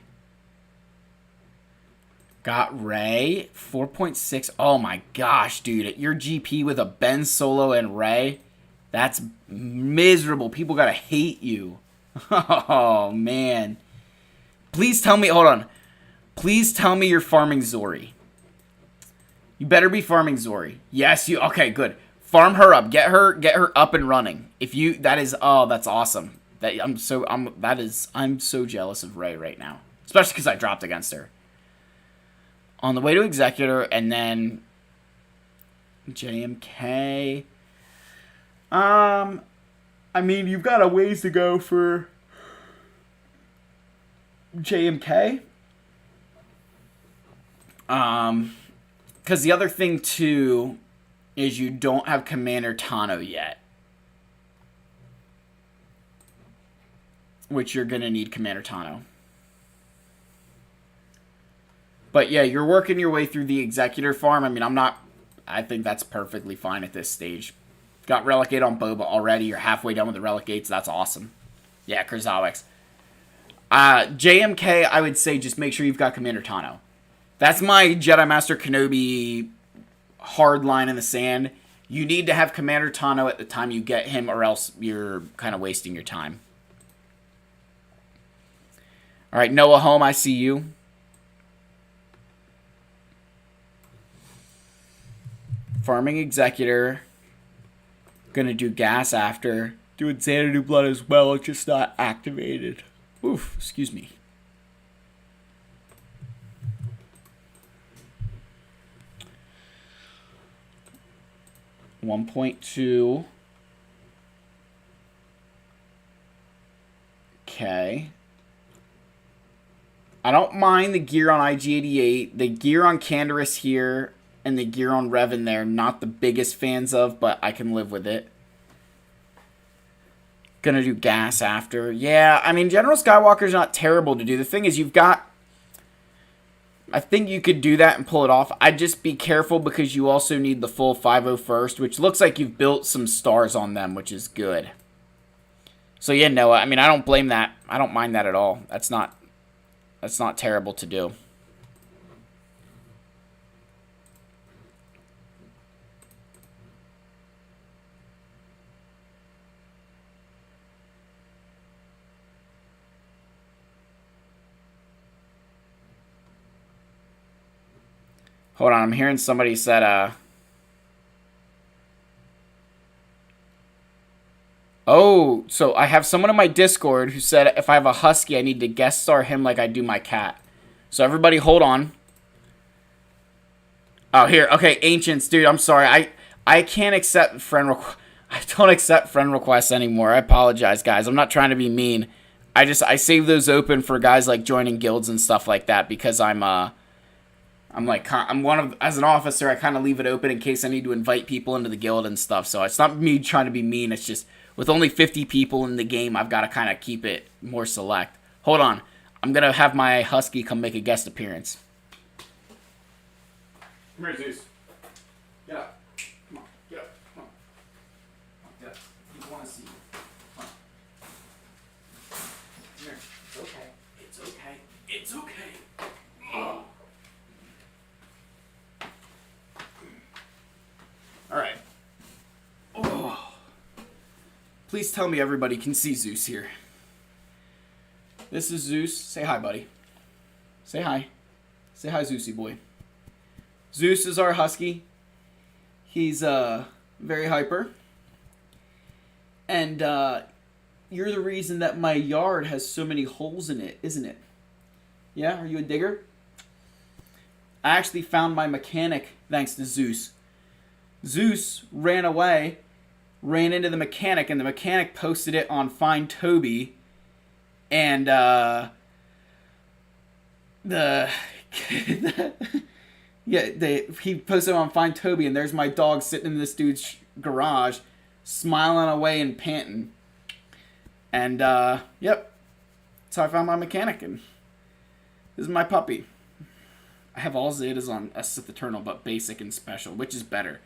Got Rey, 4.6. Oh my gosh, dude. Your GP with a Ben Solo and Rey, that's miserable. People gotta hate you. Oh, man. Please tell me, hold on. Please tell me you're farming Zori. You better be farming Zori. Yes, you, okay, good. Farm her up. Get her up and running. If you, that's awesome. I'm so jealous of Rey right now. Especially because I dropped against her. On the way to Executor, and then JMK. I mean, you've got a ways to go for JMK. Because the other thing, too, is you don't have Commander Tano yet. Which you're going to need Commander Tano. But yeah, you're working your way through the Executor farm. I mean, I think that's perfectly fine at this stage. Got Relic Gate on Boba already. You're halfway done with the Relic Gates. That's awesome. Yeah, Kurzawex. JMK, I would say just make sure you've got Commander Tano. That's my Jedi Master Kenobi hard line in the sand. You need to have Commander Tano at the time you get him, or else you're kind of wasting your time. All right, Noah Home, I see you. Farming Executor. Gonna do gas after. Doing Xanadu Blood as well, it's just not activated. Oof, excuse me. $1.2. Okay. I don't mind the gear on IG-88. The gear on Canderous here and the gear on Revan there, not the biggest fans of, but I can live with it. Gonna do gas after. Yeah, I mean, General Skywalker's not terrible to do. The thing is, you've got... I think you could do that and pull it off. I'd just be careful because you also need the full 501st, which looks like you've built some stars on them, which is good. So yeah, Noah, I mean, I don't blame that. I don't mind that at all. That's not terrible to do. Hold on, I'm hearing somebody said, oh, so I have someone in my Discord who said if I have a husky, I need to guest star him like I do my cat. So everybody hold on. Oh, here. Okay, Ancients, dude, I'm sorry. I can't accept friend requests. I don't accept friend requests anymore. I apologize, guys. I'm not trying to be mean. I save those open for guys like joining guilds and stuff like that because I'm one of, as an officer, I kind of leave it open in case I need to invite people into the guild and stuff. So it's not me trying to be mean. It's just with only 50 people in the game, I've got to kind of keep it more select. Hold on. I'm going to have my husky come make a guest appearance. Come here, Zeus. Get up. Come on. Get up. Come on. Get up. People want to see you. Come on. Come here. It's okay. It's okay. It's okay. Ugh. Alright. Oh. Please tell me everybody can see Zeus here. This is Zeus. Say hi, buddy. Say hi. Say hi, Zeusy boy. Zeus is our husky. He's very hyper. And you're the reason that my yard has so many holes in it, isn't it? Yeah? Are you a digger? I actually found my mechanic thanks to Zeus. Zeus ran away, ran into the mechanic, and the mechanic posted it on Find Toby, and he posted it on Find Toby, and there's my dog sitting in this dude's garage, smiling away and panting. And yep, that's how I found my mechanic, and this is my puppy. I have all Zetas on a Sith Eternal, but basic and special, which is better.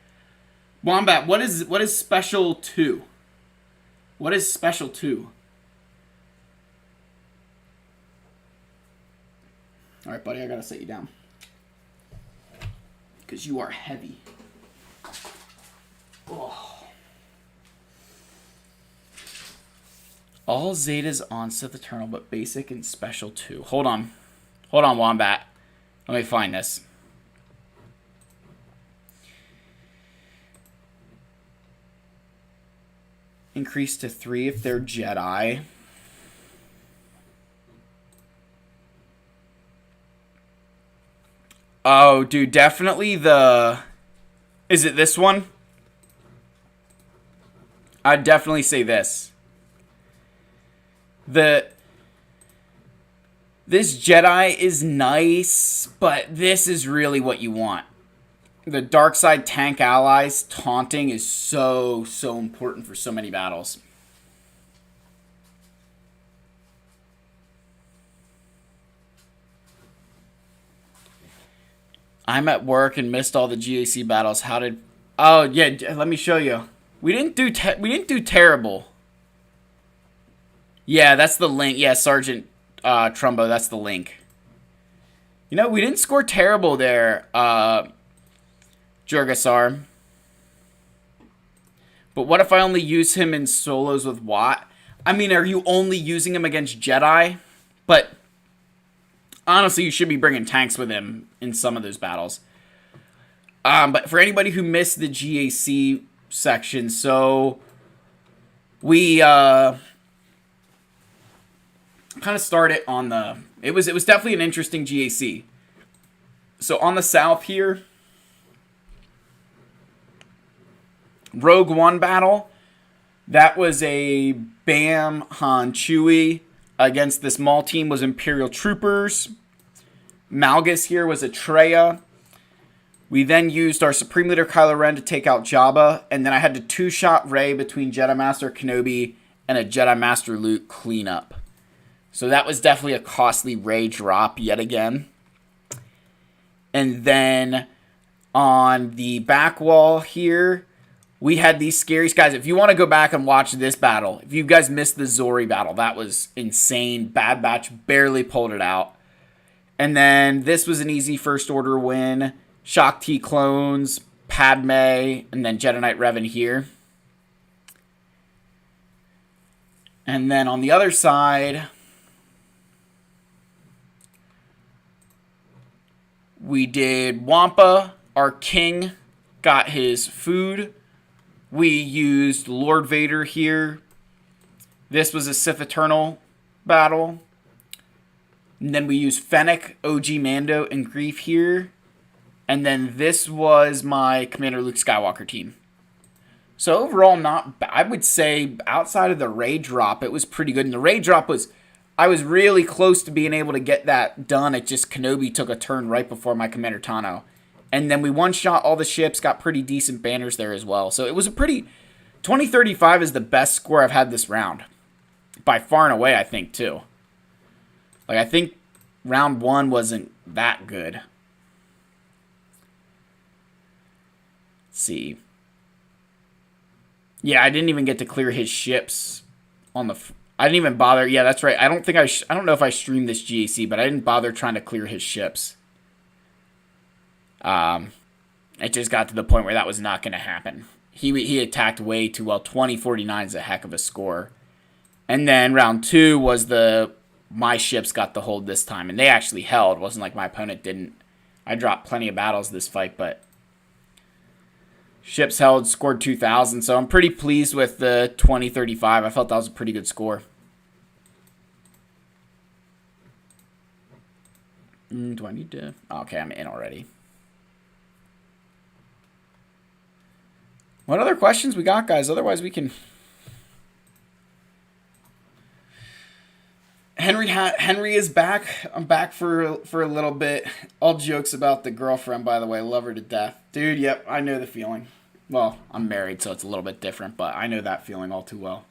Wombat, what is special 2? What is special 2? Alright, buddy, I gotta set you down. Because you are heavy. Oh. All Zetas on Sith Eternal, but basic and special 2. Hold on. Hold on, Wombat. Let me find this. Increase to 3 if they're Jedi. Oh, dude, definitely the... Is it this one? I'd definitely say this. The This Jedi is nice, but this is really what you want. The dark side tank allies taunting is so important for so many battles. I'm at work and missed all the GAC battles. How did? Oh yeah, let me show you. We didn't do terrible. Yeah, that's the link. Yeah, Sergeant Trumbo, that's the link. You know, we didn't score terrible there, Jurgasar. But what if I only use him in solos with Watt? I mean, are you only using him against Jedi? But honestly, you should be bringing tanks with him in some of those battles. But for anybody who missed the GAC section, so we kind of started on the. It was definitely an interesting GAC. So on the south here, Rogue One battle. That was a Bam Han Chewie against this Maul team was Imperial Troopers. Malgus here was a Traya. We then used our Supreme Leader Kylo Ren to take out Jabba, and then I had to two-shot Rey between Jedi Master Kenobi and a Jedi Master Luke cleanup. So that was definitely a costly Rey drop yet again. And then on the back wall here, we had these scary guys. If you want to go back and watch this battle, if you guys missed the Zori battle, that was insane. Bad Batch barely pulled it out. And then this was an easy First Order win. Shock T clones, Padme, and then Jedi Knight Revan here. And then on the other side, we did Wampa. Our king got his food. We used Lord Vader here. This was a Sith Eternal battle. And then we used Fennec, OG Mando, and Grief here. And then this was my Commander Luke Skywalker team. So overall, not bad. I would say outside of the Rey drop, it was pretty good. And the Rey drop was, I was really close to being able to get that done. It just Kenobi took a turn right before my Commander Tano. And then we one-shot all the ships, got pretty decent banners there as well. So it was a pretty... 2035 is the best score I've had this round. By far and away, I think, too. Like, I think round one wasn't that good. Let's see. Yeah, I didn't even get to clear his ships on the... I didn't even bother... Yeah, that's right. I don't know if I streamed this GAC, but I didn't bother trying to clear his ships. It just got to the point where that was not going to happen. He attacked way too well. 2049 is a heck of a score. And then round two was my ships got the hold this time, and they actually held. It wasn't like my opponent didn't. I dropped plenty of battles this fight, but ships held, scored 2,000. So I'm pretty pleased with the 2035. I felt that was a pretty good score. 22. Okay, I'm in already. What other questions we got, guys? Otherwise, we can... Henry is back. I'm back for a little bit. All jokes about the girlfriend, by the way. Love her to death. Dude, yep, I know the feeling. Well, I'm married, so it's a little bit different, but I know that feeling all too well.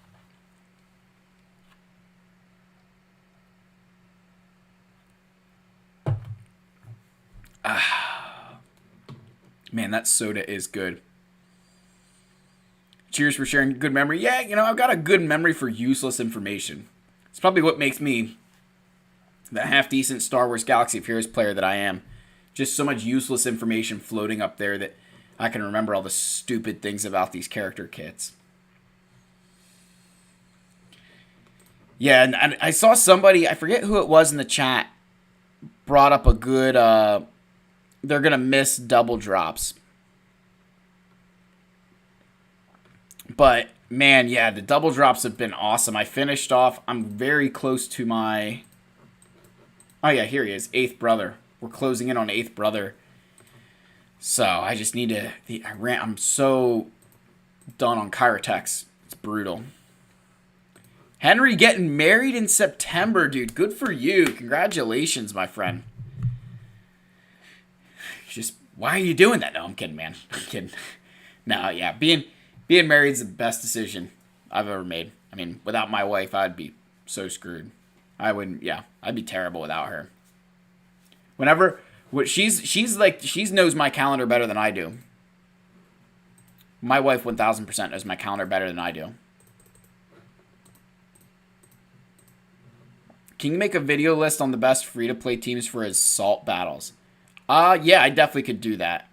Man, that soda is good. Cheers for sharing good memory. Yeah, you know, I've got a good memory for useless information. It's probably what makes me the half-decent Star Wars Galaxy of Heroes player that I am. Just so much useless information floating up there that I can remember all the stupid things about these character kits. Yeah, and I saw somebody, I forget who it was in the chat, brought up a good, they're going to miss double drops. But, man, yeah, the double drops have been awesome. I finished off. I'm very close to my... Oh, yeah, here he is. 8th Brother. We're closing in on 8th Brother. So, I just need to... I'm so done on Kyrotex. It's brutal. Henry getting married in September, dude. Good for you. Congratulations, my friend. Just, why are you doing that? No, I'm kidding, man. I'm kidding. No, yeah, being married is the best decision I've ever made. I mean, without my wife, I'd be so screwed. I wouldn't. Yeah, I'd be terrible without her. Whenever, she's like, she knows my calendar better than I do. My wife 1000% knows my calendar better than I do. Can you make a video list on the best free-to-play teams for assault battles? Yeah, I definitely could do that.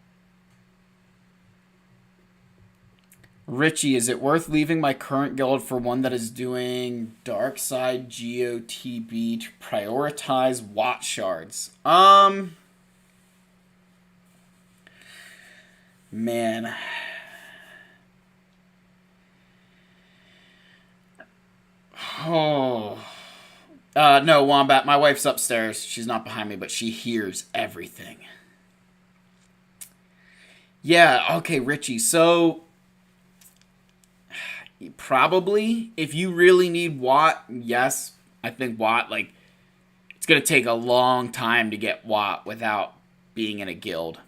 Richie, is it worth leaving my current guild for one that is doing dark side GOTB to prioritize Watt shards? Man. Oh. No, Wombat, my wife's upstairs. She's not behind me, but she hears everything. Yeah, okay, Richie, so probably, if you really need Watt, yes, I think Watt, like, it's going to take a long time to get Watt without being in a guild.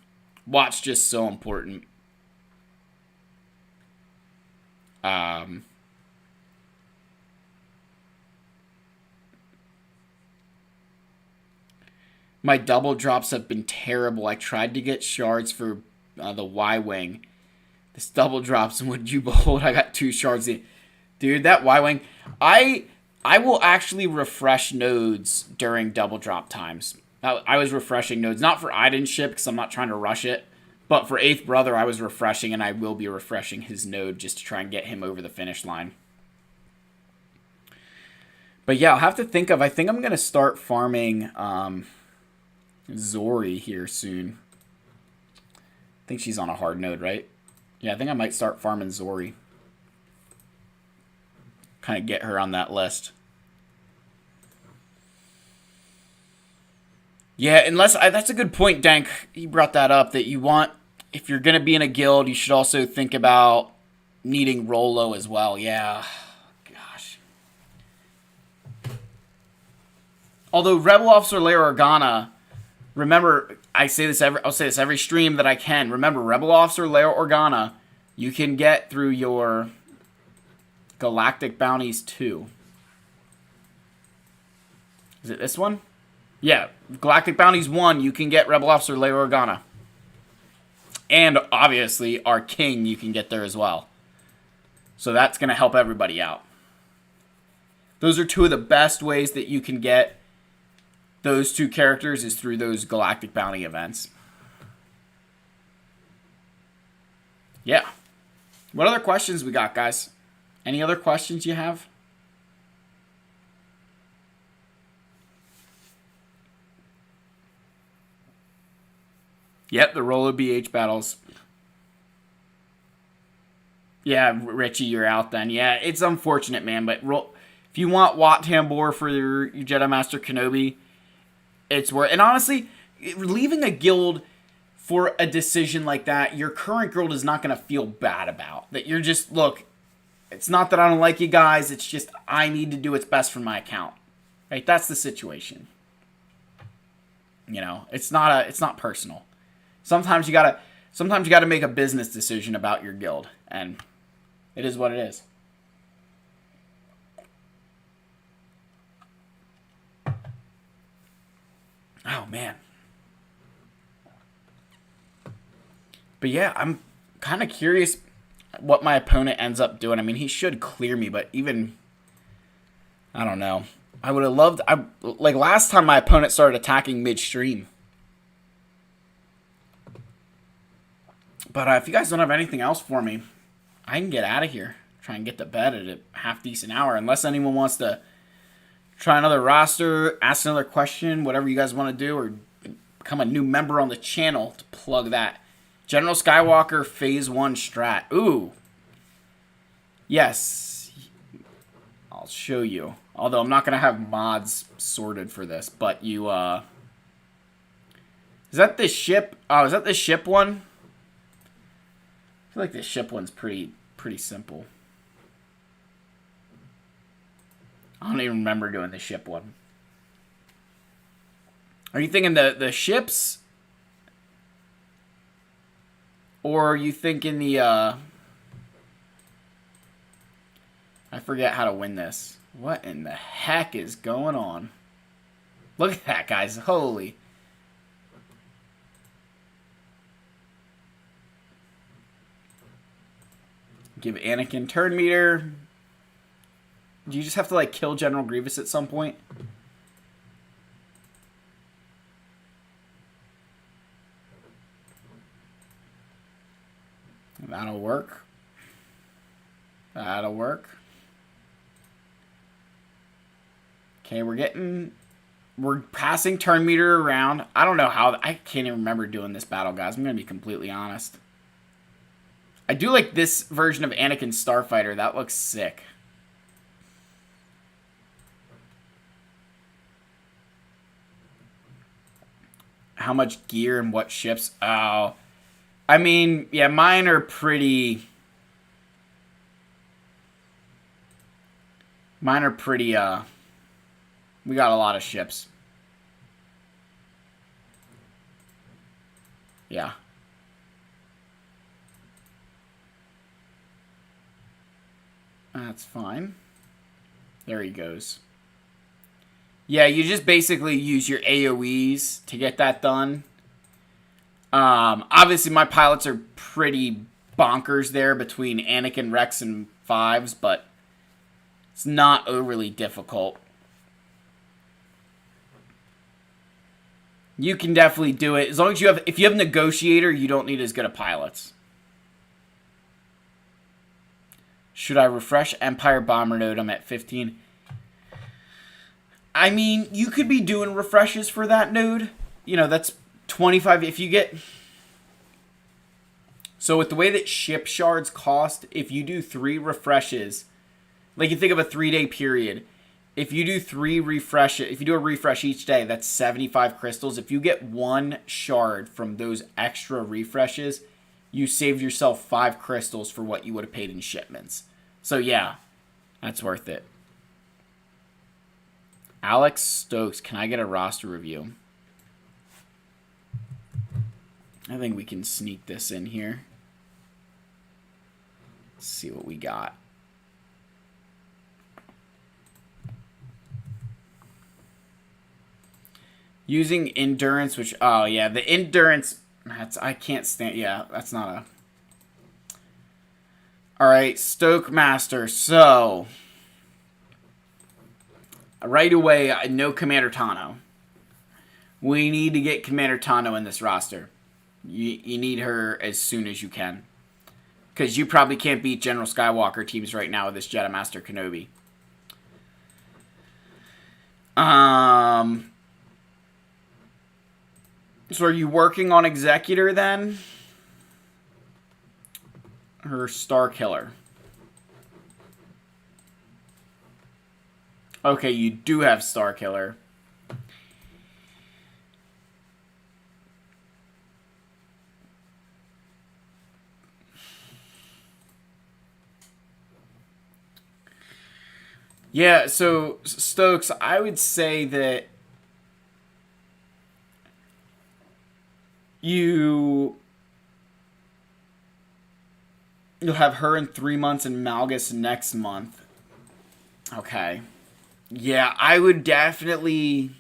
Watt's just so important. My double drops have been terrible. I tried to get shards for the Y-Wing. This double drops, and would you behold, I got 2 shards in. Dude, that Y-Wing, I will actually refresh nodes during double drop times. I was refreshing nodes, not for Iden's ship, because I'm not trying to rush it, but for 8th Brother, I was refreshing, and I will be refreshing his node just to try and get him over the finish line. But yeah, I'll have to think of, I think I'm going to start farming Zori here soon. I think she's on a hard node, right? Yeah, I think I might start farming Zori. Kind of get her on that list. Yeah, unless... that's a good point, Dank. You brought that up, that you want... If you're going to be in a guild, you should also think about needing Rolo as well. Yeah. Gosh. Although Rebel Officer Leia Organa... Remember, I'll say this every stream that I can. Remember, Rebel Officer Leia Organa, you can get through your Galactic Bounties too. Is it this one? Yeah, Galactic Bounties 1, you can get Rebel Officer Leia Organa. And obviously, our King, you can get there as well. So that's going to help everybody out. Those are 2 of the best ways that you can get those 2 characters is through those Galactic Bounty events. Yeah. What other questions we got, guys? Any other questions you have? Yep, the Rolo BH battles. Yeah, Richie, you're out then. Yeah, it's unfortunate, man, but if you want Wat Tambor for your Jedi Master Kenobi, it's worth. And honestly, leaving a guild for a decision like that, your current guild is not going to feel bad about. That you're just, look, it's not that I don't like you guys, it's just I need to do what's best for my account. Right? That's the situation. You know, it's not personal. Sometimes you gotta make a business decision about your guild, and it is what it is. Oh, man. But yeah, I'm kind of curious what my opponent ends up doing. I mean, he should clear me, but even... I don't know. I would have loved... like, last time my opponent started attacking midstream. But if you guys don't have anything else for me, I can get out of here. Try and get to bed at a half-decent hour. Unless anyone wants to try another roster, ask another question, whatever you guys want to do, or become a new member on the channel to plug that. General Skywalker Phase 1 strat. Ooh. Yes. I'll show you. Although I'm not going to have mods sorted for this, but you, Is that the ship? Oh, is that the ship one? I feel like the ship one's pretty simple. I don't even remember doing the ship one. Are you thinking the ships? Or are you thinking the, I forget how to win this. What in the heck is going on? Look at that, guys. Holy. Give Anakin turn meter. Do you just have to, like, kill General Grievous at some point? That'll work. That'll work. Okay, we're passing turn meter around. I don't know how, I can't even remember doing this battle, guys. I'm going to be completely honest. I do like this version of Anakin Starfighter. That looks sick. How much gear and what ships? Oh. I mean, yeah, mine are pretty... Mine are pretty, we got a lot of ships. Yeah. That's fine. There he goes. Yeah, you just basically use your AoEs to get that done. Obviously, my pilots are pretty bonkers there between Anakin, Rex, and Fives, but it's not overly difficult. You can definitely do it. As long as you have... If you have Negotiator, you don't need as good of pilots. Should I refresh Empire Bomber Node? I'm at 15. I mean, you could be doing refreshes for that node. You know, that's 25. If you get... So with the way that ship shards cost, if you do 3 refreshes... Like, you think of a 3-day period. If you do 3 refreshes... If you do a refresh each day, that's 75 crystals. If you get 1 shard from those extra refreshes, you saved yourself 5 crystals for what you would have paid in shipments. So, yeah. That's worth it. Alex Stokes, can I get a roster review? I think we can sneak this in here. Let's see what we got. Using endurance, which... Oh, yeah. The endurance... I can't stand... Yeah, that's not a... Alright, Stoke Master. So... Right away, no Commander Tano. We need to get Commander Tano in this roster. You need her as soon as you can. Because you probably can't beat General Skywalker teams right now with this Jedi Master Kenobi. So are you working on Executor then? Or Star Killer? Okay, you do have Star Killer. Yeah, so Stokes, I would say that you'll have her in 3 months and Malgus next month. Okay. Yeah, I would definitely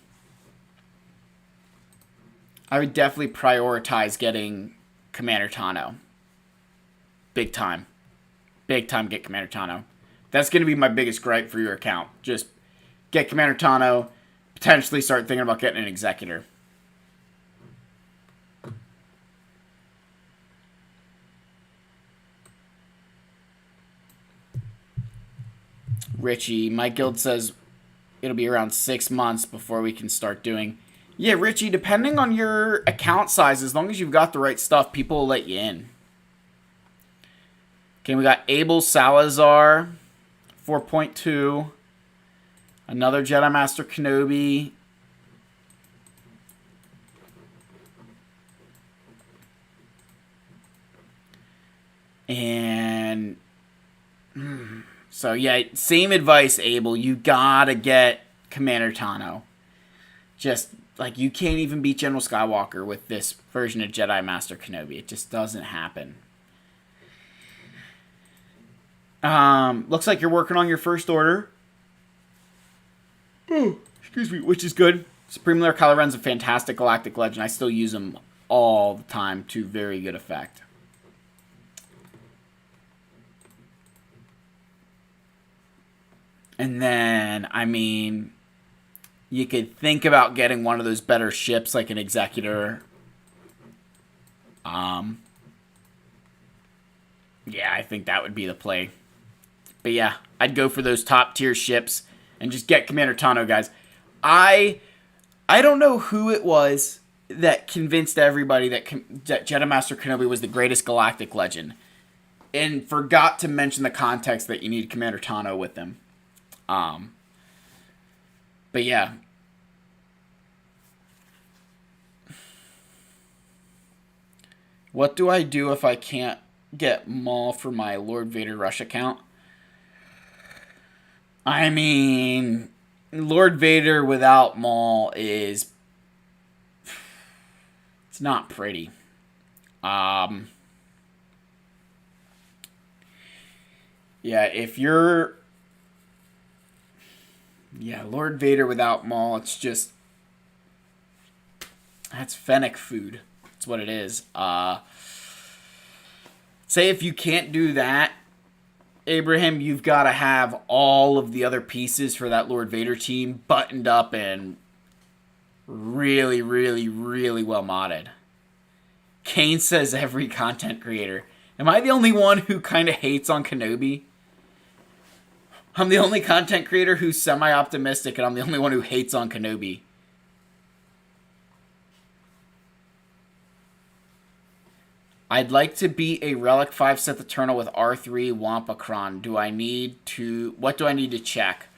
prioritize getting Commander Tano. Big time. Big time get Commander Tano. That's going to be my biggest gripe for your account. Just get Commander Tano, potentially start thinking about getting an Executor. Richie, my guild says it'll be around 6 months before we can start doing... Yeah, Richie, depending on your account size, as long as you've got the right stuff, people will let you in. Okay, we got Abel Salazar, 4.2. Another Jedi Master Kenobi. And... So, yeah, same advice, Abel. You gotta get Commander Tano. Just, like, you can't even beat General Skywalker with this version of Jedi Master Kenobi. It just doesn't happen. Looks like you're working on your first order. Oh, excuse me, which is good. Supreme Lord Kylo Ren's a fantastic galactic legend. I still use him all the time to very good effect. And then, I mean, you could think about getting one of those better ships, like an Executor. Yeah, I think that would be the play. But yeah, I'd go for those top tier ships and just get Commander Tano, guys. I don't know who it was that convinced everybody that Jedi Master Kenobi was the greatest galactic legend, and forgot to mention the context that you need Commander Tano with them. But yeah. What do I do if I can't get Maul for my Lord Vader Rush account? I mean, Lord Vader without Maul is... it's not pretty. Yeah, if you're... yeah, Lord Vader without Maul, it's just... that's Fennec food. That's what it is. Say if you can't do that, Abraham, you've got to have all of the other pieces for that Lord Vader team buttoned up and really, really, really well modded. Kane says every content creator. Am I the only one who kind of hates on Kenobi? I'm the only content creator who's semi-optimistic, and I'm the only one who hates on Kenobi. I'd like to be a Relic 5 Sith Eternal with R3 Wampa Kron. Do I need to... what do I need to check?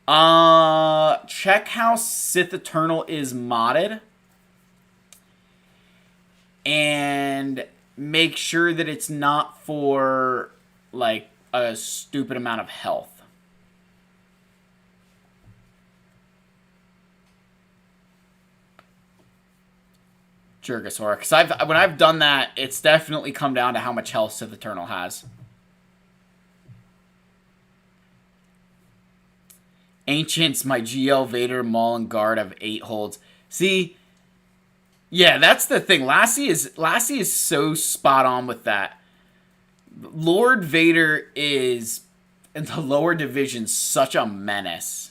Check how Sith Eternal is modded. And make sure that it's not for, like, a stupid amount of health. Jurgasaur. Because when I've done that, it's definitely come down to how much health Sith Eternal has. Ancients, my GL, Vader, Maul, and Guard have 8 holds. See, yeah, that's the thing. Lassie is so spot on with that. Lord Vader is, in the lower division, such a menace.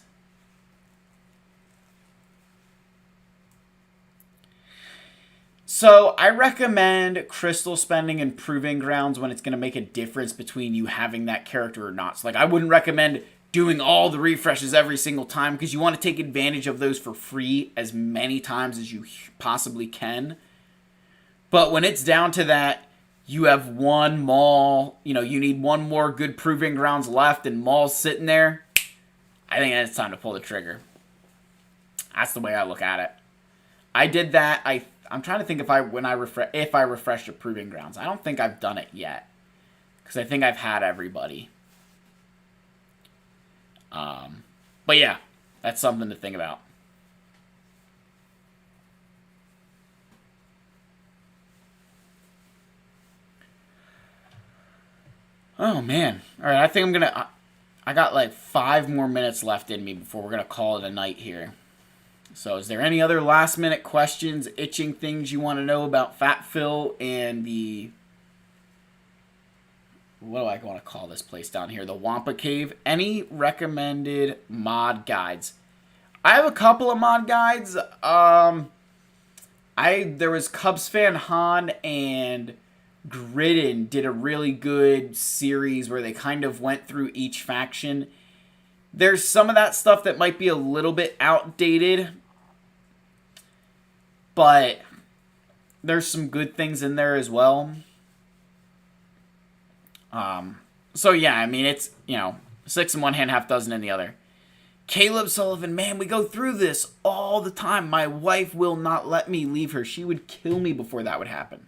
So, I recommend crystal spending and proving grounds when it's going to make a difference between you having that character or not. So, like, I wouldn't recommend doing all the refreshes every single time because you want to take advantage of those for free as many times as you possibly can. But when it's down to that, you have one Maul, you need one more good proving grounds left and Maul's sitting there, I think it's time to pull the trigger. That's the way I look at it. I did that. I'm trying to think if I refreshed the proving grounds. I don't think I've done it yet because I think I've had everybody. But yeah, that's something to think about. Oh man! All right, I think I got like 5 more minutes left in me before we're gonna call it a night here. So, is there any other last minute questions, itching things you want to know about Fat Phil and the... what do I want to call this place down here? The Wampa Cave. Any recommended mod guides? I have a couple of mod guides. There was Cubs fan Han and Gridden did a really good series where they kind of went through each faction. There's some of that stuff that might be a little bit outdated, but there's some good things in there as well. So yeah, I mean, it's, 6 in one hand, half dozen in the other. Caleb Sullivan, man, we go through this all the time. My wife will not let me leave her. She would kill me before that would happen.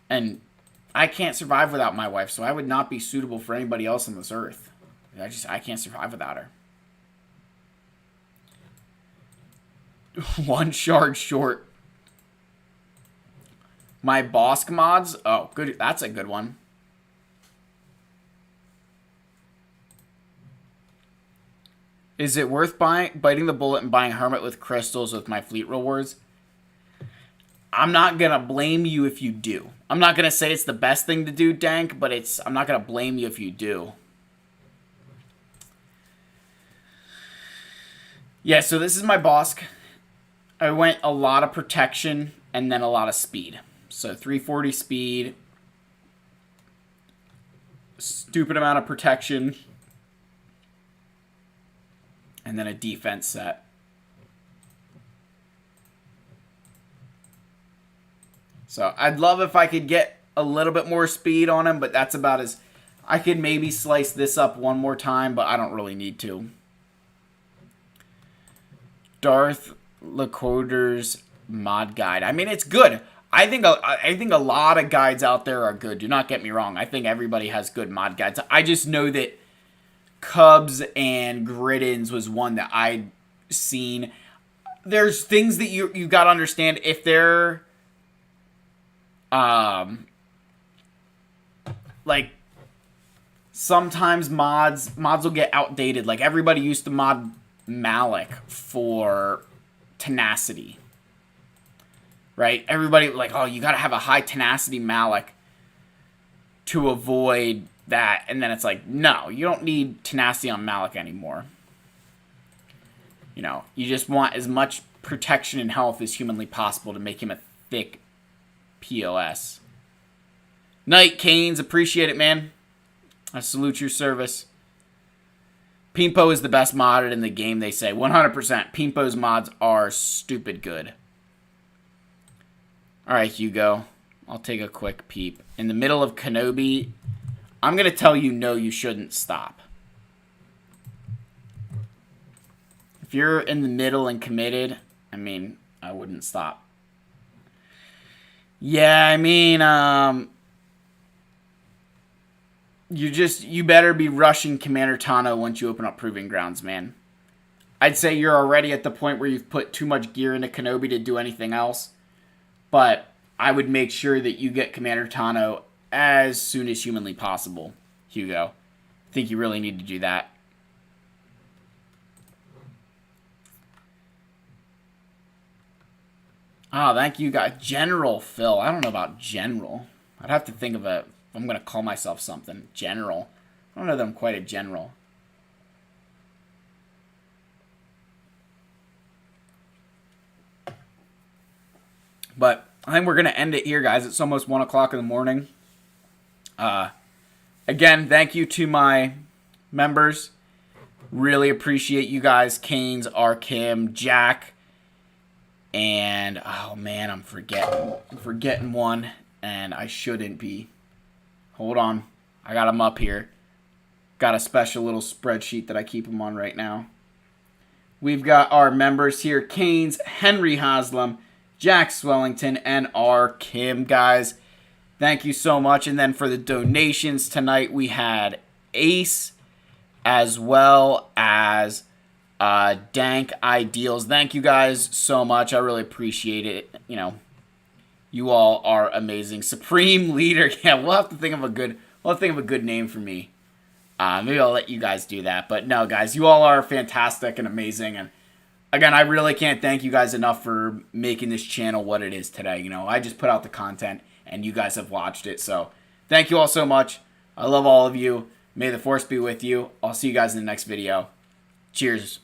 And I can't survive without my wife, so I would not be suitable for anybody else on this earth. I can't survive without her. 1 shard short. My Bosk mods? Oh, good. That's a good one. Is it worth biting the bullet and buying Hermit with crystals with my fleet rewards? I'm not going to blame you if you do. I'm not going to say it's the best thing to do, Dank, but I'm not going to blame you if you do. Yeah, so this is my Bosk. I went a lot of protection and then a lot of speed. So 340 speed. Stupid amount of protection. And then a defense set. So I'd love if I could get a little bit more speed on him, but that's about as... I could maybe slice this up one more time, but I don't really need to. Darth Lacoder's mod guide. I mean, it's good. I think a lot of guides out there are good. Do not get me wrong. I think everybody has good mod guides. I just know that Cubs and Griddens was one that I'd seen. There's things that you got to understand. If they're like sometimes mods will get outdated. Like everybody used to mod Malik for tenacity, right? Everybody like, oh, you got to have a high tenacity Malik to avoid that. And then it's like, no, you don't need tenacity on Malik anymore. You know, you just want as much protection and health as humanly possible to make him a thick POS. Night, Canes. Appreciate it, man. I salute your service. Pimpo is the best modded in the game, they say. 100%. Pimpo's mods are stupid good. Alright, Hugo. I'll take a quick peep. In the middle of Kenobi, I'm going to tell you, no, you shouldn't stop. If you're in the middle and committed, I mean, I wouldn't stop. Yeah, I mean, you better be rushing Commander Tano once you open up Proving Grounds, man. I'd say you're already at the point where you've put too much gear into Kenobi to do anything else. But I would make sure that you get Commander Tano as soon as humanly possible, Hugo. I think you really need to do that. Oh, thank you, guys. General Phil. I don't know about General. I'd have to think of a... I'm going to call myself something. General. I don't know that I'm quite a general. But I think we're going to end it here, guys. It's almost 1 o'clock in the morning. Again, thank you to my members. Really appreciate you guys. Canes, R. Kim, Jack. And, oh man, I'm forgetting one. And I shouldn't be. Hold on. I got them up here. Got a special little spreadsheet that I keep them on right now. We've got our members here. Canes, Henry Haslam, Jack Swellington, and R. Kim, guys. Thank you so much. And then for the donations tonight, we had Ace as well as Dank Ideals. Thank you guys so much. I really appreciate it. You know, you all are amazing. Supreme Leader. Yeah, we'll have to think of a good name for me. Maybe I'll let you guys do that. But no, guys, you all are fantastic and amazing. And again, I really can't thank you guys enough for making this channel what it is today. You know, I just put out the content and you guys have watched it. So thank you all so much. I love all of you. May the Force be with you. I'll see you guys in the next video. Cheers.